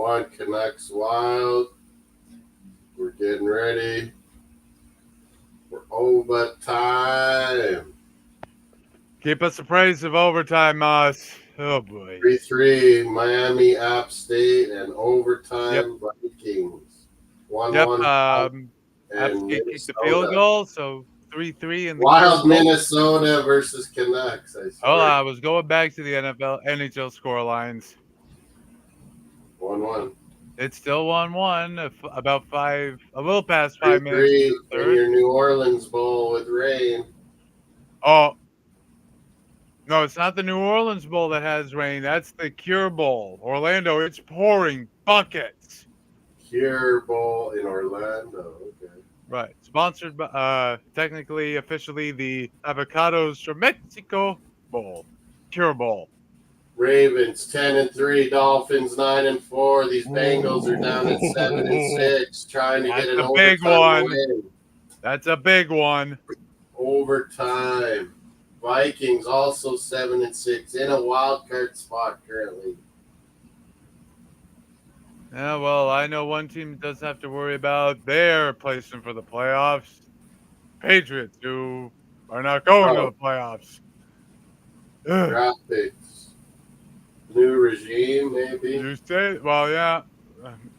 1, Canucks Wild. We're getting ready for overtime. Keep us appraised of overtime, Moss. Oh, boy. 3-3, Miami, App State, and overtime Yep. Vikings. Yep. 1-1 App and State kicked the field Minnesota. goal, so 3-3 in the Wild goal. Minnesota versus Canucks, I Oh, swear. I was going back to the NHL score lines. 1-1. It's still 1-1, about a little past 5 minutes 3-3 into the in third. your New Orleans Bowl with rain. Oh, no, it's not the New Orleans Bowl that has rain. That's the Cure Bowl. Orlando, it's pouring buckets. Cure Bowl in Orlando. Okay. Right. Sponsored by, technically, officially, the Avocados from Mexico Bowl. Cure Bowl. Ravens 10-3, Dolphins 9-4. These Bengals are down at Ooh, 7-6, trying to that's get an a big overtime one. win. That's a big one. Overtime. Vikings also 7-6 in a wild card spot currently. Yeah, well, I know one team does have to worry about their placement for the playoffs. Patriots, who are not going to Oh, the playoffs. Ugh. draft picks. New regime, maybe. You say, well, yeah.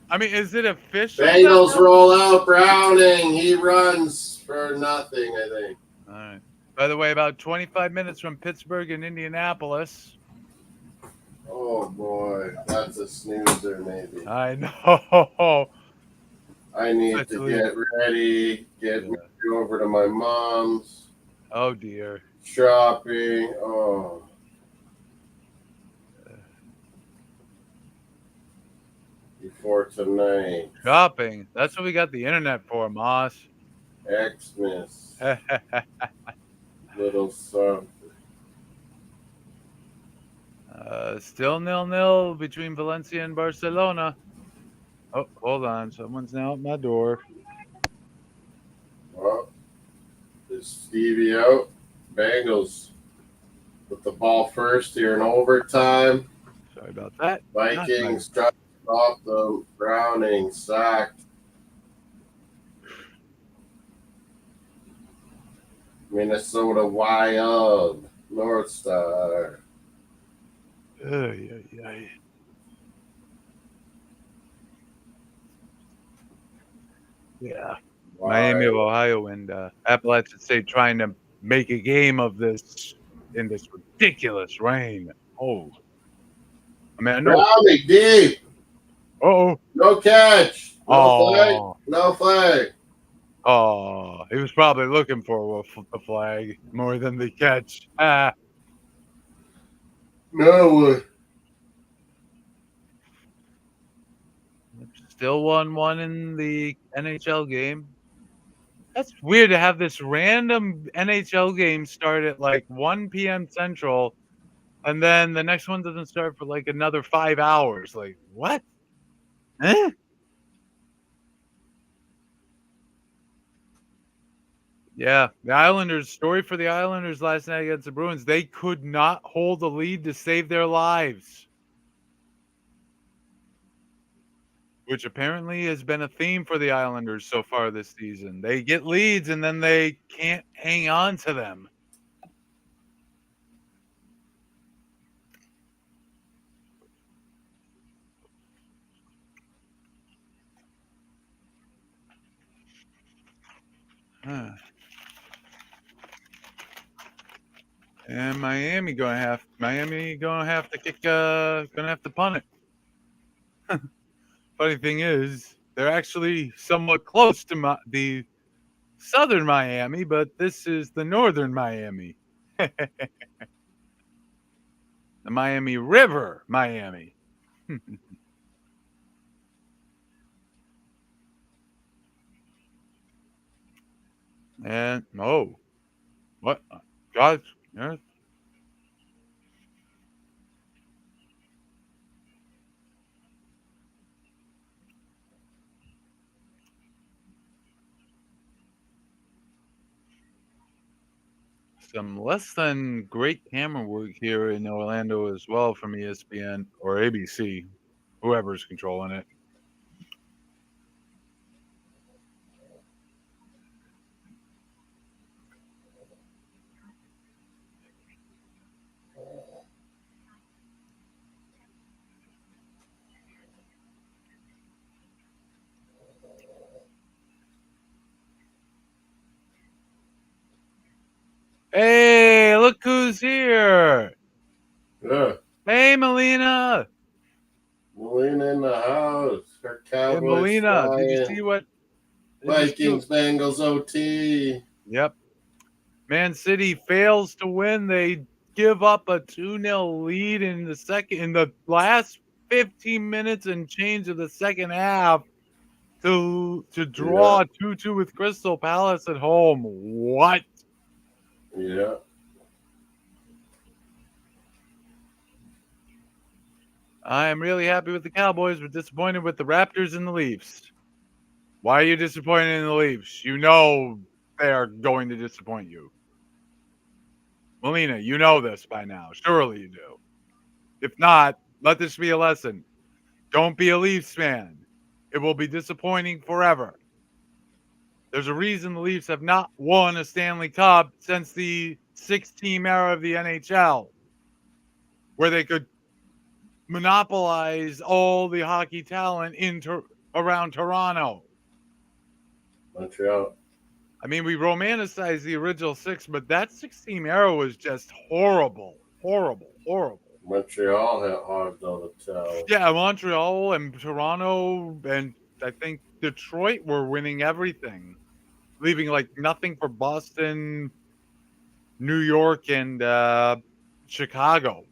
I mean, is it official yet? Bengals roll out Browning. He runs for nothing, I think. All right. By the way, about 25 minutes from Pittsburgh and Indianapolis. Oh boy, that's a snoozer, maybe. I know. I need to get ready, get over to my mom's. Oh dear. Shopping. Oh. Before tonight. Shopping. That's what we got the internet for, Moss. Xmas. Little something. Still 0-0 between Valencia and Barcelona. Oh, hold on. Someone's now at my door. Well, is Stevie out? Bengals with the ball first here in overtime. Sorry about that. Vikings try to stop them. Browning sacked. Minnesota Wild. North Star. Yeah. Miami of Ohio and Appalachian State trying to make a game of this in this ridiculous rain. Oh. I mean, I know. Browning deep. Oh. No catch. No flag. No flag. Oh, he was probably looking for a flag more than the catch. No. Still 1-1 in the NHL game. That's weird to have this random NHL game start at like 1 p.m. Central, and then the next one doesn't start for like another 5 hours. Like, what? Eh? Yeah, the Islanders, story for the Islanders last night against the Bruins. They could not hold the lead to save their lives, which apparently has been a theme for the Islanders so far this season. They get leads and then they can't hang on to them. And Miami gonna have to kick gonna have to punt it. Funny thing is, they're actually somewhat close to the southern Miami, but this is the northern Miami. The Miami River, Miami. And what? God, yeah. Some less than great camera work here in Orlando as well from ESPN or ABC. whoever's controlling it. Hey, look who's here. Yeah. Hey, Melina. Melina in the house. Her Hey, Cowboys Melina, did you see flying. what? Vikings, Bengals, OT. Yep. Man City fails to win. They give up a 2-0 lead in the last 15 minutes and change of the second half to draw 2-2 with Crystal Palace at home. What? Yeah. I am really happy with the Cowboys, but disappointed with the Raptors and the Leafs. Why are you disappointed in the Leafs? You know they are going to disappoint you. Melina, you know this by now. Surely you do. If not, let this be a lesson. Don't be a Leafs fan. It will be disappointing forever. There's a reason the Leafs have not won a Stanley Cup since the 6-team era of the NHL, where they could monopolize all the hockey talent around Toronto. Montreal. I mean, we romanticize the original six, but that 6-team era was just horrible, horrible, horrible. Montreal had hogged all the talent. Yeah, Montreal and Toronto and I think Detroit were winning everything, leaving like nothing for Boston, New York, and Chicago.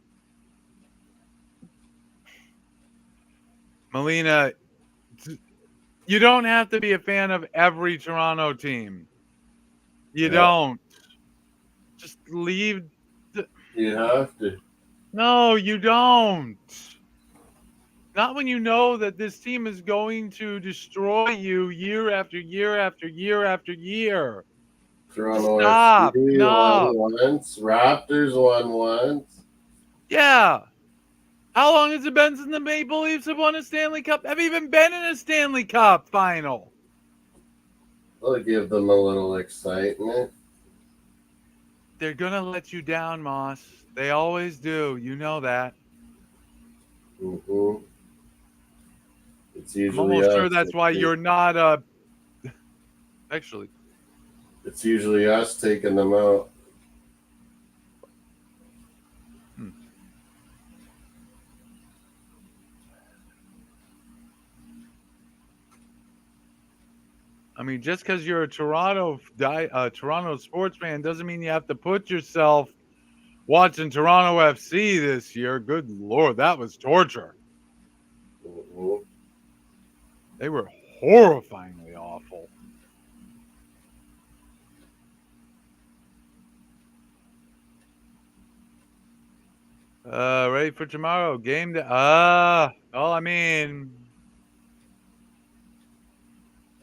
Melina, you don't have to be a fan of every Toronto team. You don't. Just leave. You have to. No, you don't. Not when you know that this team is going to destroy you year after year after year after year. Toronto Stop. FC No. won once. Raptors won once. Yeah. How long has it been since the Maple Leafs have won a Stanley Cup? Have even been in a Stanley Cup final? I'll give them a little excitement. They're going to let you down, Moss. They always do. You know that. Mm-hmm. It's I'm usually almost us. sure that's why you're not actually. It's usually us taking them out. I mean, just because you're a Toronto sports fan doesn't mean you have to put yourself watching Toronto FC this year. Good Lord, that was torture. Mm-hmm. They were horrifyingly awful. Ready for tomorrow? Game day. Well, I mean,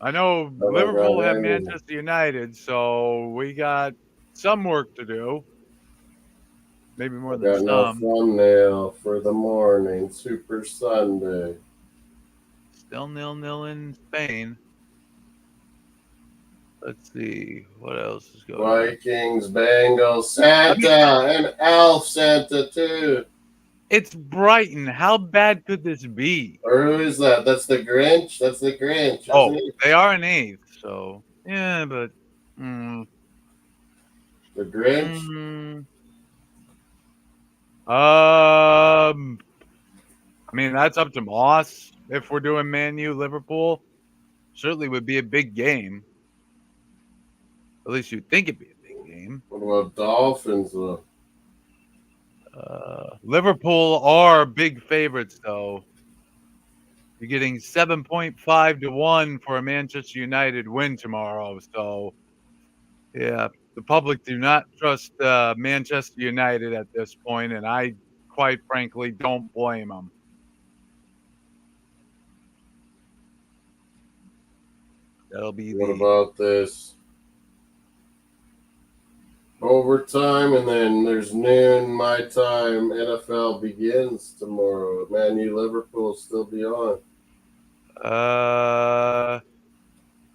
I know Liverpool have Manchester United, so we got some work to do. Maybe more than Got no some. thumbnail for the morning. Super Sunday. Still 0-0 in Spain. Let's see what else is going on. Vikings, Bengals, Santa, and Elf Santa too. It's Brighton. How bad could this be? Or who is that? That's the Grinch. That's the Grinch. Oh, Isn't it? they are an eighth, so yeah, but The Grinch. I mean that's up to Moss. If we're doing Man U Liverpool, certainly would be a big game. At least you'd think it'd be a big game. What about Dolphins though? Liverpool are big favorites though. You're getting 7.5 to 1 for a Manchester United win tomorrow. So yeah, the public do not trust Manchester United at this point, and I quite frankly don't blame them. That'll be What about this? overtime, and then there's noon my time. NFL begins tomorrow. Man U Liverpool will still be on.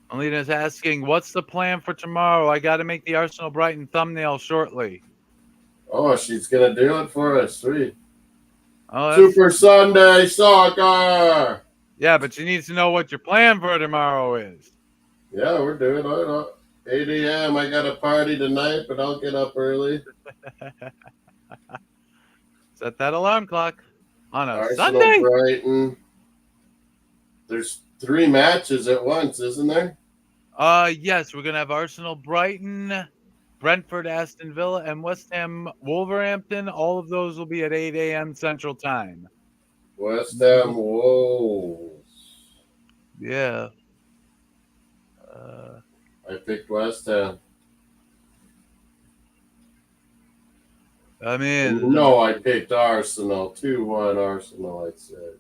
Alina's asking, what's the plan for tomorrow? I got to make the Arsenal Brighton thumbnail shortly. Oh, she's gonna do it for us. Sweet. Oh, Super Sunday soccer. Yeah, but she needs to know what your plan for tomorrow is. Yeah, we're doing it. 8 a.m. I got a party tonight, but I'll get up early. Set that alarm clock on a Arsenal Sunday. Brighton. There's 3 matches at once, isn't there? Yes, we're gonna have Arsenal Brighton, Brentford Aston Villa, and West Ham Wolverhampton. All of those will be at 8 a.m. Central Time. West Ham Wolves. Yeah. I picked West Ham. I mean, No, I picked Arsenal. 2-1 Arsenal, I said.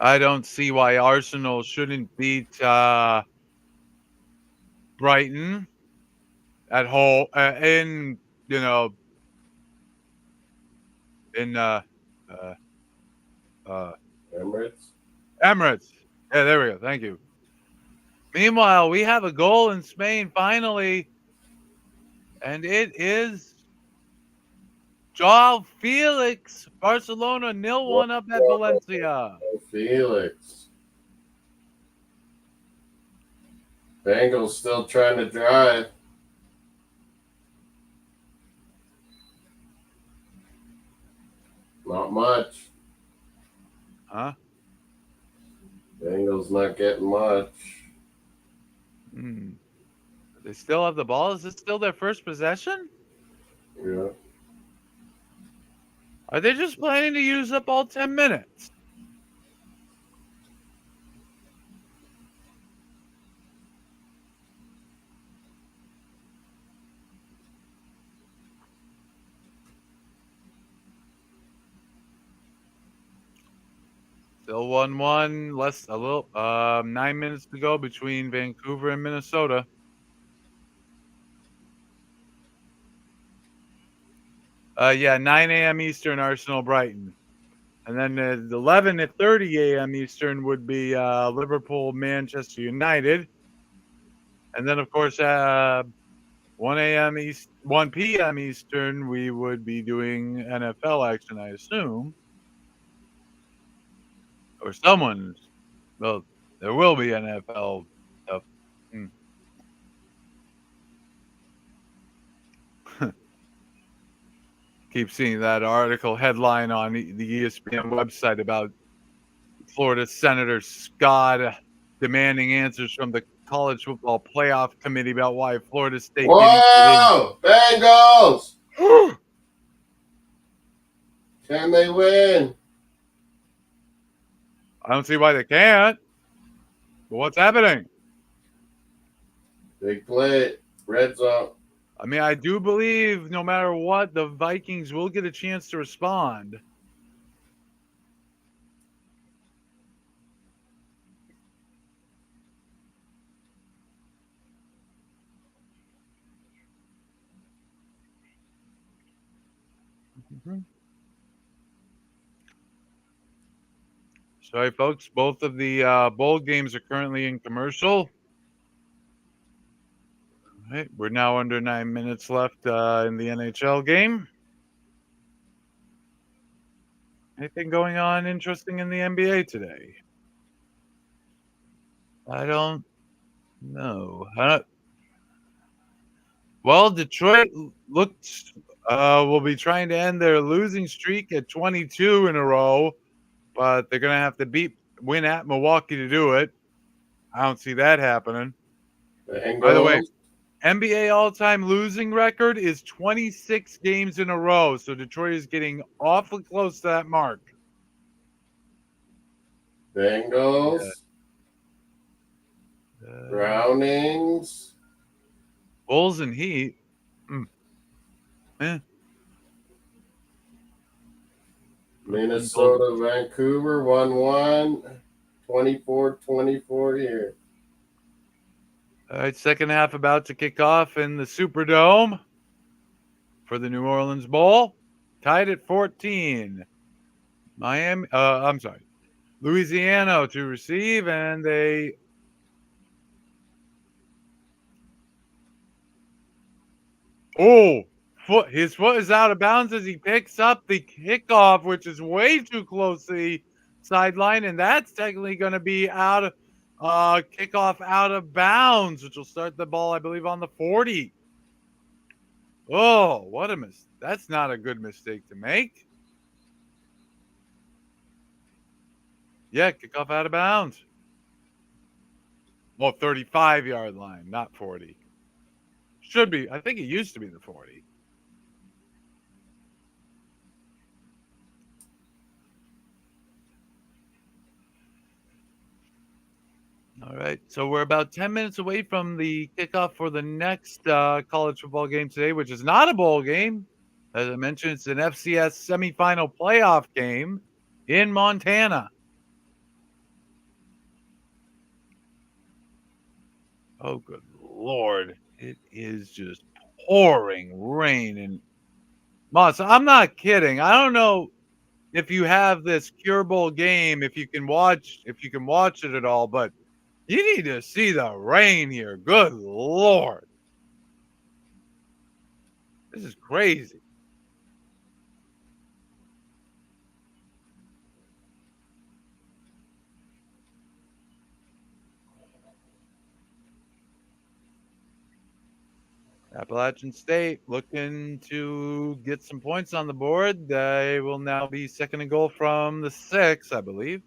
I don't see why Arsenal shouldn't beat Brighton at home in Emirates. Emirates. Yeah, there we go. Thank you. Meanwhile, we have a goal in Spain finally, and it is Joao Felix. Barcelona 0-1 up at Valencia. Felix. Bengals still trying to drive. Not much. Huh? Bengals not getting much. They still have the ball. Is this still their first possession? Yeah. Are they just planning to use up all 10 minutes? Still 1-1. Less a little 9 minutes to go between Vancouver and Minnesota. Yeah, 9 a.m. Eastern, Arsenal Brighton. And then at 11:30 a.m. Eastern would be Liverpool Manchester United. And then of course 1 p.m. Eastern we would be doing NFL action, I assume. Or someone's. Well, there will be NFL stuff. Keep seeing that article headline on the ESPN website about Florida Senator Scott demanding answers from the College Football Playoff Committee about why Florida State didn't get in. Whoa! Bengals! Can they win? I don't see why they can't. But what's happening? Big play. Red zone. I mean, I do believe no matter what, the Vikings will get a chance to respond. Sorry, folks. Both of the bowl games are currently in commercial. All right, we're now under 9 minutes left in the NHL game. Anything going on interesting in the NBA today? I don't know. Well, Detroit will be trying to end their losing streak at 22 in a row, but they're going to have to win at Milwaukee to do it. I don't see that happening. Bengals. By the way, NBA all-time losing record is 26 games in a row, so Detroit is getting awfully close to that mark. Bengals. Brownings. Bulls and Heat. Minnesota, Vancouver, 1-1. 24-24 here. All right, second half about to kick off in the Superdome for the New Orleans Bowl. Tied at 14. Louisiana to receive, and his foot is out of bounds as he picks up the kickoff, which is way too close to the sideline, and that's technically going to be kickoff out of bounds, which will start the ball, I believe, on the 40. Oh, what a mistake. That's not a good mistake to make. Yeah, kickoff out of bounds. Well, 35-yard line, not 40. Should be. I think it used to be the 40. All right, so we're about 10 minutes away from the kickoff for the next college football game today, which is not a bowl game. As I mentioned, it's an FCS semifinal playoff game in Montana. Oh, good Lord. It is just pouring rain in Moss. I'm not kidding. I don't know if you have this Cure Bowl game, if you can watch it at all, but you need to see the rain here. Good Lord. This is crazy. Appalachian State looking to get some points on the board. They will now be second and goal from the 6, I believe.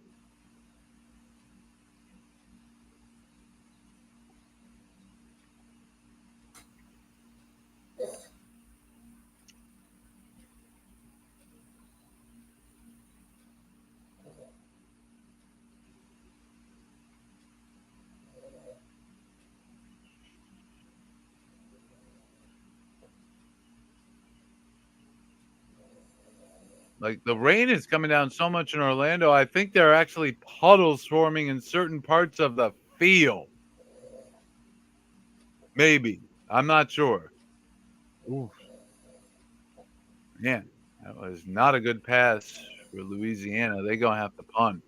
Like, the rain is coming down so much in Orlando. I think there are actually puddles forming in certain parts of the field. Maybe. I'm not sure. Oof. Man, that was not a good pass for Louisiana. They're going to have to punt.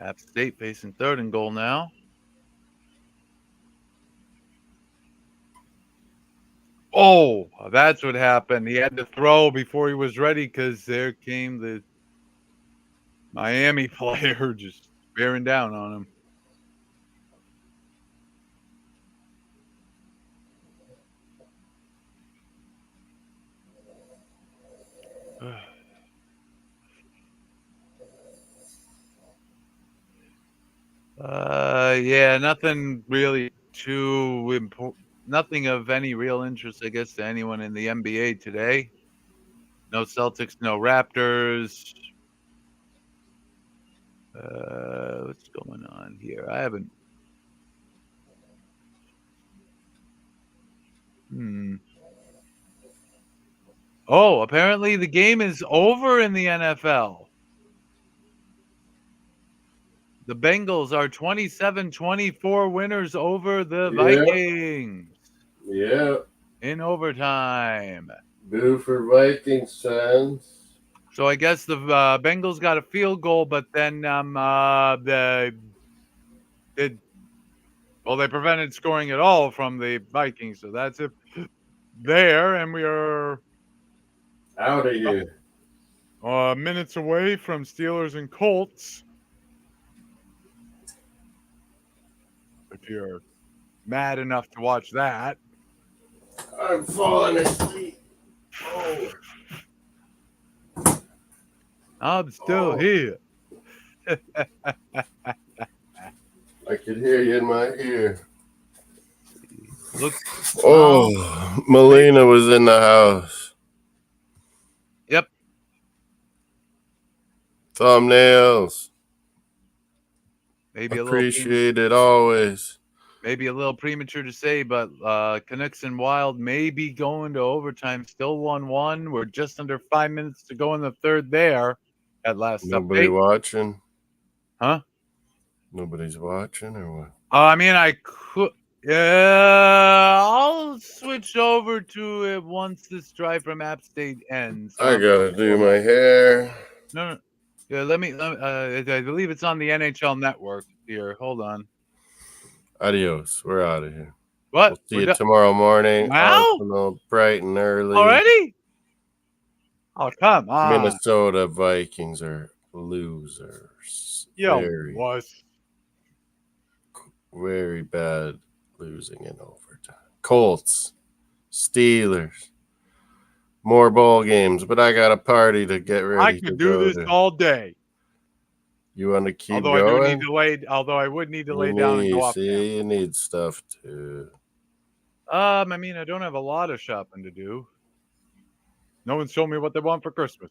App State facing third and goal now. Oh, that's what happened. He had to throw before he was ready because there came the Miami player just bearing down on him. Yeah, nothing really too important. Nothing of any real interest, I guess, to anyone in the NBA today. No Celtics, no Raptors. What's going on here? I haven't. Oh, apparently the game is over in the NFL. The Bengals are 27-24 winners over the Vikings. Yeah. In overtime. Boo for Vikings fans. So I guess the Bengals got a field goal, but then they prevented scoring at all from the Vikings. So that's it there, and we are Out of here. Minutes away from Steelers and Colts. If you're mad enough to watch that. I'm falling asleep. Oh. I'm still here. I could hear you in my ear. Look. Oh, Melina was in the house. Yep. Thumbnails. Maybe appreciate it always. Maybe a little premature to say, but Canucks and Wild may be going to overtime. Still 1-1. We're just under 5 minutes to go in the third there. At last Nobody update. watching? Huh? Nobody's watching or what? I mean, I could. Yeah, I'll switch over to it once this drive from App State ends. So I gotta do my hair. No. Yeah, let me. I believe it's on the NHL Network here. Hold on. Adios. We're out of here. What? We'll see you tomorrow morning. Now? Arsenal, bright and early. Already? Oh, come on. Minnesota Vikings are losers. Very bad losing in overtime. Colts, Steelers, more bowl games, but I got a party to get ready. I could do this all day. You want to keep Although going? I would need to lay down and go off. You need stuff too. I mean, I don't have a lot of shopping to do. No one's shown me what they want for Christmas.